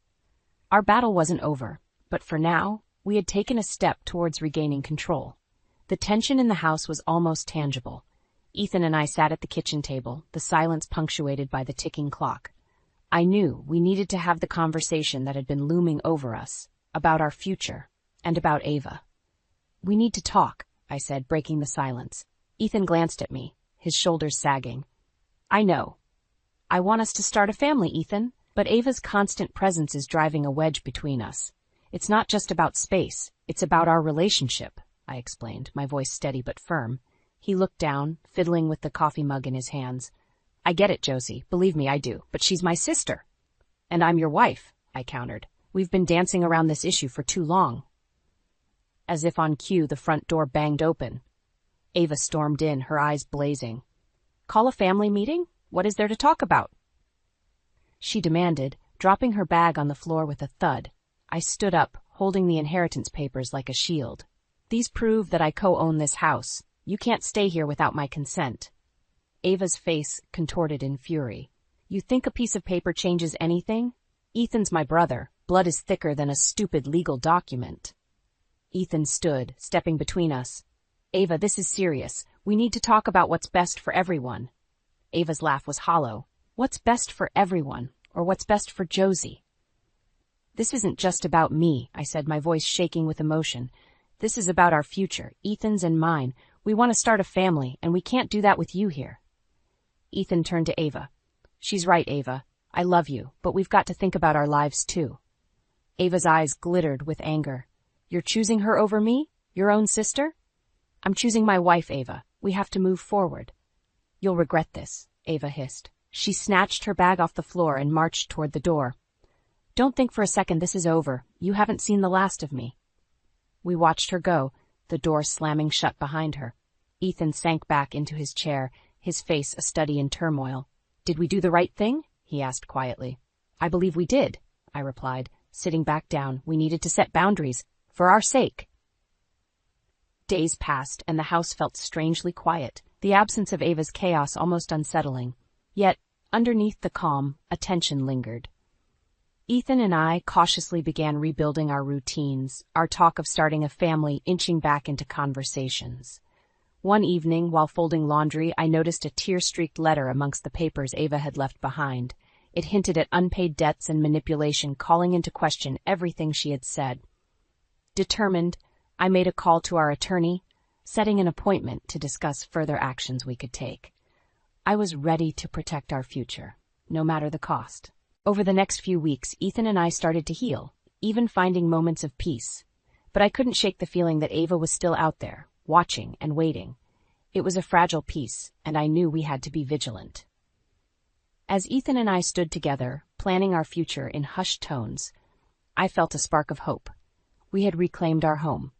Our battle wasn't over, but for now, we had taken a step towards regaining control. The tension in the house was almost tangible. Ethan and I sat at the kitchen table, the silence punctuated by the ticking clock. I knew we needed to have the conversation that had been looming over us, about our future, and about Ava. We need to talk, I said, breaking the silence. Ethan glanced at me, his shoulders sagging. I know. I want us to start a family, Ethan, but Ava's constant presence is driving a wedge between us. It's not just about space, it's about our relationship, I explained, my voice steady but firm. He looked down, fiddling with the coffee mug in his hands. I get it, Josie. Believe me, I do. But she's my sister. And I'm your wife, I countered. We've been dancing around this issue for too long. As if on cue, the front door banged open. Ava stormed in, her eyes blazing. Call a family meeting? What is there to talk about? She demanded, dropping her bag on the floor with a thud. I stood up, holding the inheritance papers like a shield. These prove that I co-own this house. You can't stay here without my consent. Ava's face contorted in fury. You think a piece of paper changes anything? Ethan's my brother. Blood is thicker than a stupid legal document. Ethan stood, stepping between us. Ava, this is serious. We need to talk about what's best for everyone. Ava's laugh was hollow. What's best for everyone, or what's best for Josie? This isn't just about me, I said, my voice shaking with emotion. This is about our future, Ethan's and mine. We want to start a family, and we can't do that with you here. Ethan turned to Ava. She's right, Ava. I love you, but we've got to think about our lives too. Ava's eyes glittered with anger. You're choosing her over me? Your own sister? I'm choosing my wife, Ava. We have to move forward. You'll regret this, Ava hissed. She snatched her bag off the floor and marched toward the door. Don't think for a second this is over. You haven't seen the last of me. We watched her go, the door slamming shut behind her. Ethan sank back into his chair, his face a study in turmoil. Did we do the right thing? He asked quietly. I believe we did, I replied. sitting back down. We needed to set boundaries, for our sake. Days passed, and the house felt strangely quiet, the absence of Ava's chaos almost unsettling. Yet, underneath the calm, a tension lingered. Ethan and I cautiously began rebuilding our routines, our talk of starting a family inching back into conversations. One evening, while folding laundry, I noticed a tear-streaked letter amongst the papers Ava had left behind. It hinted at unpaid debts and manipulation, calling into question everything she had said. Determined, I made a call to our attorney, setting an appointment to discuss further actions we could take. I was ready to protect our future, no matter the cost. Over the next few weeks, Ethan and I started to heal, even finding moments of peace. But I couldn't shake the feeling that Ava was still out there, watching and waiting. It was a fragile peace, and I knew we had to be vigilant. As Ethan and I stood together, planning our future in hushed tones, I felt a spark of hope. We had reclaimed our home.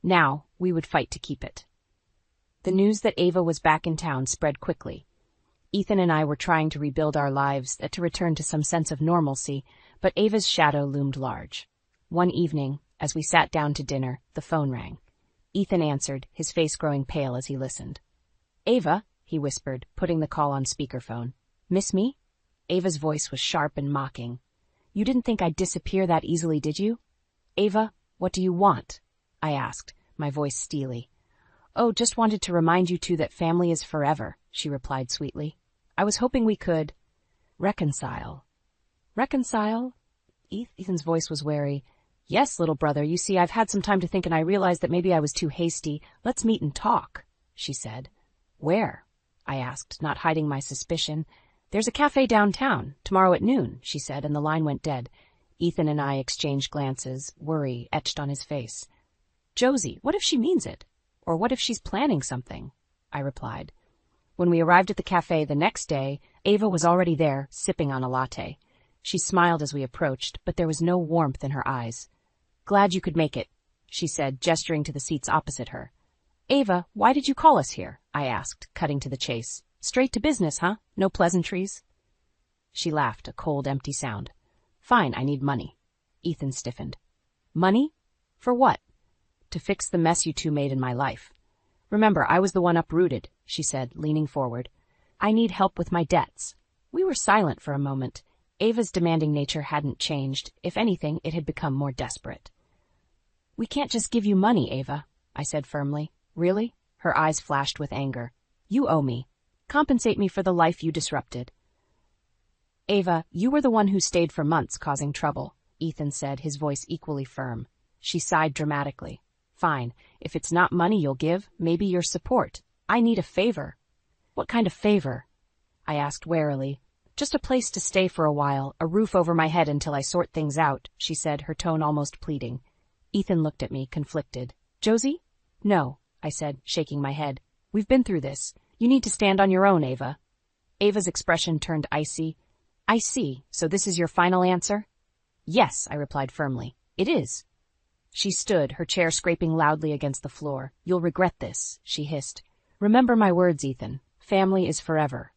Now, we would fight to keep it. The news that Ava was back in town spread quickly. Ethan and I were trying to rebuild our lives, to return to some sense of normalcy, but Ava's shadow loomed large. One evening, as we sat down to dinner, the phone rang. Ethan answered, his face growing pale as he listened. "Ava," he whispered, putting the call on speakerphone. "Miss me?" Ava's voice was sharp and mocking. "You didn't think I'd disappear that easily, did you?" "Ava, what do you want?" I asked, my voice steely. "Oh, just wanted to remind you two that family is forever," she replied sweetly. "I was hoping we could reconcile." "Reconcile?" Ethan's voice was wary. "Yes, little brother, you see, I've had some time to think and I realized that maybe I was too hasty. Let's meet and talk," she said. "Where?" I asked, not hiding my suspicion. "There's a cafe downtown, tomorrow at noon," she said, and the line went dead. Ethan and I exchanged glances, worry etched on his face. "Josie, what if she means it? Or what if she's planning something?" I replied. When we arrived at the cafe the next day, Ava was already there, sipping on a latte. She smiled as we approached, but there was no warmth in her eyes. "Glad you could make it," she said, gesturing to the seats opposite her. "Ava, why did you call us here?" I asked, cutting to the chase. "Straight to business, huh? No pleasantries?" She laughed, a cold, empty sound. "Fine, I need money." Ethan stiffened. "Money? For what?" "To fix the mess you two made in my life. Remember, I was the one uprooted," she said, leaning forward. "I need help with my debts." We were silent for a moment. Ava's demanding nature hadn't changed. If anything, it had become more desperate. "We can't just give you money, Ava," I said firmly. "Really?" Her eyes flashed with anger. "You owe me. Compensate me for the life you disrupted." "Ava, you were the one who stayed for months causing trouble," Ethan said, his voice equally firm. She sighed dramatically. "Fine. If it's not money you'll give, maybe your support. I need a favor." "What kind of favor?" I asked warily. "Just a place to stay for a while, a roof over my head until I sort things out," she said, her tone almost pleading. Ethan looked at me, conflicted. "Josie?" "No," I said, shaking my head. "We've been through this. You need to stand on your own, Ava." Ava's expression turned icy. "I see. So this is your final answer?" "Yes," I replied firmly. "It is." She stood, her chair scraping loudly against the floor. "You'll regret this," she hissed. "Remember my words, Ethan. Family is forever."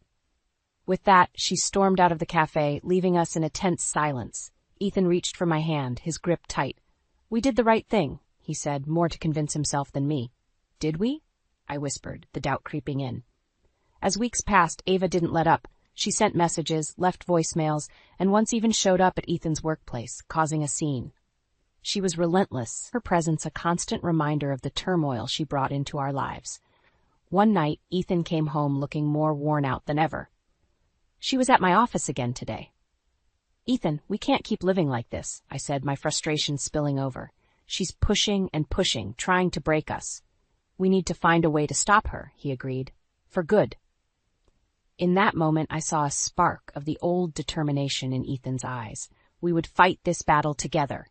With that, she stormed out of the cafe, leaving us in a tense silence. Ethan reached for my hand, his grip tight. "We did the right thing," he said, more to convince himself than me. "Did we?" I whispered, the doubt creeping in. As weeks passed, Ava didn't let up. She sent messages, left voicemails, and once even showed up at Ethan's workplace, causing a scene. She was relentless, her presence a constant reminder of the turmoil she brought into our lives. One night, Ethan came home looking more worn out than ever. "She was at my office again today." "Ethan, we can't keep living like this," I said, my frustration spilling over. "She's pushing and pushing, trying to break us." "We need to find a way to stop her," he agreed. "For good." In that moment, I saw a spark of the old determination in Ethan's eyes. We would fight this battle together.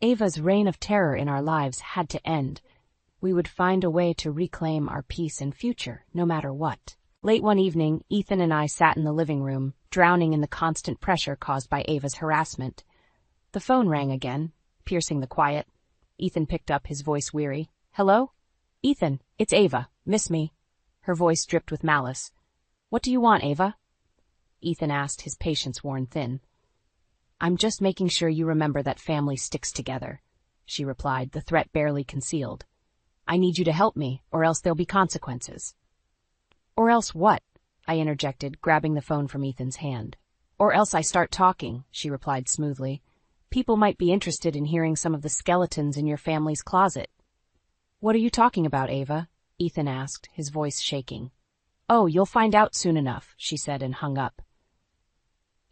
Ava's reign of terror in our lives had to end. We would find a way to reclaim our peace and future, no matter what. Late one evening, Ethan and I sat in the living room, drowning in the constant pressure caused by Ava's harassment. The phone rang again, piercing the quiet. Ethan picked up, his voice weary. "Hello? Ethan, it's Ava. Miss me?" Her voice dripped with malice. "What do you want, Ava?" Ethan asked, his patience worn thin. I'm just making sure you remember that family sticks together, she replied, the threat barely concealed. I need you to help me, or else there'll be consequences. Or else what? I interjected, grabbing the phone from Ethan's hand. Or else I start talking, she replied smoothly. People might be interested in hearing some of the skeletons in your family's closet. What are you talking about, Ava? Ethan asked, his voice shaking. Oh, you'll find out soon enough, she said and hung up.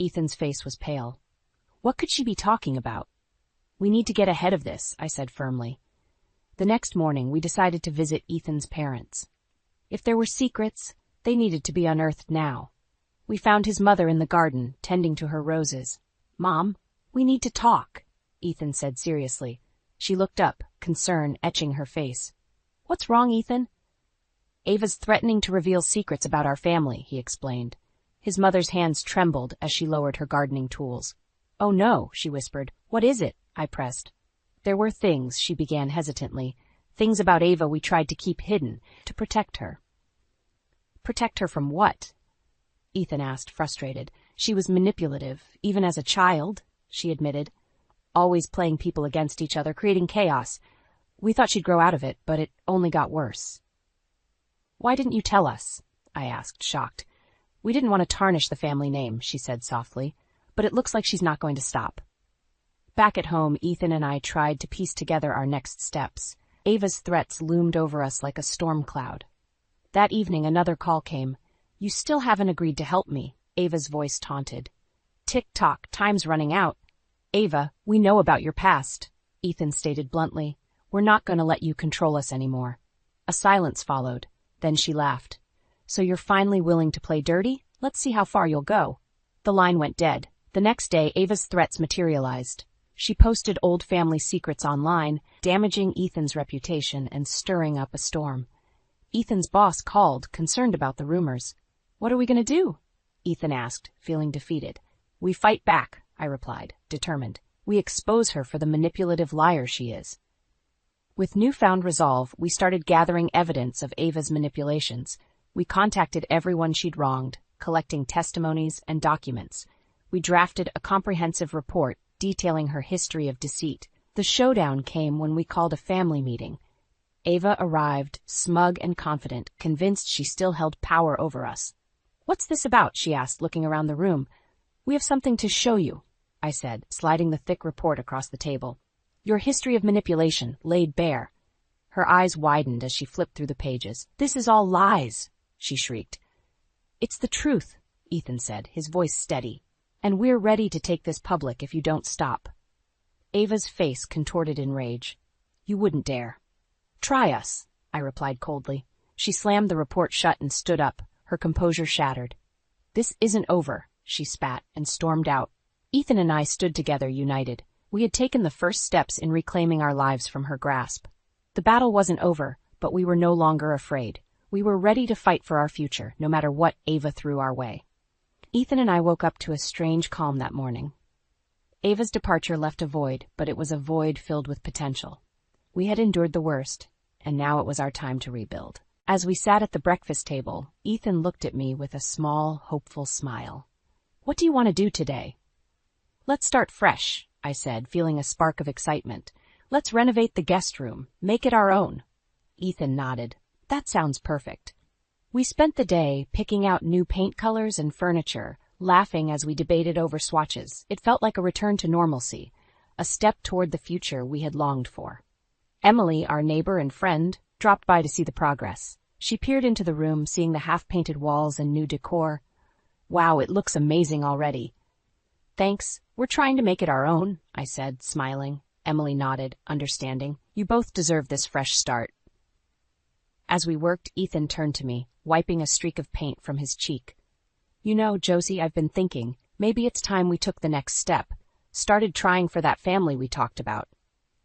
Ethan's face was pale. What could she be talking about? We need to get ahead of this, I said firmly. The next morning, we decided to visit Ethan's parents. If there were secrets, they needed to be unearthed now. We found his mother in the garden, tending to her roses. Mom, we need to talk, Ethan said seriously. She looked up, concern etching her face. What's wrong, Ethan? Ava's threatening to reveal secrets about our family, he explained. His mother's hands trembled as she lowered her gardening tools. Oh no, she whispered. What is it? I pressed. There were things, she began hesitantly. Things about Ava we tried to keep hidden, to protect her. Protect her from what? Ethan asked, frustrated. She was manipulative, even as a child, she admitted. Always playing people against each other, creating chaos. We thought she'd grow out of it, but it only got worse. Why didn't you tell us? I asked, shocked. We didn't want to tarnish the family name, she said softly, but it looks like she's not going to stop. Back at home, Ethan and I tried to piece together our next steps. Ava's threats loomed over us like a storm cloud. That evening, another call came. You still haven't agreed to help me, Ava's voice taunted. Tick-tock, time's running out. Ava, we know about your past, Ethan stated bluntly. We're not going to let you control us anymore. A silence followed. Then she laughed. So you're finally willing to play dirty? Let's see how far you'll go. The line went dead. The next day, Ava's threats materialized. She posted old family secrets online, damaging Ethan's reputation and stirring up a storm. Ethan's boss called, concerned about the rumors. What are we going to do? Ethan asked, feeling defeated. We fight back, I replied, determined. We expose her for the manipulative liar she is. With newfound resolve, we started gathering evidence of Ava's manipulations. We contacted everyone she'd wronged, collecting testimonies and documents. We drafted a comprehensive report detailing her history of deceit. The showdown came when we called a family meeting. Ava arrived, smug and confident, convinced she still held power over us. What's this about? She asked, looking around the room. We have something to show you, I said, sliding the thick report across the table. Your history of manipulation, laid bare. Her eyes widened as she flipped through the pages. This is all lies, she shrieked. It's the truth, Ethan said, his voice steady. And we're ready to take this public if you don't stop. Ava's face contorted in rage. You wouldn't dare. Try us, I replied coldly. She slammed the report shut and stood up, her composure shattered. This isn't over, she spat and stormed out. Ethan and I stood together, united. We had taken the first steps in reclaiming our lives from her grasp. The battle wasn't over, but we were no longer afraid. We were ready to fight for our future, no matter what Ava threw our way. Ethan and I woke up to a strange calm that morning. Ava's departure left a void, but it was a void filled with potential. We had endured the worst, and now it was our time to rebuild. As we sat at the breakfast table, Ethan looked at me with a small, hopeful smile. What do you want to do today? Let's start fresh, I said, feeling a spark of excitement. Let's renovate the guest room, make it our own. Ethan nodded. That sounds perfect. We spent the day picking out new paint colors and furniture, laughing as we debated over swatches. It felt like a return to normalcy, a step toward the future we had longed for. Emily, our neighbor and friend, dropped by to see the progress. She peered into the room, seeing the half-painted walls and new decor. Wow, it looks amazing already. Thanks. We're trying to make it our own, I said, smiling. Emily nodded, understanding. You both deserve this fresh start. As we worked, Ethan turned to me, wiping a streak of paint from his cheek. You know, Josie, I've been thinking, maybe it's time we took the next step, started trying for that family we talked about.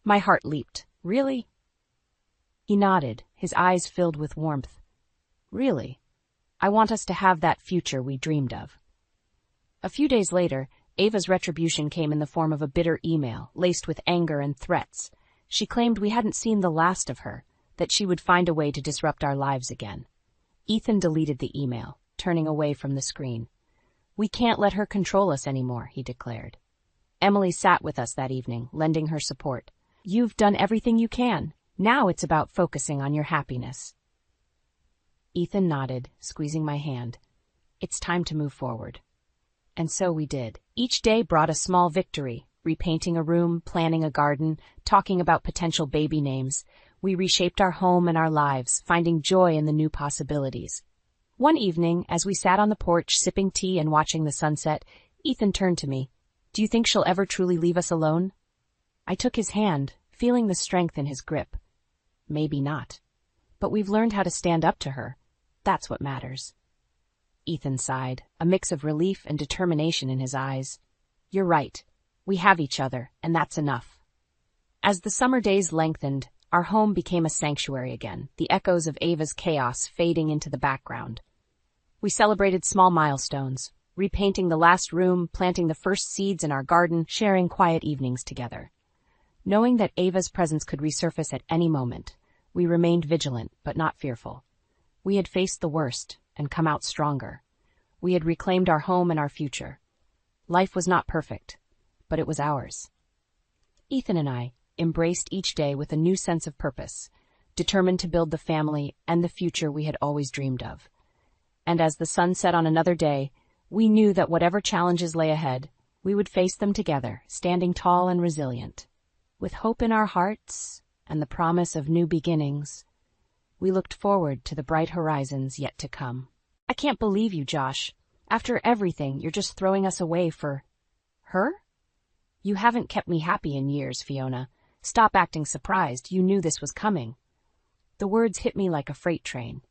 My heart leaped. Really? He nodded, his eyes filled with warmth. Really? I want us to have that future we dreamed of. A few days later, Ava's retribution came in the form of a bitter email, laced with anger and threats. She claimed we hadn't seen the last of her, that she would find a way to disrupt our lives again. Ethan deleted the email, turning away from the screen. We can't let her control us anymore, he declared. Emily sat with us that evening, lending her support. You've done everything you can. Now it's about focusing on your happiness. Ethan nodded, squeezing my hand. It's time to move forward. And so we did. Each day brought a small victory. Repainting a room, planning a garden, talking about potential baby names. We reshaped our home and our lives, finding joy in the new possibilities. One evening, as we sat on the porch sipping tea and watching the sunset, Ethan turned to me. Do you think she'll ever truly leave us alone? I took his hand, feeling the strength in his grip. Maybe not. But we've learned how to stand up to her. That's what matters. Ethan sighed, a mix of relief and determination in his eyes. You're right. We have each other, and that's enough. As the summer days lengthened, our home became a sanctuary again, the echoes of Ava's chaos fading into the background. We celebrated small milestones, repainting the last room, planting the first seeds in our garden, sharing quiet evenings together. Knowing that Ava's presence could resurface at any moment, we remained vigilant but not fearful. We had faced the worst and come out stronger. We had reclaimed our home and our future. Life was not perfect, but it was ours. Ethan and I embraced each day with a new sense of purpose, determined to build the family and the future we had always dreamed of. And as the sun set on another day, we knew that whatever challenges lay ahead, we would face them together, standing tall and resilient. With hope in our hearts and the promise of new beginnings, we looked forward to the bright horizons yet to come. I can't believe you, Josh. After everything, you're just throwing us away for her? You haven't kept me happy in years, Fiona. Stop acting surprised. You knew this was coming. The words hit me like a freight train.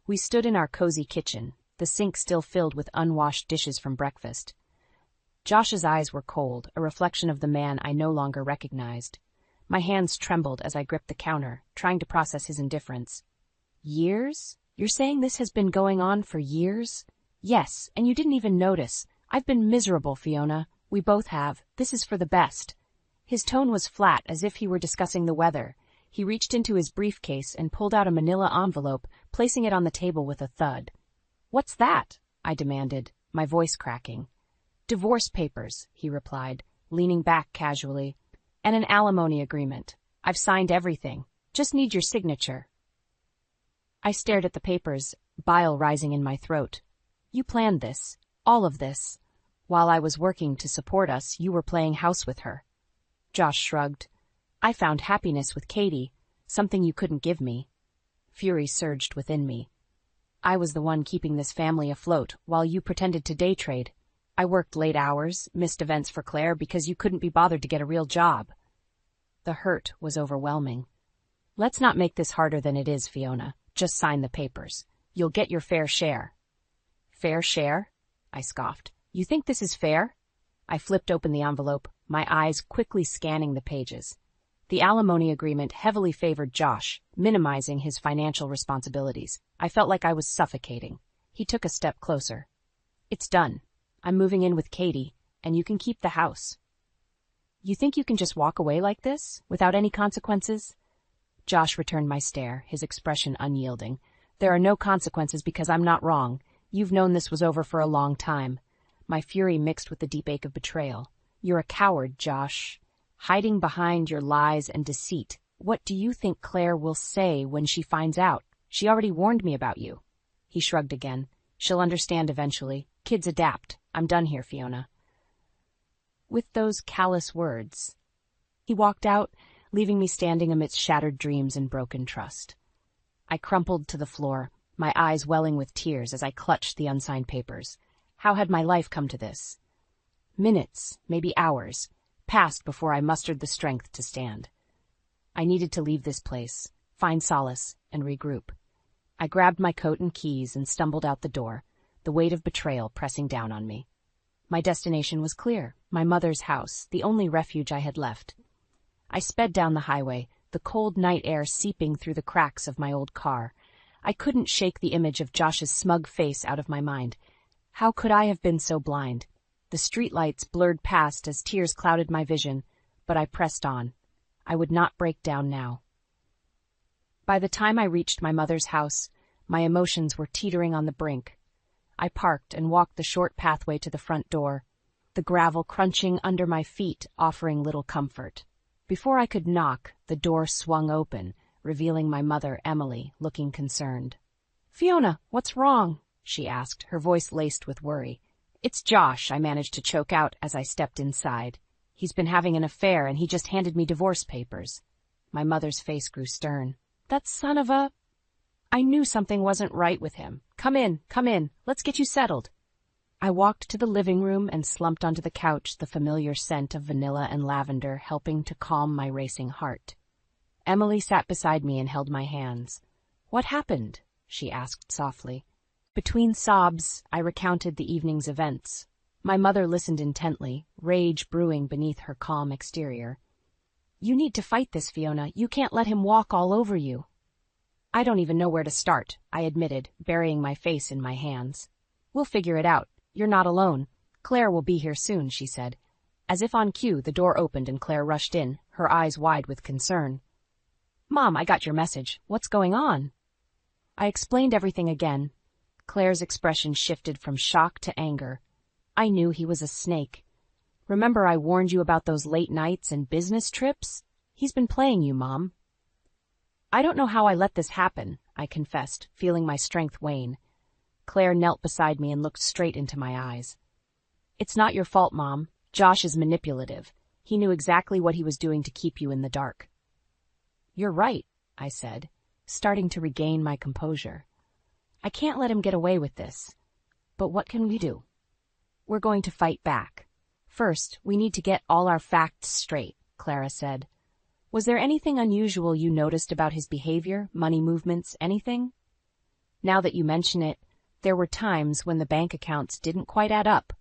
We stood in our cozy kitchen, the sink still filled with unwashed dishes from breakfast. Josh's eyes were cold, a reflection of the man I no longer recognized. My hands trembled as I gripped the counter, trying to process his indifference. Years? You're saying this has been going on for years? Yes, and you didn't even notice. I've been miserable, Fiona. We both have. This is for the best. His tone was flat, as if he were discussing the weather. He reached into his briefcase and pulled out a manila envelope, placing it on the table with a thud. What's that? I demanded, my voice cracking. Divorce papers, he replied, leaning back casually. And an alimony agreement. I've signed everything. Just need your signature. I stared at the papers, bile rising in my throat. You planned this, all of this. While I was working to support us, you were playing house with her. Josh shrugged. I found happiness with Katie, something you couldn't give me. Fury surged within me. I was the one keeping this family afloat, while you pretended to day trade. I worked late hours, missed events for Claire because you couldn't be bothered to get a real job. The hurt was overwhelming. Let's not make this harder than it is, Fiona. Just sign the papers. You'll get your fair share. Fair share? I scoffed. You think this is fair? I flipped open the envelope, my eyes quickly scanning the pages. The alimony agreement heavily favored Josh, minimizing his financial responsibilities. I felt like I was suffocating. He took a step closer. It's done. I'm moving in with Katie, and you can keep the house. You think you can just walk away like this, without any consequences? Josh returned my stare, his expression unyielding. There are no consequences because I'm not wrong. You've known this was over for a long time. My fury mixed with the deep ache of betrayal. You're a coward, Josh. Hiding behind your lies and deceit. What do you think Claire will say when she finds out? She already warned me about you. He shrugged again. She'll understand eventually. Kids adapt. I'm done here, Fiona. With those callous words, he walked out, leaving me standing amidst shattered dreams and broken trust. I crumpled to the floor, my eyes welling with tears as I clutched the unsigned papers. How had my life come to this? Minutes, maybe hours, passed before I mustered the strength to stand. I needed to leave this place, find solace, and regroup. I grabbed my coat and keys and stumbled out the door, the weight of betrayal pressing down on me. My destination was clear, my mother's house, the only refuge I had left. I sped down the highway, the cold night air seeping through the cracks of my old car. I couldn't shake the image of Josh's smug face out of my mind. How could I have been so blind? The streetlights blurred past as tears clouded my vision, but I pressed on. I would not break down now. By the time I reached my mother's house, my emotions were teetering on the brink. I parked and walked the short pathway to the front door. the gravel crunching under my feet, offering little comfort. Before I could knock, the door swung open, revealing my mother, Emily, looking concerned. "Fiona, what's wrong?" she asked, her voice laced with worry. "It's Josh," I managed to choke out as I stepped inside. "He's been having an affair, and he just handed me divorce papers." My mother's face grew stern. "That son of a—" I knew something wasn't right with him. Come in, let's get you settled." I walked to the living room and slumped onto the couch, the familiar scent of vanilla and lavender helping to calm my racing heart. Emily sat beside me and held my hands. "What happened?" she asked softly. Between sobs, I recounted the evening's events. My mother listened intently, rage brewing beneath her calm exterior. "You need to fight this, Fiona. You can't let him walk all over you." "I don't even know where to start," I admitted, burying my face in my hands. "We'll figure it out. You're not alone. Claire will be here soon," she said. As if on cue, the door opened and Claire rushed in, her eyes wide with concern. "Mom, I got your message. What's going on?" I explained everything again. Claire's expression shifted from shock to anger. I knew he was a snake. "Remember I warned you about those late nights and business trips? He's been playing you, Mom." "I don't know how I let this happen," I confessed, feeling my strength wane. Claire knelt beside me and looked straight into my eyes. "It's not your fault, Mom. Josh is manipulative. He knew exactly what he was doing to keep you in the dark." "You're right," I said, starting to regain my composure. "I can't let him get away with this. But what can we do?" "We're going to fight back. First, we need to get all our facts straight," Clara said. "Was there anything unusual you noticed about his behavior, money movements, anything?" "Now that you mention it, there were times when the bank accounts didn't quite add up.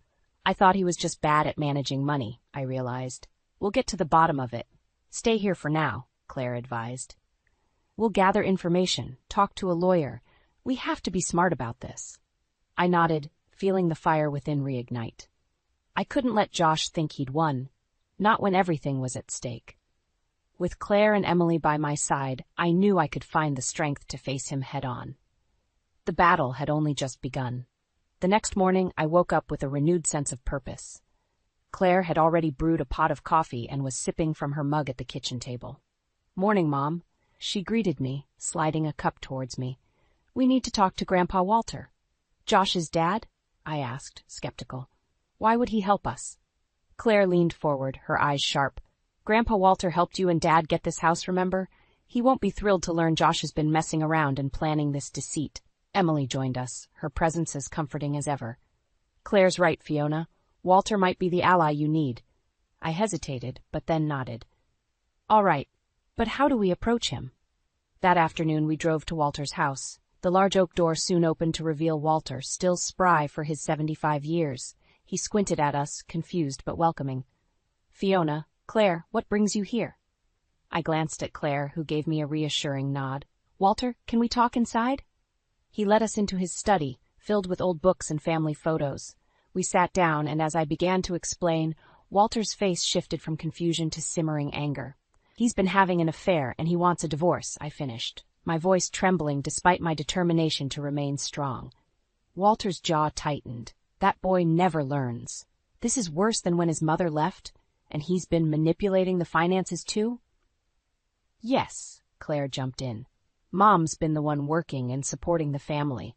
I thought he was just bad at managing money," I realized. "We'll get to the bottom of it. Stay here for now," Claire advised. "We'll gather information, talk to a lawyer. We have to be smart about this." I nodded, feeling the fire within reignite. I couldn't let Josh think he'd won, not when everything was at stake. With Claire and Emily by my side, I knew I could find the strength to face him head-on. The battle had only just begun. The next morning, I woke up with a renewed sense of purpose. Claire had already brewed a pot of coffee and was sipping from her mug at the kitchen table. "Morning, Mom." She greeted me, sliding a cup towards me. "We need to talk to Grandpa Walter." "Josh's dad?" I asked, skeptical. "Why would he help us?" Claire leaned forward, her eyes sharp. "Grandpa Walter helped you and Dad get this house, remember? He won't be thrilled to learn Josh has been messing around and planning this deceit." Emily joined us, her presence as comforting as ever. "Claire's right, Fiona. Walter might be the ally you need." I hesitated, but then nodded. "All right, but how do we approach him?" That afternoon we drove to Walter's house. The large oak door soon opened to reveal Walter, still spry for his 75 years. He squinted at us, confused but welcoming. "Fiona, Claire, what brings you here?" I glanced at Claire, who gave me a reassuring nod. "Walter, can we talk inside?" He led us into his study, filled with old books and family photos. We sat down, and as I began to explain, Walter's face shifted from confusion to simmering anger. "He's been having an affair, and he wants a divorce," I finished, my voice trembling despite my determination to remain strong. Walter's jaw tightened. That boy never learns. This is worse than when his mother left, and he's been manipulating the finances too? "Yes," Claire jumped in. "Mom's been the one working and supporting the family.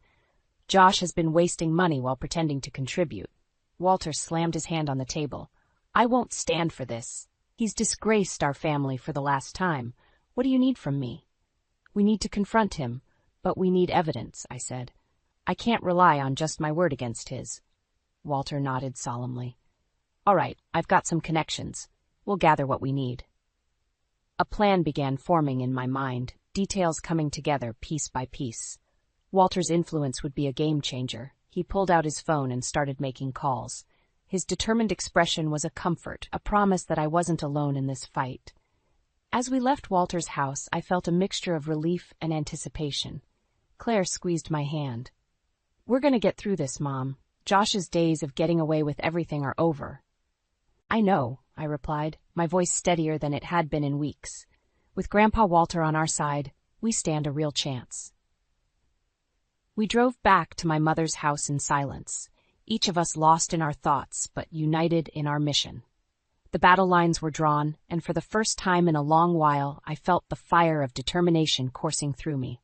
Josh has been wasting money while pretending to contribute." Walter slammed his hand on the table. "I won't stand for this. He's disgraced our family for the last time. What do you need from me?" "We need to confront him, but we need evidence," I said. "I can't rely on just my word against his." Walter nodded solemnly. "All right, I've got some connections. We'll gather what we need." A plan began forming in my mind, details coming together piece by piece. Walter's influence would be a game changer. He pulled out his phone and started making calls. His determined expression was a comfort, a promise that I wasn't alone in this fight. As we left Walter's house, I felt a mixture of relief and anticipation. Claire squeezed my hand. "We're going to get through this, Mom. Josh's days of getting away with everything are over." "I know," I replied, my voice steadier than it had been in weeks. "With Grandpa Walter on our side, we stand a real chance." We drove back to my mother's house in silence. each of us lost in our thoughts but united in our mission. The battle lines were drawn, and for the first time in a long while I felt the fire of determination coursing through me.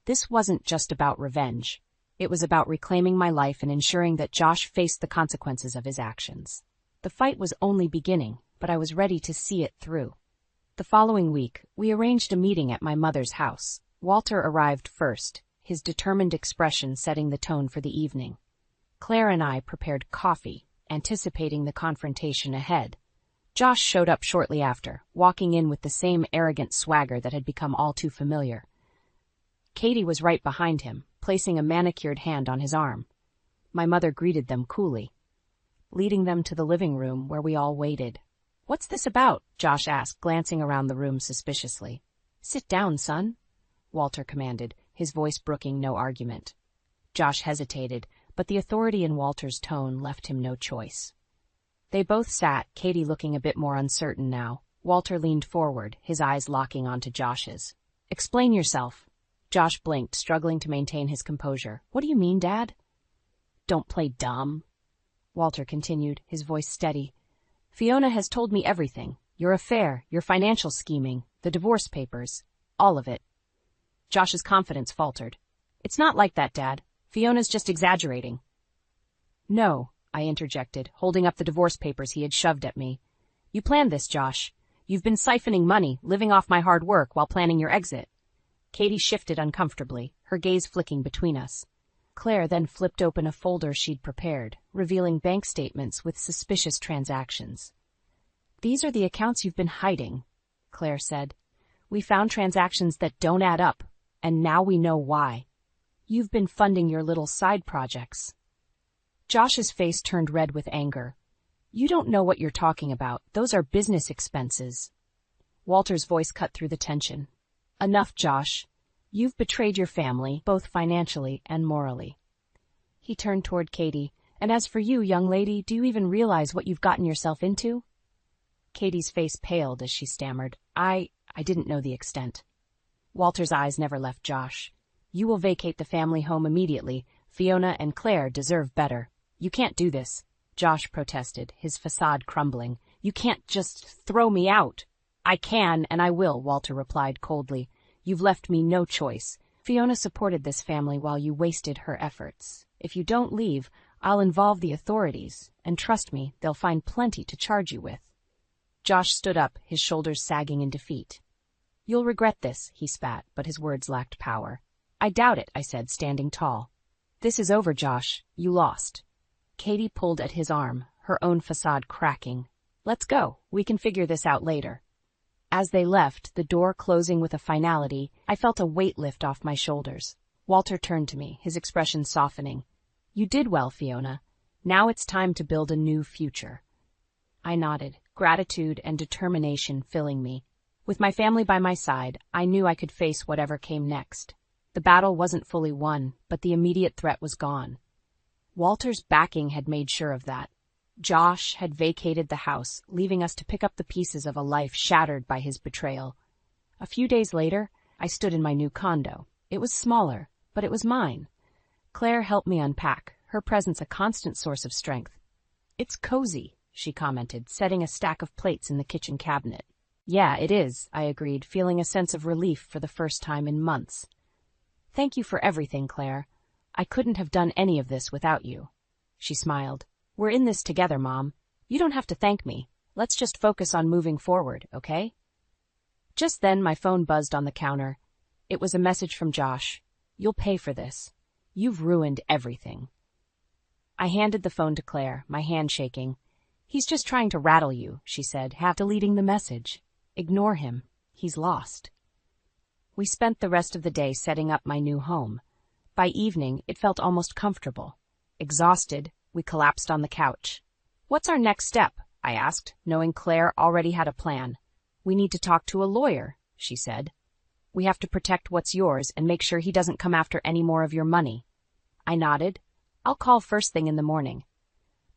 This wasn't just about revenge. It was about reclaiming my life and ensuring that Josh faced the consequences of his actions. The fight was only beginning, but I was ready to see it through. The following week, we arranged a meeting at my mother's house. Walter arrived first, his determined expression setting the tone for the evening. Claire and I prepared coffee, anticipating the confrontation ahead. Josh showed up shortly after, walking in with the same arrogant swagger that had become all too familiar. Katie was right behind him, placing a manicured hand on his arm. My mother greeted them coolly, leading them to the living room where we all waited. "What's this about?" Josh asked, glancing around the room suspiciously. "Sit down, son," Walter commanded, his voice brooking no argument. Josh hesitated, but the authority in Walter's tone left him no choice. They both sat, Katie looking a bit more uncertain now. Walter leaned forward, his eyes locking onto Josh's. "Explain yourself." Josh blinked, struggling to maintain his composure. "What do you mean, Dad?" "Don't play dumb," Walter continued, his voice steady. "Fiona has told me everything. Your affair, your financial scheming, the divorce papers, all of it." Josh's confidence faltered. "It's not like that, Dad. Fiona's just exaggerating." "No," I interjected, holding up the divorce papers he had shoved at me. "You planned this, Josh. You've been siphoning money, living off my hard work while planning your exit." Katie shifted uncomfortably, her gaze flicking between us. Claire then flipped open a folder she'd prepared, revealing bank statements with suspicious transactions. "These are the accounts you've been hiding," Claire said. "We found transactions that don't add up, and now we know why. You've been funding your little side projects." Josh's face turned red with anger. "You don't know what you're talking about. Those are business expenses." Walter's voice cut through the tension. "Enough, Josh. You've betrayed your family, both financially and morally." He turned toward Katie. "And as for you, young lady, do you even realize what you've gotten yourself into?" Katie's face paled as she stammered. I didn't know the extent." Walter's eyes never left Josh. "You will vacate the family home immediately. Fiona and Claire deserve better." "You can't do this," Josh protested, his facade crumbling. "You can't just throw me out." "I can, and I will," Walter replied coldly. "You've left me no choice. Fiona supported this family while you wasted her efforts. If you don't leave, I'll involve the authorities, and trust me, they'll find plenty to charge you with." Josh stood up, his shoulders sagging in defeat. "You'll regret this," he spat, but his words lacked power. "I doubt it," I said, standing tall. "This is over, Josh. You lost." Katie pulled at his arm, her own facade cracking. "Let's go. We can figure this out later." As they left, the door closing with a finality, I felt a weight lift off my shoulders. Walter turned to me, his expression softening. "You did well, Fiona. Now it's time to build a new future." I nodded, gratitude and determination filling me. With my family by my side, I knew I could face whatever came next. The battle wasn't fully won, but the immediate threat was gone. Walter's backing had made sure of that. Josh had vacated the house, leaving us to pick up the pieces of a life shattered by his betrayal. A few days later, I stood in my new condo. It was smaller, but it was mine. Claire helped me unpack, her presence a constant source of strength. "It's cozy," she commented, setting a stack of plates in the kitchen cabinet. "Yeah, it is," I agreed, feeling a sense of relief for the first time in months. "Thank you for everything, Claire. I couldn't have done any of this without you." She smiled. "We're in this together, Mom. You don't have to thank me. Let's just focus on moving forward, okay?" Just then, my phone buzzed on the counter. It was a message from Josh. "You'll pay for this. You've ruined everything." I handed the phone to Claire, my hand shaking. "He's just trying to rattle you," she said, half deleting the message. "Ignore him. He's lost." We spent the rest of the day setting up my new home. By evening, it felt almost comfortable. Exhausted, we collapsed on the couch. "What's our next step?" I asked, knowing Claire already had a plan. "We need to talk to a lawyer," she said. "We have to protect what's yours and make sure he doesn't come after any more of your money." I nodded. "I'll call first thing in the morning."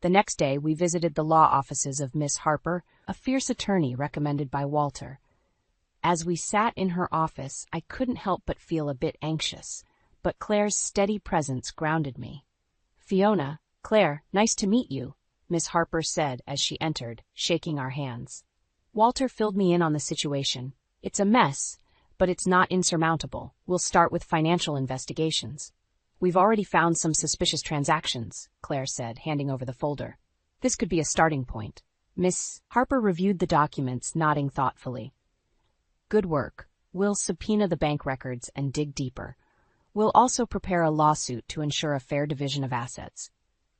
The next day, we visited the law offices of Miss Harper, a fierce attorney recommended by Walter. As we sat in her office, I couldn't help but feel a bit anxious, but Claire's steady presence grounded me. "Fiona," "Claire, nice to meet you," Miss Harper said as she entered, shaking our hands. Walter filled me in on the situation. "It's a mess, but it's not insurmountable. We'll start with financial investigations." "We've already found some suspicious transactions," Claire said, handing over the folder. "This could be a starting point." Miss Harper reviewed the documents, nodding thoughtfully. "Good work. We'll subpoena the bank records and dig deeper. We'll also prepare a lawsuit to ensure a fair division of assets."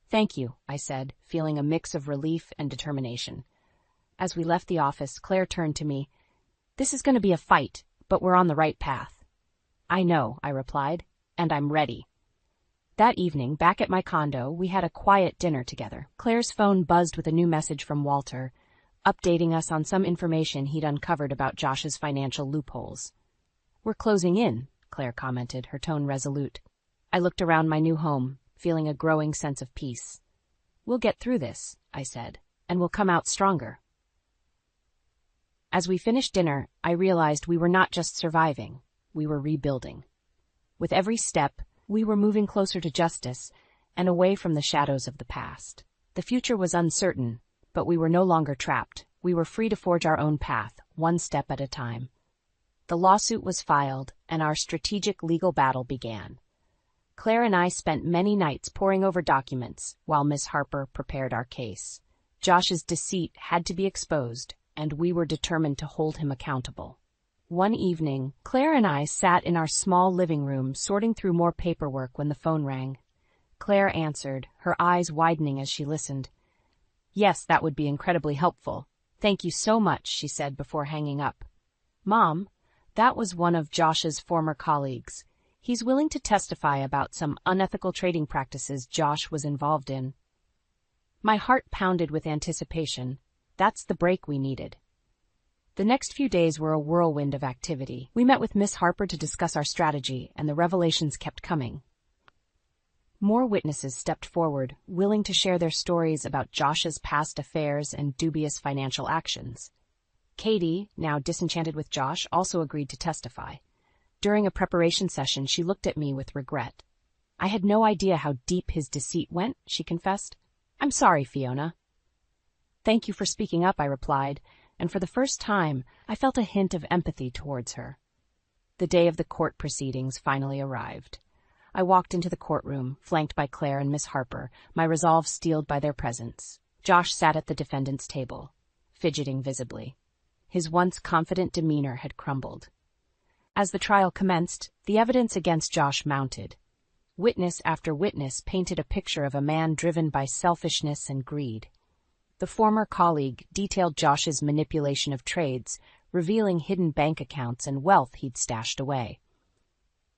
"Thank you," I said, feeling a mix of relief and determination. As we left the office, Claire turned to me. "This is going to be a fight, but we're on the right path." "I know," I replied, "and I'm ready." That evening, back at my condo, we had a quiet dinner together. Claire's phone buzzed with a new message from Walter, updating us on some information he'd uncovered about Josh's financial loopholes. "We're closing in," Claire commented, her tone resolute. I looked around my new home, feeling a growing sense of peace. "We'll get through this," I said, "and we'll come out stronger." As we finished dinner, I realized we were not just surviving, we were rebuilding. With every step, we were moving closer to justice and away from the shadows of the past. The future was uncertain, but we were no longer trapped. We were free to forge our own path, one step at a time. The lawsuit was filed, and our strategic legal battle began. Claire and I spent many nights poring over documents while Miss Harper prepared our case. Josh's deceit had to be exposed, and we were determined to hold him accountable. One evening, Claire and I sat in our small living room sorting through more paperwork when the phone rang. Claire answered, her eyes widening as she listened. "Yes, that would be incredibly helpful. Thank you so much," she said before hanging up. "Mom, that was one of Josh's former colleagues. He's willing to testify about some unethical trading practices Josh was involved in." My heart pounded with anticipation. That's the break we needed. The next few days were a whirlwind of activity. We met with Miss Harper to discuss our strategy, and the revelations kept coming. More witnesses stepped forward, willing to share their stories about Josh's past affairs and dubious financial actions. Katie, now disenchanted with Josh, also agreed to testify. During a preparation session, she looked at me with regret. "I had no idea how deep his deceit went," she confessed. "I'm sorry, Fiona." "Thank you for speaking up," I replied, and for the first time, I felt a hint of empathy towards her. The day of the court proceedings finally arrived. I walked into the courtroom, flanked by Claire and Miss Harper, my resolve steeled by their presence. Josh sat at the defendant's table, fidgeting visibly. His once confident demeanor had crumbled. As the trial commenced, the evidence against Josh mounted. Witness after witness painted a picture of a man driven by selfishness and greed. The former colleague detailed Josh's manipulation of trades, revealing hidden bank accounts and wealth he'd stashed away.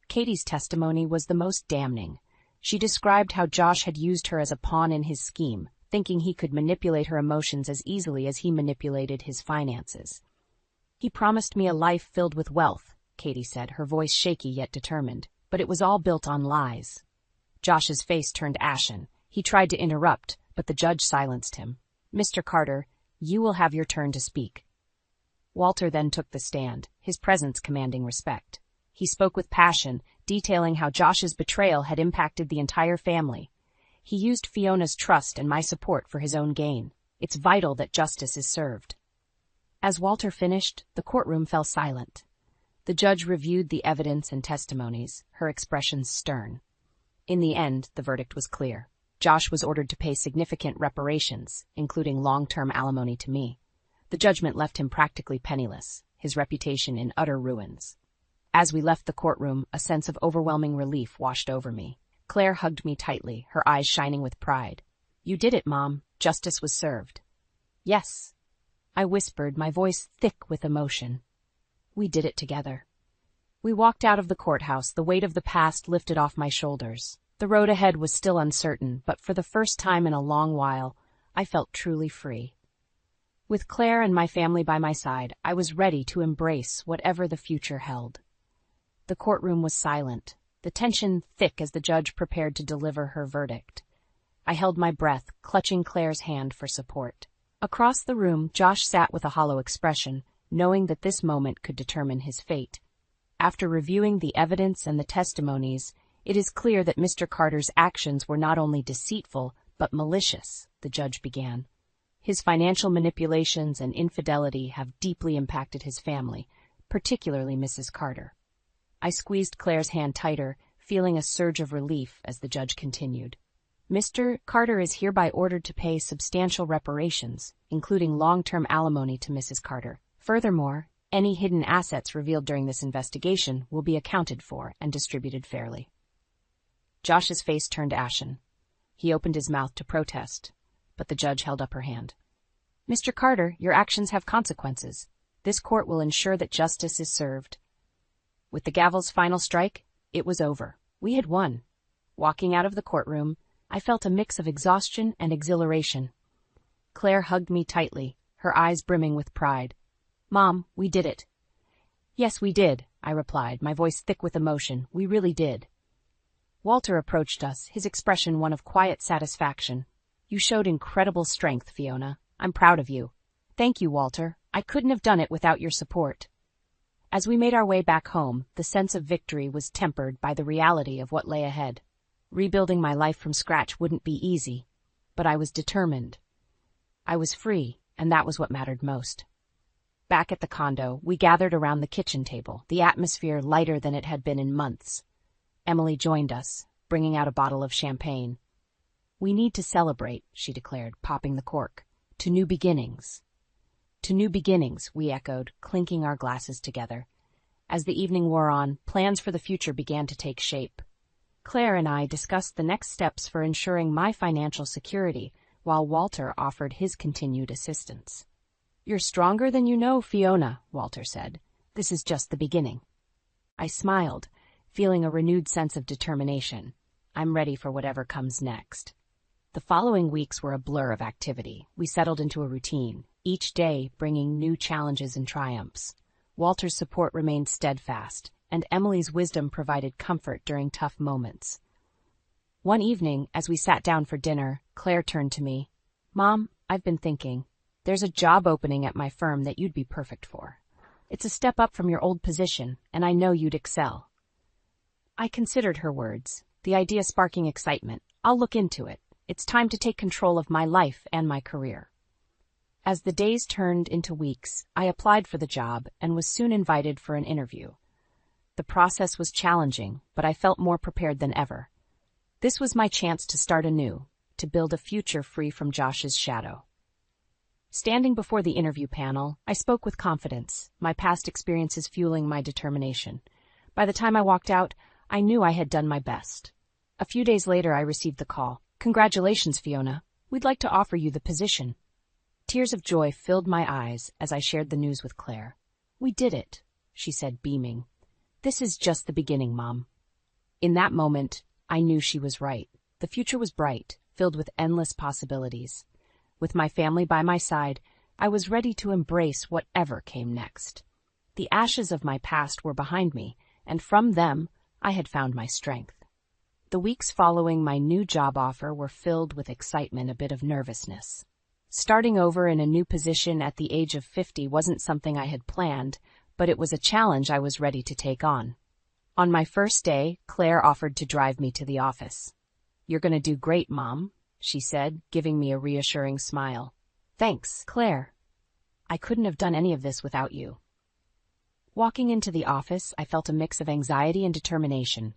Katie's testimony was the most damning. She described how Josh had used her as a pawn in his scheme, thinking he could manipulate her emotions as easily as he manipulated his finances. "He promised me a life filled with wealth," Katie said, her voice shaky yet determined, "but it was all built on lies." Josh's face turned ashen. He tried to interrupt, but the judge silenced him. "Mr. Carter, you will have your turn to speak." Walter then took the stand, his presence commanding respect. He spoke with passion, detailing how Josh's betrayal had impacted the entire family. He used Fiona's trust and my support for his own gain. It's vital that justice is served. As Walter finished, the courtroom fell silent. The judge reviewed the evidence and testimonies, her expressions stern. In the end, the verdict was clear. Josh was ordered to pay significant reparations, including long-term alimony to me. The judgment left him practically penniless, his reputation in utter ruins. As we left the courtroom, a sense of overwhelming relief washed over me. Claire hugged me tightly, her eyes shining with pride. "You did it, Mom. Justice was served." "Yes," I whispered, my voice thick with emotion. "We did it together." We walked out of the courthouse, the weight of the past lifted off my shoulders. The road ahead was still uncertain, but for the first time in a long while, I felt truly free. With Claire and my family by my side, I was ready to embrace whatever the future held. The courtroom was silent, the tension thick as the judge prepared to deliver her verdict. I held my breath, clutching Claire's hand for support. Across the room, Josh sat with a hollow expression, knowing that this moment could determine his fate. After reviewing the evidence and the testimonies, it is clear that Mr. Carter's actions were not only deceitful, but malicious, the judge began. His financial manipulations and infidelity have deeply impacted his family, particularly Mrs. Carter. I squeezed Claire's hand tighter, feeling a surge of relief as the judge continued. Mr. Carter is hereby ordered to pay substantial reparations, including long-term alimony to Mrs. Carter. Furthermore, any hidden assets revealed during this investigation will be accounted for and distributed fairly. Josh's face turned ashen. He opened his mouth to protest, but the judge held up her hand. Mr. Carter, your actions have consequences. This court will ensure that justice is served. With the gavel's final strike, it was over. We had won. Walking out of the courtroom, I felt a mix of exhaustion and exhilaration. Claire hugged me tightly, her eyes brimming with pride. Mom, we did it. Yes, we did, I replied, my voice thick with emotion. We really did. Walter approached us, his expression one of quiet satisfaction. You showed incredible strength, Fiona. I'm proud of you. Thank you, Walter. I couldn't have done it without your support. As we made our way back home, the sense of victory was tempered by the reality of what lay ahead. Rebuilding my life from scratch wouldn't be easy, but I was determined. I was free, and that was what mattered most. Back at the condo, we gathered around the kitchen table, the atmosphere lighter than it had been in months. Emily joined us, bringing out a bottle of champagne. We need to celebrate, she declared, popping the cork. To new beginnings. To new beginnings, we echoed, clinking our glasses together. As the evening wore on, plans for the future began to take shape. Claire and I discussed the next steps for ensuring my financial security, while Walter offered his continued assistance. You're stronger than you know, Fiona, Walter said. This is just the beginning. I smiled, feeling a renewed sense of determination. I'm ready for whatever comes next. The following weeks were a blur of activity. We settled into a routine, each day bringing new challenges and triumphs. Walter's support remained steadfast, and Emily's wisdom provided comfort during tough moments. One evening, as we sat down for dinner, Claire turned to me. Mom, I've been thinking. There's a job opening at my firm that you'd be perfect for. It's a step up from your old position, and I know you'd excel. I considered her words, the idea sparking excitement. I'll look into it. It's time to take control of my life and my career. As the days turned into weeks, I applied for the job and was soon invited for an interview. The process was challenging, but I felt more prepared than ever. This was my chance to start anew, to build a future free from Josh's shadow. Standing before the interview panel, I spoke with confidence, my past experiences fueling my determination. By the time I walked out, I knew I had done my best. A few days later, I received the call. Congratulations, Fiona. We'd like to offer you the position. Tears of joy filled my eyes as I shared the news with Claire. We did it, she said, beaming. This is just the beginning, Mom. In that moment, I knew she was right. The future was bright, filled with endless possibilities. With my family by my side, I was ready to embrace whatever came next. The ashes of my past were behind me, and from them, I had found my strength. The weeks following my new job offer were filled with excitement, a bit of nervousness. Starting over in a new position at the age of 50 wasn't something I had planned, but it was a challenge I was ready to take on. On my first day, Claire offered to drive me to the office. You're going to do great, Mom, she said, giving me a reassuring smile. Thanks, Claire. I couldn't have done any of this without you. Walking into the office, I felt a mix of anxiety and determination.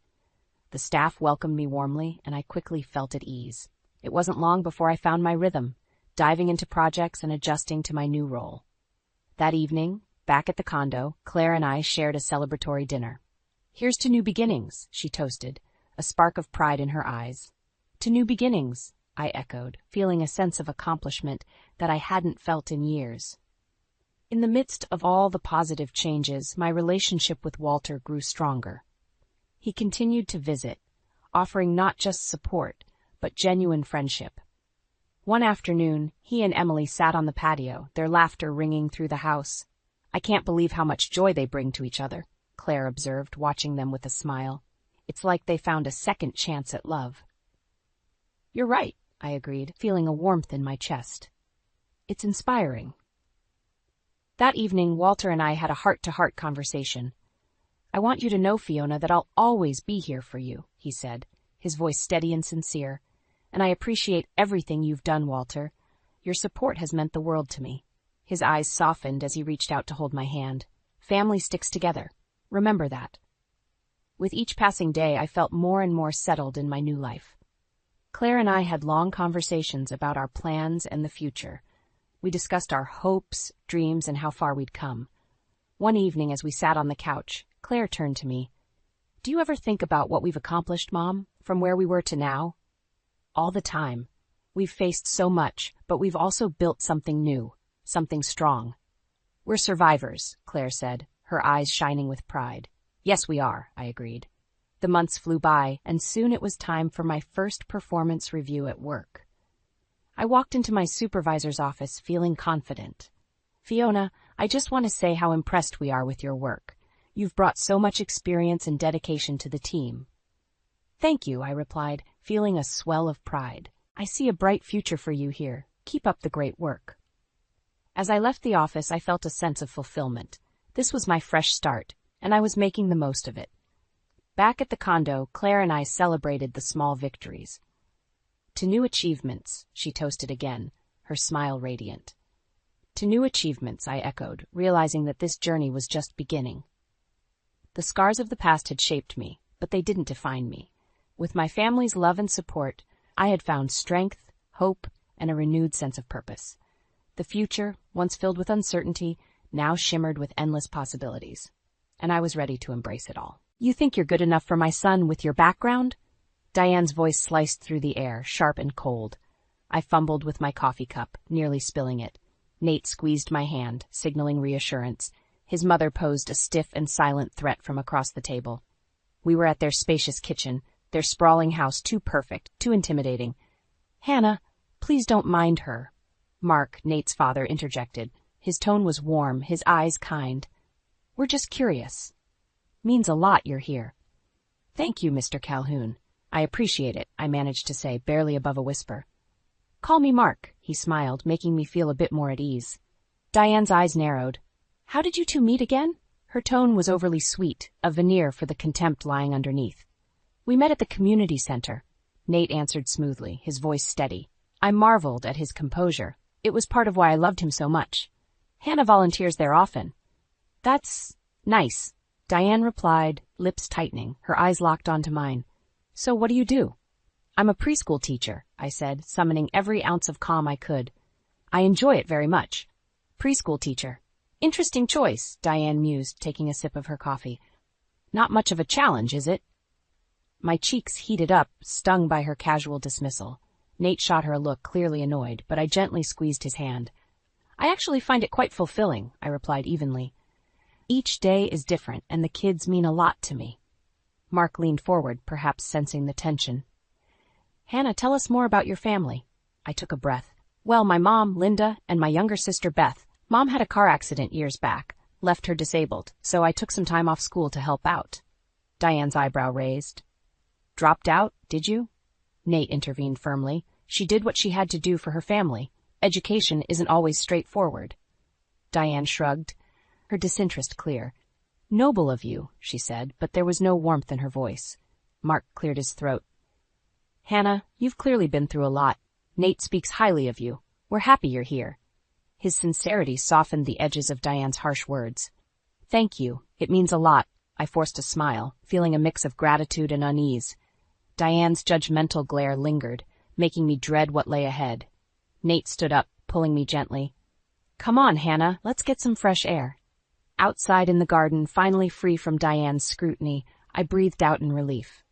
The staff welcomed me warmly, and I quickly felt at ease. It wasn't long before I found my rhythm, diving into projects and adjusting to my new role. That evening, back at the condo, Claire and I shared a celebratory dinner. Here's to new beginnings, she toasted, a spark of pride in her eyes. To new beginnings, I echoed, feeling a sense of accomplishment that I hadn't felt in years. In the midst of all the positive changes, my relationship with Walter grew stronger. He continued to visit, offering not just support, but genuine friendship. One afternoon, he and Emily sat on the patio, their laughter ringing through the house. I can't believe how much joy they bring to each other, Claire observed, watching them with a smile. It's like they found a second chance at love. You're right, I agreed, feeling a warmth in my chest. It's inspiring. That evening, Walter and I had a heart-to-heart conversation. I want you to know, Fiona, that I'll always be here for you, he said, his voice steady and sincere. and I appreciate everything you've done, Walter. Your support has meant the world to me." His eyes softened as he reached out to hold my hand. "Family sticks together. Remember that." With each passing day, I felt more and more settled in my new life. Claire and I had long conversations about our plans and the future. We discussed our hopes, dreams, and how far we'd come. One evening, as we sat on the couch, Claire turned to me. "Do you ever think about what we've accomplished, Mom, from where we were to now?" "All the time. We've faced so much, but we've also built something new, something strong." "We're survivors," Claire said, her eyes shining with pride. "Yes, we are," I agreed. The months flew by, and soon it was time for my first performance review at work. I walked into my supervisor's office feeling confident. "Fiona, I just want to say how impressed we are with your work. You've brought so much experience and dedication to the team." "Thank you," I replied, feeling a swell of pride. "I see a bright future for you here. Keep up the great work." As I left the office, I felt a sense of fulfillment. This was my fresh start, and I was making the most of it. Back at the condo, Claire and I celebrated the small victories. "To new achievements," she toasted again, her smile radiant. "To new achievements," I echoed, realizing that this journey was just beginning. The scars of the past had shaped me, but they didn't define me. With my family's love and support, I had found strength, hope, and a renewed sense of purpose. The future, once filled with uncertainty, now shimmered with endless possibilities, and I was ready to embrace it all. "You think you're good enough for my son with your background?" Diane's voice sliced through the air, sharp and cold. I fumbled with my coffee cup, nearly spilling it. Nate squeezed my hand, signaling reassurance. His mother posed a stiff and silent threat from across the table. We were at their spacious kitchen, their sprawling house too perfect, too intimidating. "Hannah, please don't mind her," Mark, Nate's father, interjected. His tone was warm, his eyes kind. "We're just curious. Means a lot you're here." "Thank you, Mr. Calhoun. I appreciate it," I managed to say, barely above a whisper. "Call me Mark," he smiled, making me feel a bit more at ease. Diane's eyes narrowed. "How did you two meet again?" Her tone was overly sweet, a veneer for the contempt lying underneath. "We met at the community center," Nate answered smoothly, his voice steady. I marveled at his composure. It was part of why I loved him so much. "Hannah volunteers there often." "That's nice," Diane replied, lips tightening, her eyes locked onto mine. "So what do you do?" "I'm a preschool teacher," I said, summoning every ounce of calm I could. "I enjoy it very much." "Preschool teacher. Interesting choice," Diane mused, taking a sip of her coffee. "Not much of a challenge, is it?" My cheeks heated up, stung by her casual dismissal. Nate shot her a look, clearly annoyed, but I gently squeezed his hand. "I actually find it quite fulfilling," I replied evenly. "Each day is different, and the kids mean a lot to me." Mark leaned forward, perhaps sensing the tension. "Hannah, tell us more about your family." I took a breath. "Well, my mom, Linda, and my younger sister, Beth. Mom had a car accident years back, left her disabled, so I took some time off school to help out." Diane's eyebrow raised. "Dropped out, did you?" Nate intervened firmly. "She did what she had to do for her family. Education isn't always straightforward." Diane shrugged, her disinterest clear. "Noble of you," she said, but there was no warmth in her voice. Mark cleared his throat. "Hannah, you've clearly been through a lot. Nate speaks highly of you. We're happy you're here." His sincerity softened the edges of Diane's harsh words. "Thank you. It means a lot." I forced a smile, feeling a mix of gratitude and unease. Diane's judgmental glare lingered, making me dread what lay ahead. Nate stood up, pulling me gently. "Come on, Hannah, let's get some fresh air." Outside in the garden, finally free from Diane's scrutiny, I breathed out in relief.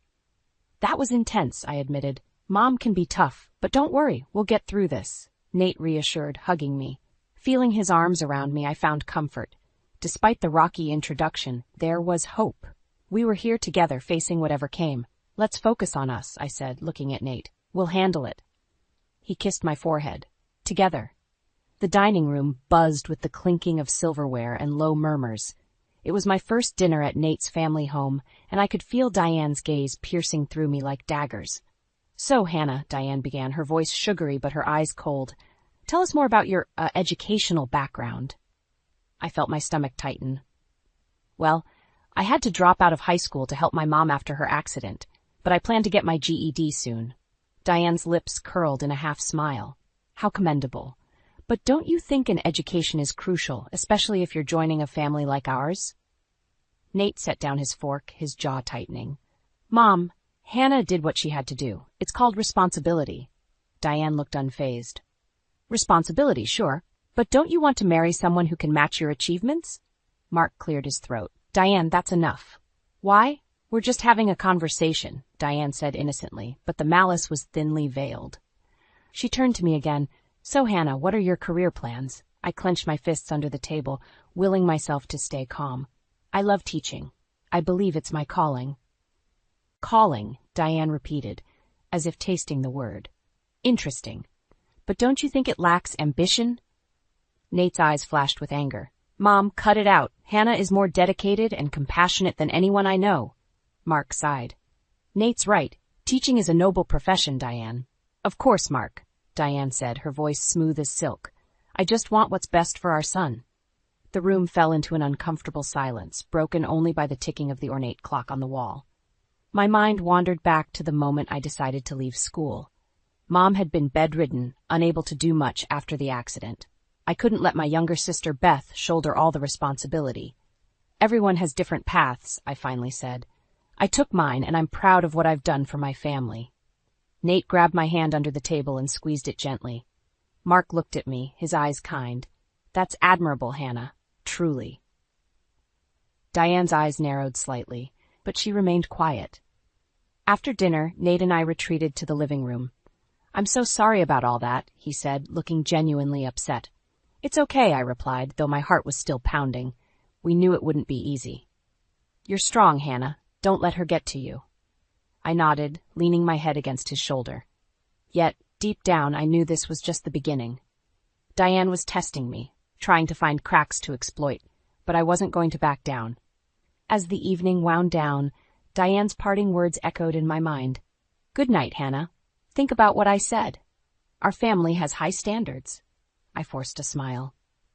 "That was intense," I admitted. "Mom can be tough, but don't worry, we'll get through this," Nate reassured, hugging me. Feeling his arms around me, I found comfort. Despite the rocky introduction, there was hope. We were here together, facing whatever came. "Let's focus on us," I said, looking at Nate. "We'll handle it." He kissed my forehead. Together. The dining room buzzed with the clinking of silverware and low murmurs. It was my first dinner at Nate's family home, and I could feel Diane's gaze piercing through me like daggers. "So, Hannah," Diane began, her voice sugary but her eyes cold, "tell us more about your educational background." I felt my stomach tighten. "Well, I had to drop out of high school to help my mom after her accident, but I plan to get my GED soon." Diane's lips curled in a half-smile. How commendable. But don't you think an education is crucial, especially if you're joining a family like ours? Nate set down his fork, his jaw tightening. Mom, Hannah did what she had to do. It's called responsibility. Diane looked unfazed. Responsibility, sure. But don't you want to marry someone who can match your achievements? Mark cleared his throat. Diane, that's enough. Why? We're just having a conversation, Diane said innocently, but the malice was thinly veiled. She turned to me again. So, Hannah, what are your career plans? I clenched my fists under the table, willing myself to stay calm. I love teaching. I believe it's my calling. Calling, Diane repeated, as if tasting the word. Interesting. But don't you think it lacks ambition? Nate's eyes flashed with anger. Mom, cut it out. Hannah is more dedicated and compassionate than anyone I know. Mark sighed. Nate's right. Teaching is a noble profession, Diane. Of course, Mark, Diane said, her voice smooth as silk. I just want what's best for our son. The room fell into an uncomfortable silence, broken only by the ticking of the ornate clock on the wall. My mind wandered back to the moment I decided to leave school. Mom had been bedridden, unable to do much after the accident. I couldn't let my younger sister Beth shoulder all the responsibility. Everyone has different paths, I finally said. I took mine, and I'm proud of what I've done for my family. Nate grabbed my hand under the table and squeezed it gently. Mark looked at me, his eyes kind. That's admirable, Hannah. Truly. Diane's eyes narrowed slightly, but she remained quiet. After dinner, Nate and I retreated to the living room. I'm so sorry about all that, he said, looking genuinely upset. It's okay, I replied, though my heart was still pounding. We knew it wouldn't be easy. You're strong, Hannah. Don't let her get to you. I nodded, leaning my head against his shoulder. Yet, deep down, I knew this was just the beginning. Diane was testing me, trying to find cracks to exploit, but I wasn't going to back down. As the evening wound down, Diane's parting words echoed in my mind. Good night, Hannah. Think about what I said. Our family has high standards. I forced a smile.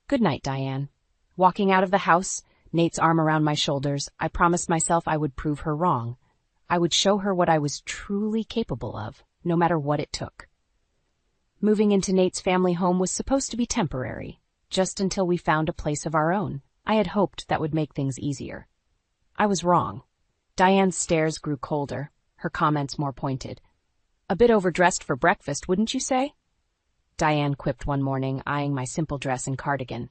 Good night, Diane. Walking out of the house, Nate's arm around my shoulders, I promised myself I would prove her wrong. I would show her what I was truly capable of, no matter what it took. Moving into Nate's family home was supposed to be temporary, just until we found a place of our own. I had hoped that would make things easier. I was wrong. Diane's stares grew colder, her comments more pointed. A bit overdressed for breakfast, wouldn't you say? Diane quipped one morning, eyeing my simple dress and cardigan.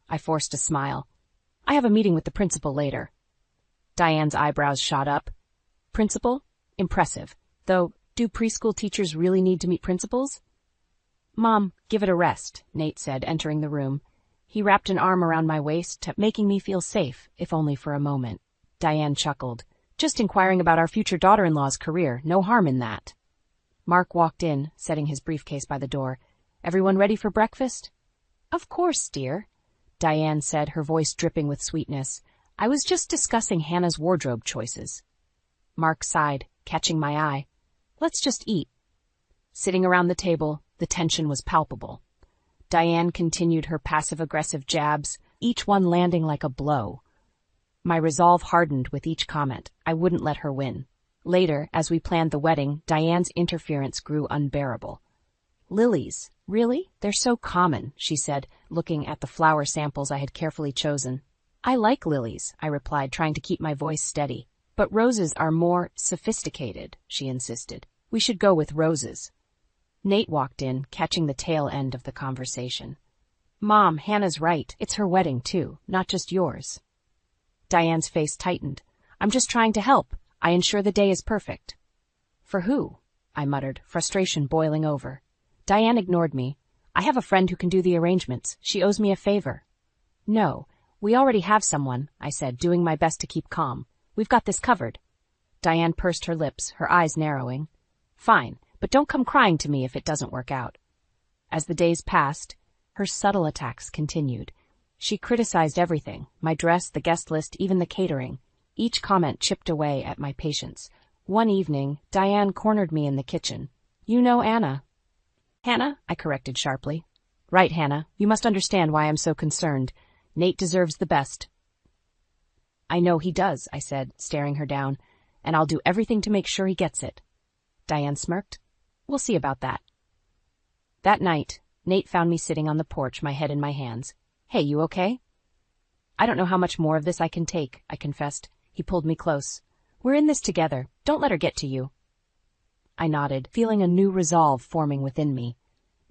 I forced a smile. I have a meeting with the principal later. Diane's eyebrows shot up. Principal? Impressive. Though, do preschool teachers really need to meet principals? Mom, give it a rest, Nate said, entering the room. He wrapped an arm around my waist, making me feel safe, if only for a moment. Diane chuckled. Just inquiring about our future daughter-in-law's career. No harm in that. Mark walked in, setting his briefcase by the door. Everyone ready for breakfast? Of course, dear, Diane said, her voice dripping with sweetness. I was just discussing Hannah's wardrobe choices. Mark sighed, catching my eye. Let's just eat. Sitting around the table, the tension was palpable. Diane continued her passive-aggressive jabs, each one landing like a blow. My resolve hardened with each comment. I wouldn't let her win. Later, as we planned the wedding, Diane's interference grew unbearable. Lilies, really? They're so common, she said, looking at the flower samples I had carefully chosen. I like lilies, I replied, trying to keep my voice steady. But roses are more sophisticated, she insisted. We should go with roses. Nate walked in, catching the tail end of the conversation. Mom, Hannah's right. It's her wedding, too, not just yours. Diane's face tightened. I'm just trying to help. I ensure the day is perfect. For who? I muttered, frustration boiling over. Diane ignored me. I have a friend who can do the arrangements. She owes me a favor. No, we already have someone, I said, doing my best to keep calm. We've got this covered. Diane pursed her lips, her eyes narrowing. Fine, but don't come crying to me if it doesn't work out. As the days passed, her subtle attacks continued. She criticized everything, my dress, the guest list, even the catering. Each comment chipped away at my patience. One evening, Diane cornered me in the kitchen. You know Anna. Hannah, I corrected sharply. Right, Hannah. You must understand why I'm so concerned. Nate deserves the best. I know he does, I said, staring her down, and I'll do everything to make sure he gets it. Diane smirked. We'll see about that. That night, Nate found me sitting on the porch, my head in my hands. Hey, you okay? I don't know how much more of this I can take, I confessed. He pulled me close. We're in this together. Don't let her get to you. I nodded, feeling a new resolve forming within me.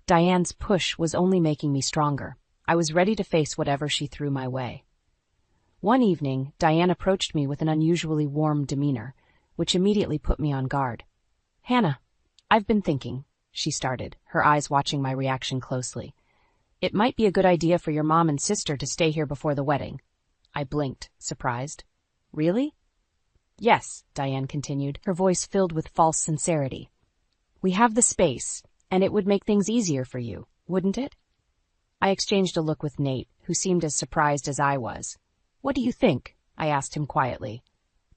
Diane's push was only making me stronger. I was ready to face whatever she threw my way. One evening, Diane approached me with an unusually warm demeanor, which immediately put me on guard. Hannah, I've been thinking, she started, her eyes watching my reaction closely. It might be a good idea for your mom and sister to stay here before the wedding. I blinked, surprised. Really? Yes, Diane continued, her voice filled with false sincerity. We have the space, and it would make things easier for you, wouldn't it? I exchanged a look with Nate, who seemed as surprised as I was. What do you think? I asked him quietly.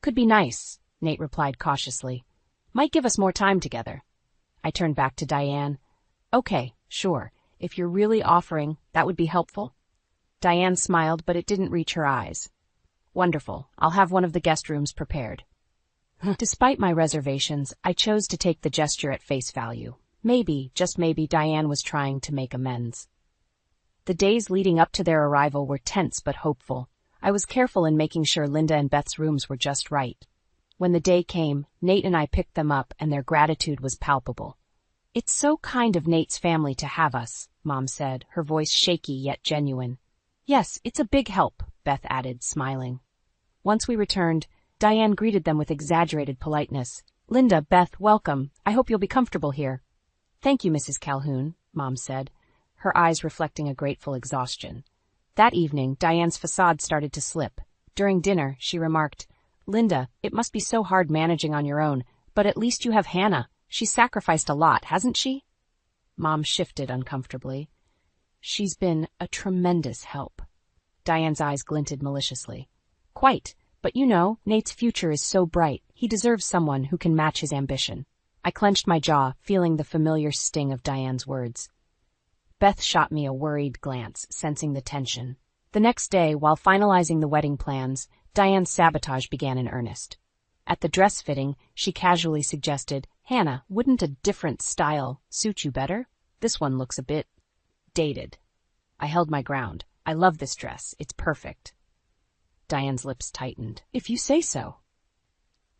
Could be nice, Nate replied cautiously. Might give us more time together. I turned back to Diane. Okay, sure. If you're really offering, that would be helpful. Diane smiled, but it didn't reach her eyes. Wonderful. I'll have one of the guest rooms prepared. Despite my reservations, I chose to take the gesture at face value. Maybe, just maybe, Diane was trying to make amends. The days leading up to their arrival were tense but hopeful. I was careful in making sure Linda and Beth's rooms were just right. When the day came, Nate and I picked them up, and their gratitude was palpable. It's so kind of Nate's family to have us, Mom said, her voice shaky yet genuine. Yes, it's a big help, Beth added, smiling. Once we returned, Diane greeted them with exaggerated politeness. Linda, Beth, welcome. I hope you'll be comfortable here. Thank you, Mrs. Calhoun, Mom said, her eyes reflecting a grateful exhaustion. That evening, Diane's facade started to slip. During dinner, she remarked, Linda, it must be so hard managing on your own, but at least you have Hannah. She's sacrificed a lot, hasn't she? Mom shifted uncomfortably. She's been a tremendous help. Diane's eyes glinted maliciously. Quite, but you know, Nate's future is so bright. He deserves someone who can match his ambition. I clenched my jaw, feeling the familiar sting of Diane's words. Beth shot me a worried glance, sensing the tension. The next day, while finalizing the wedding plans, Diane's sabotage began in earnest. At the dress fitting, she casually suggested, Hannah, wouldn't a different style suit you better? This one looks a bit dated. I held my ground. I love this dress. It's perfect. Diane's lips tightened. If you say so.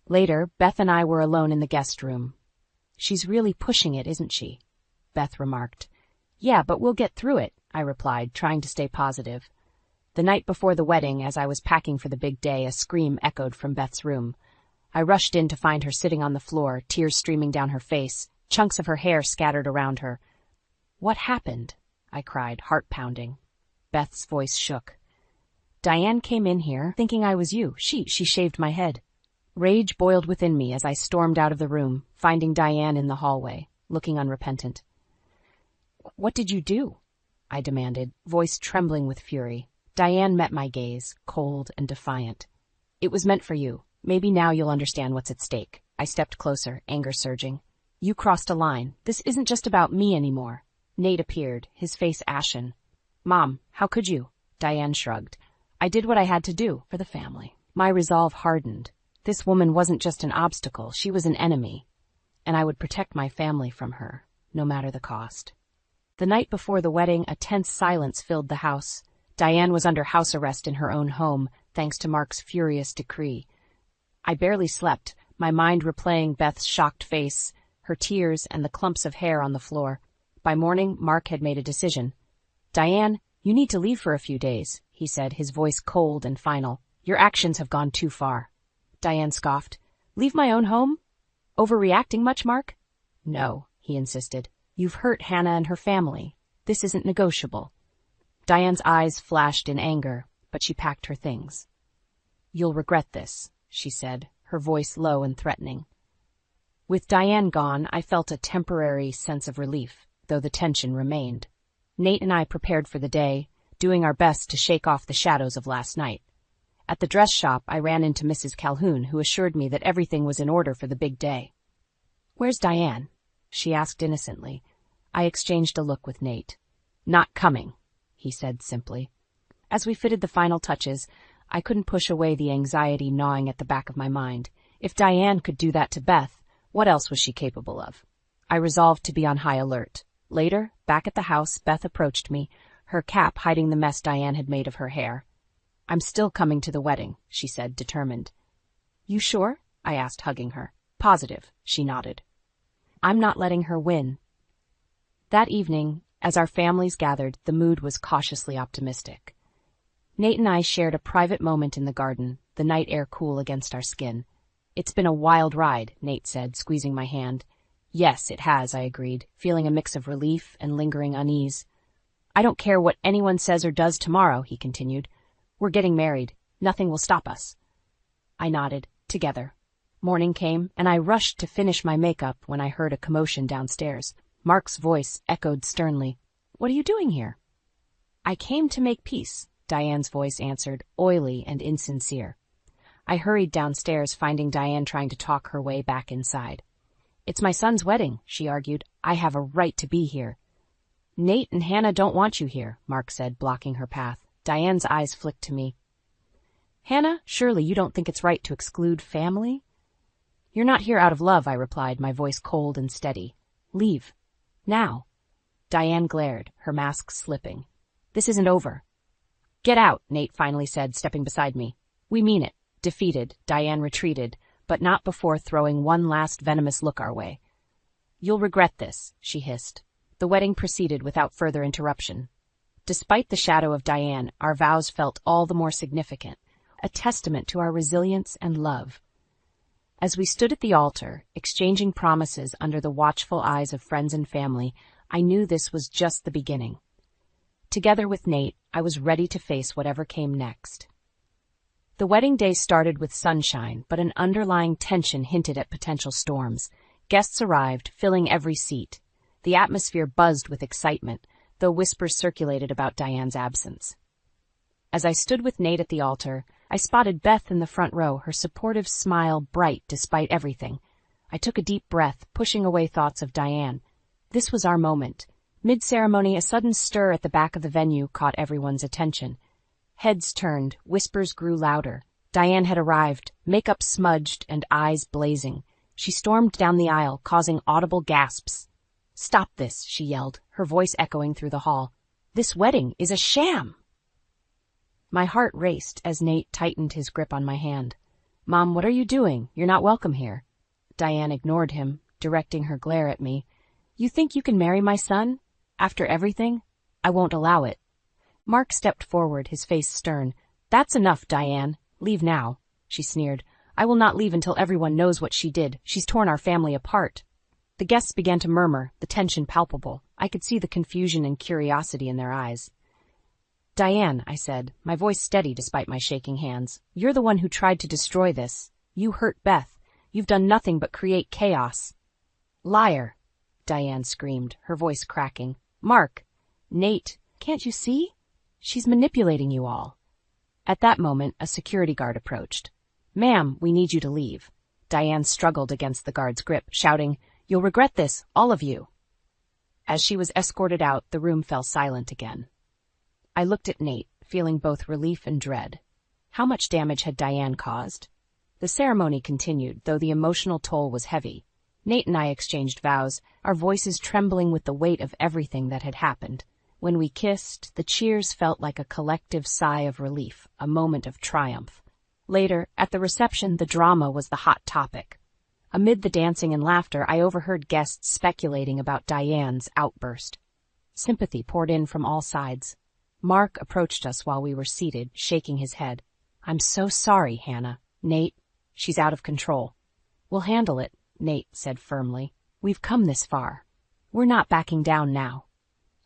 Later, Beth and I were alone in the guest room. She's really pushing it, isn't she? Beth remarked. Yeah, but we'll get through it, I replied, trying to stay positive. The night before the wedding, as I was packing for the big day, a scream echoed from Beth's room. I rushed in to find her sitting on the floor, tears streaming down her face, chunks of her hair scattered around her. What happened? I cried, heart pounding. Beth's voice shook. Diane came in here, thinking I was you. She shaved my head. Rage boiled within me as I stormed out of the room, finding Diane in the hallway, looking unrepentant. What did you do? I demanded, voice trembling with fury. Diane met my gaze, cold and defiant. It was meant for you. Maybe now you'll understand what's at stake. I stepped closer, anger surging. You crossed a line. This isn't just about me anymore. Nate appeared, his face ashen. Mom, how could you? Diane shrugged. I did what I had to do for the family. My resolve hardened. This woman wasn't just an obstacle, she was an enemy. And I would protect my family from her, no matter the cost. The night before the wedding, a tense silence filled the house. Diane was under house arrest in her own home, thanks to Mark's furious decree. I barely slept, my mind replaying Beth's shocked face, her tears, and the clumps of hair on the floor. By morning, Mark had made a decision. Diane, you need to leave for a few days, he said, his voice cold and final. Your actions have gone too far. Diane scoffed. Leave my own home? Overreacting much, Mark? No, he insisted. You've hurt Hannah and her family. This isn't negotiable. Diane's eyes flashed in anger, but she packed her things. You'll regret this, she said, her voice low and threatening. With Diane gone, I felt a temporary sense of relief, though the tension remained. Nate and I prepared for the day, doing our best to shake off the shadows of last night. At the dress shop, I ran into Mrs. Calhoun, who assured me that everything was in order for the big day. Where's Diane? She asked innocently. I exchanged a look with Nate. Not coming, he said simply. As we fitted the final touches, I couldn't push away the anxiety gnawing at the back of my mind. If Diane could do that to Beth, what else was she capable of? I resolved to be on high alert. Later, back at the house, Beth approached me, her cap hiding the mess Diane had made of her hair. "I'm still coming to the wedding," she said, determined. "You sure?" I asked, hugging her. "Positive," she nodded. I'm not letting her win. That evening, as our families gathered, the mood was cautiously optimistic. Nate and I shared a private moment in the garden, the night air cool against our skin. "It's been a wild ride," Nate said, squeezing my hand. "Yes, it has," I agreed, feeling a mix of relief and lingering unease. "I don't care what anyone says or does tomorrow," he continued. "We're getting married. Nothing will stop us." I nodded. Together. Morning came, and I rushed to finish my makeup when I heard a commotion downstairs. Mark's voice echoed sternly. "What are you doing here?" "I came to make peace," Diane's voice answered, oily and insincere. I hurried downstairs, finding Diane trying to talk her way back inside. "It's my son's wedding," she argued. "I have a right to be here." "Nate and Hannah don't want you here," Mark said, blocking her path. Diane's eyes flicked to me. "Hannah, surely you don't think it's right to exclude family?" "You're not here out of love," I replied, my voice cold and steady. "Leave. Now." Diane glared, her mask slipping. "This isn't over." "Get out," Nate finally said, stepping beside me. "We mean it." Defeated, Diane retreated, but not before throwing one last venomous look our way. "You'll regret this," she hissed. The wedding proceeded without further interruption. Despite the shadow of Diane, our vows felt all the more significant, a testament to our resilience and love. As we stood at the altar, exchanging promises under the watchful eyes of friends and family, I knew this was just the beginning. Together with Nate, I was ready to face whatever came next. The wedding day started with sunshine, but an underlying tension hinted at potential storms. Guests arrived, filling every seat. The atmosphere buzzed with excitement, though whispers circulated about Diane's absence. As I stood with Nate at the altar, I spotted Beth in the front row, her supportive smile bright despite everything. I took a deep breath, pushing away thoughts of Diane. This was our moment. Mid-ceremony, a sudden stir at the back of the venue caught everyone's attention. Heads turned, whispers grew louder. Diane had arrived, makeup smudged and eyes blazing. She stormed down the aisle, causing audible gasps. "Stop this," she yelled, her voice echoing through the hall. "This wedding is a sham!" My heart raced as Nate tightened his grip on my hand. "Mom, what are you doing? You're not welcome here." Diane ignored him, directing her glare at me. "You think you can marry my son? After everything? I won't allow it." Mark stepped forward, his face stern. "That's enough, Diane. Leave now," she sneered. "I will not leave until everyone knows what she did. She's torn our family apart." The guests began to murmur, the tension palpable. I could see the confusion and curiosity in their eyes. "Diane," I said, my voice steady despite my shaking hands, "you're the one who tried to destroy this. You hurt Beth. You've done nothing but create chaos." "Liar," Diane screamed, her voice cracking. "Mark, Nate, can't you see? She's manipulating you all." At that moment, a security guard approached. "Ma'am, we need you to leave." Diane struggled against the guard's grip, shouting, "You'll regret this, all of you." As she was escorted out, the room fell silent again. I looked at Nate, feeling both relief and dread. How much damage had Diane caused? The ceremony continued, though the emotional toll was heavy. Nate and I exchanged vows, our voices trembling with the weight of everything that had happened. When we kissed, the cheers felt like a collective sigh of relief, a moment of triumph. Later, at the reception, the drama was the hot topic. Amid the dancing and laughter, I overheard guests speculating about Diane's outburst. Sympathy poured in from all sides. Mark approached us while we were seated, shaking his head. "I'm so sorry, Hannah." "Nate, she's out of control." "We'll handle it," Nate said firmly. "We've come this far. We're not backing down now."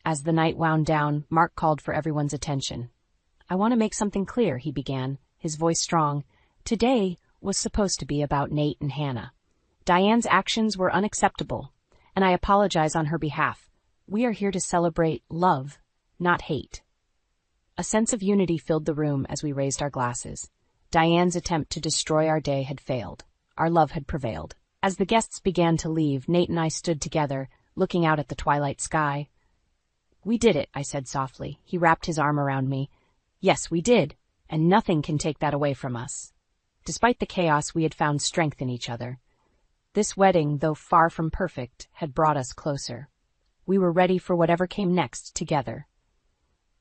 As the night wound down, Mark called for everyone's attention. "I want to make something clear," he began, his voice strong. "Today was supposed to be about Nate and Hannah. Diane's actions were unacceptable, and I apologize on her behalf. We are here to celebrate love, not hate." A sense of unity filled the room as we raised our glasses. Diane's attempt to destroy our day had failed. Our love had prevailed. As the guests began to leave, Nate and I stood together, looking out at the twilight sky. "We did it," I said softly. He wrapped his arm around me. "Yes, we did, and nothing can take that away from us." Despite the chaos, we had found strength in each other. This wedding, though far from perfect, had brought us closer. We were ready for whatever came next together.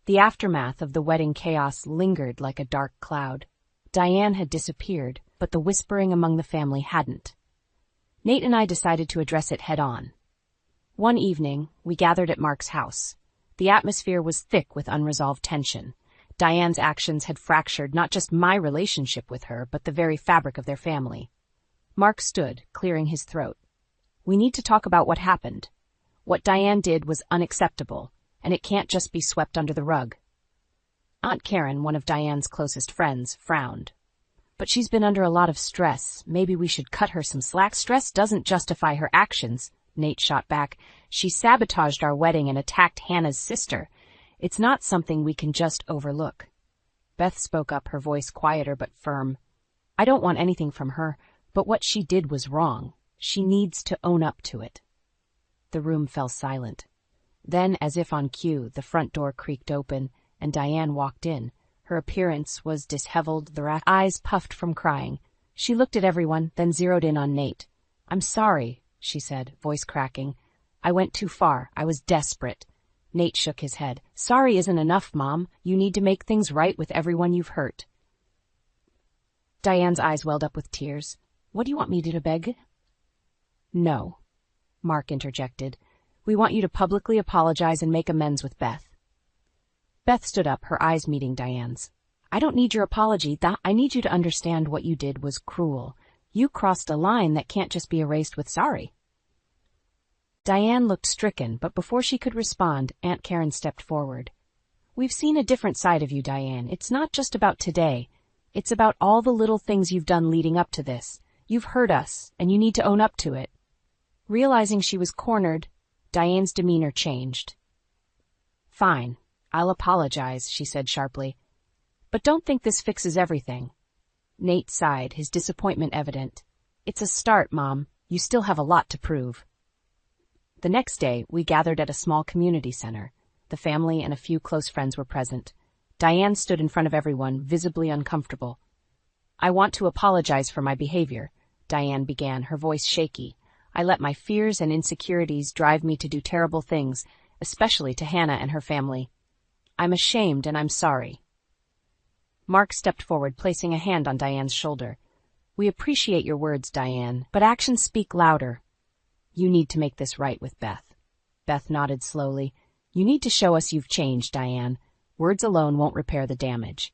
The aftermath of the wedding chaos lingered like a dark cloud. Diane had disappeared, but the whispering among the family hadn't. Nate and I decided to address it head-on. One evening, we gathered at Mark's house. The atmosphere was thick with unresolved tension. Diane's actions had fractured not just my relationship with her, but the very fabric of their family. Mark stood, clearing his throat. We need to talk about what happened. What Diane did was unacceptable, and it can't just be swept under the rug. Aunt Karen, one of Diane's closest friends, frowned. But she's been under a lot of stress. Maybe we should cut her some slack. Stress doesn't justify her actions, Nate shot back. She sabotaged our wedding and attacked Hannah's sister. It's not something we can just overlook. Beth spoke up, her voice quieter but firm. I don't want anything from her, but what she did was wrong. She needs to own up to it. The room fell silent. Then, as if on cue, the front door creaked open, and Diane walked in. Her appearance was disheveled, the eyes puffed from crying. She looked at everyone, then zeroed in on Nate. I'm sorry, she said, voice cracking. I went too far. I was desperate. Nate shook his head. Sorry isn't enough, Mom. You need to make things right with everyone you've hurt. Diane's eyes welled up with tears. What do you want me to beg? No, Mark interjected. We want you to publicly apologize and make amends with Beth. Beth stood up, her eyes meeting Diane's. I don't need your apology. I need you to understand what you did was cruel. You crossed a line that can't just be erased with sorry. Diane looked stricken, but before she could respond, Aunt Karen stepped forward. We've seen a different side of you, Diane. It's not just about today. It's about all the little things you've done leading up to this. You've hurt us, and you need to own up to it. Realizing she was cornered, Diane's demeanor changed. Fine, I'll apologize, she said sharply. But don't think this fixes everything. Nate sighed, his disappointment evident. It's a start, Mom. You still have a lot to prove. The next day, we gathered at a small community center. The family and a few close friends were present. Diane stood in front of everyone, visibly uncomfortable. I want to apologize for my behavior, Diane began, her voice shaky. I let my fears and insecurities drive me to do terrible things, especially to Hannah and her family. I'm ashamed and I'm sorry. Mark stepped forward, placing a hand on Diane's shoulder. We appreciate your words, Diane, but actions speak louder. You need to make this right with Beth. Beth nodded slowly. You need to show us you've changed, Diane. Words alone won't repair the damage.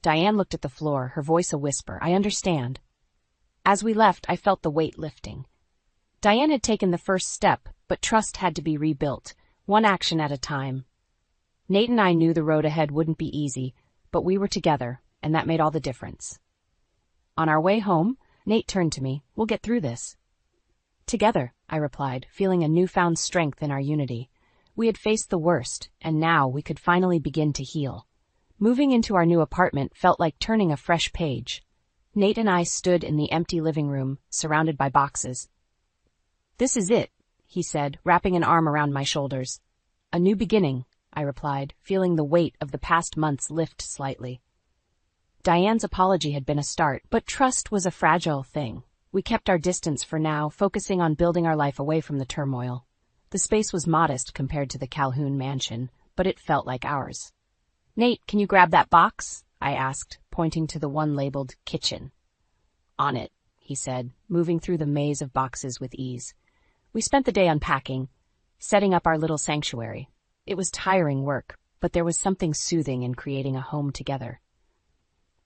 Diane looked at the floor, her voice a whisper. I understand. As we left, I felt the weight lifting. Diane had taken the first step, but trust had to be rebuilt, one action at a time. Nate and I knew the road ahead wouldn't be easy, but we were together, and that made all the difference. On our way home, Nate turned to me. We'll get through this. Together, I replied, feeling a newfound strength in our unity. We had faced the worst, and now we could finally begin to heal. Moving into our new apartment felt like turning a fresh page. Nate and I stood in the empty living room, surrounded by boxes. This is it, he said, wrapping an arm around my shoulders. A new beginning, I replied, feeling the weight of the past months lift slightly. Diane's apology had been a start, but trust was a fragile thing. We kept our distance for now, focusing on building our life away from the turmoil. The space was modest compared to the Calhoun mansion, but it felt like ours. Nate, can you grab that box? I asked, pointing to the one labeled kitchen. On it, he said, moving through the maze of boxes with ease. We spent the day unpacking, setting up our little sanctuary. It was tiring work, but there was something soothing in creating a home together.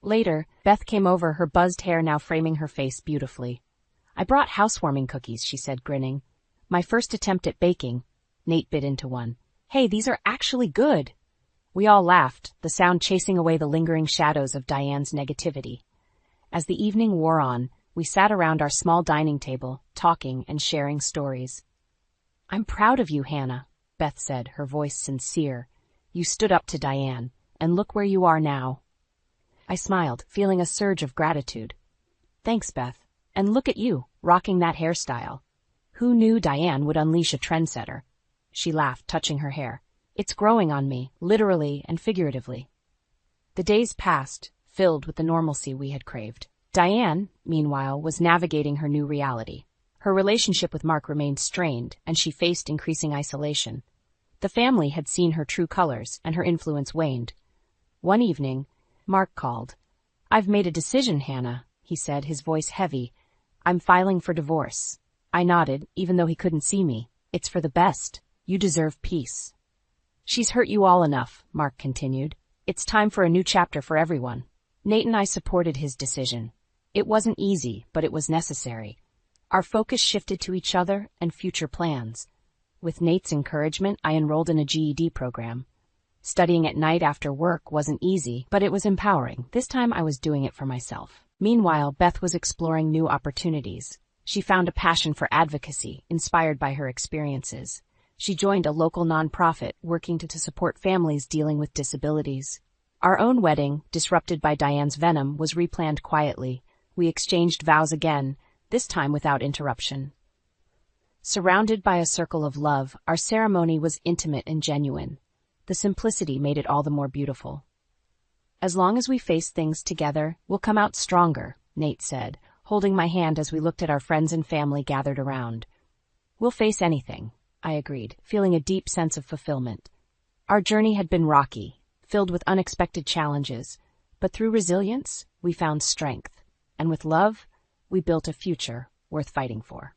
Later, Beth came over, her buzzed hair now framing her face beautifully. I brought housewarming cookies, she said, grinning. My first attempt at baking. Nate bit into one. Hey, these are actually good. We all laughed, the sound chasing away the lingering shadows of Diane's negativity. As the evening wore on, we sat around our small dining table, talking and sharing stories. I'm proud of you, Hannah, Beth said, her voice sincere. You stood up to Diane, and look where you are now. I smiled, feeling a surge of gratitude. Thanks, Beth. And look at you, rocking that hairstyle. Who knew Diane would unleash a trendsetter? She laughed, touching her hair. It's growing on me, literally and figuratively. The days passed, filled with the normalcy we had craved. Diane, meanwhile, was navigating her new reality. Her relationship with Mark remained strained, and she faced increasing isolation. The family had seen her true colors, and her influence waned. One evening, Mark called. "I've made a decision, Hannah," he said, his voice heavy. "I'm filing for divorce." I nodded, even though he couldn't see me. "It's for the best. You deserve peace." "She's hurt you all enough," Mark continued. "It's time for a new chapter for everyone." Nate and I supported his decision. It wasn't easy, but it was necessary. Our focus shifted to each other and future plans. With Nate's encouragement, I enrolled in a GED program. Studying at night after work wasn't easy, but it was empowering. This time I was doing it for myself. Meanwhile, Beth was exploring new opportunities. She found a passion for advocacy, inspired by her experiences. She joined a local nonprofit working to support families dealing with disabilities. Our own wedding, disrupted by Diane's venom, was replanned quietly. We exchanged vows again, this time without interruption. Surrounded by a circle of love, our ceremony was intimate and genuine. The simplicity made it all the more beautiful. "As long as we face things together, we'll come out stronger," Nate said, holding my hand as we looked at our friends and family gathered around. "We'll face anything," I agreed, feeling a deep sense of fulfillment. Our journey had been rocky, filled with unexpected challenges, but through resilience, we found strength, and with love, we built a future worth fighting for.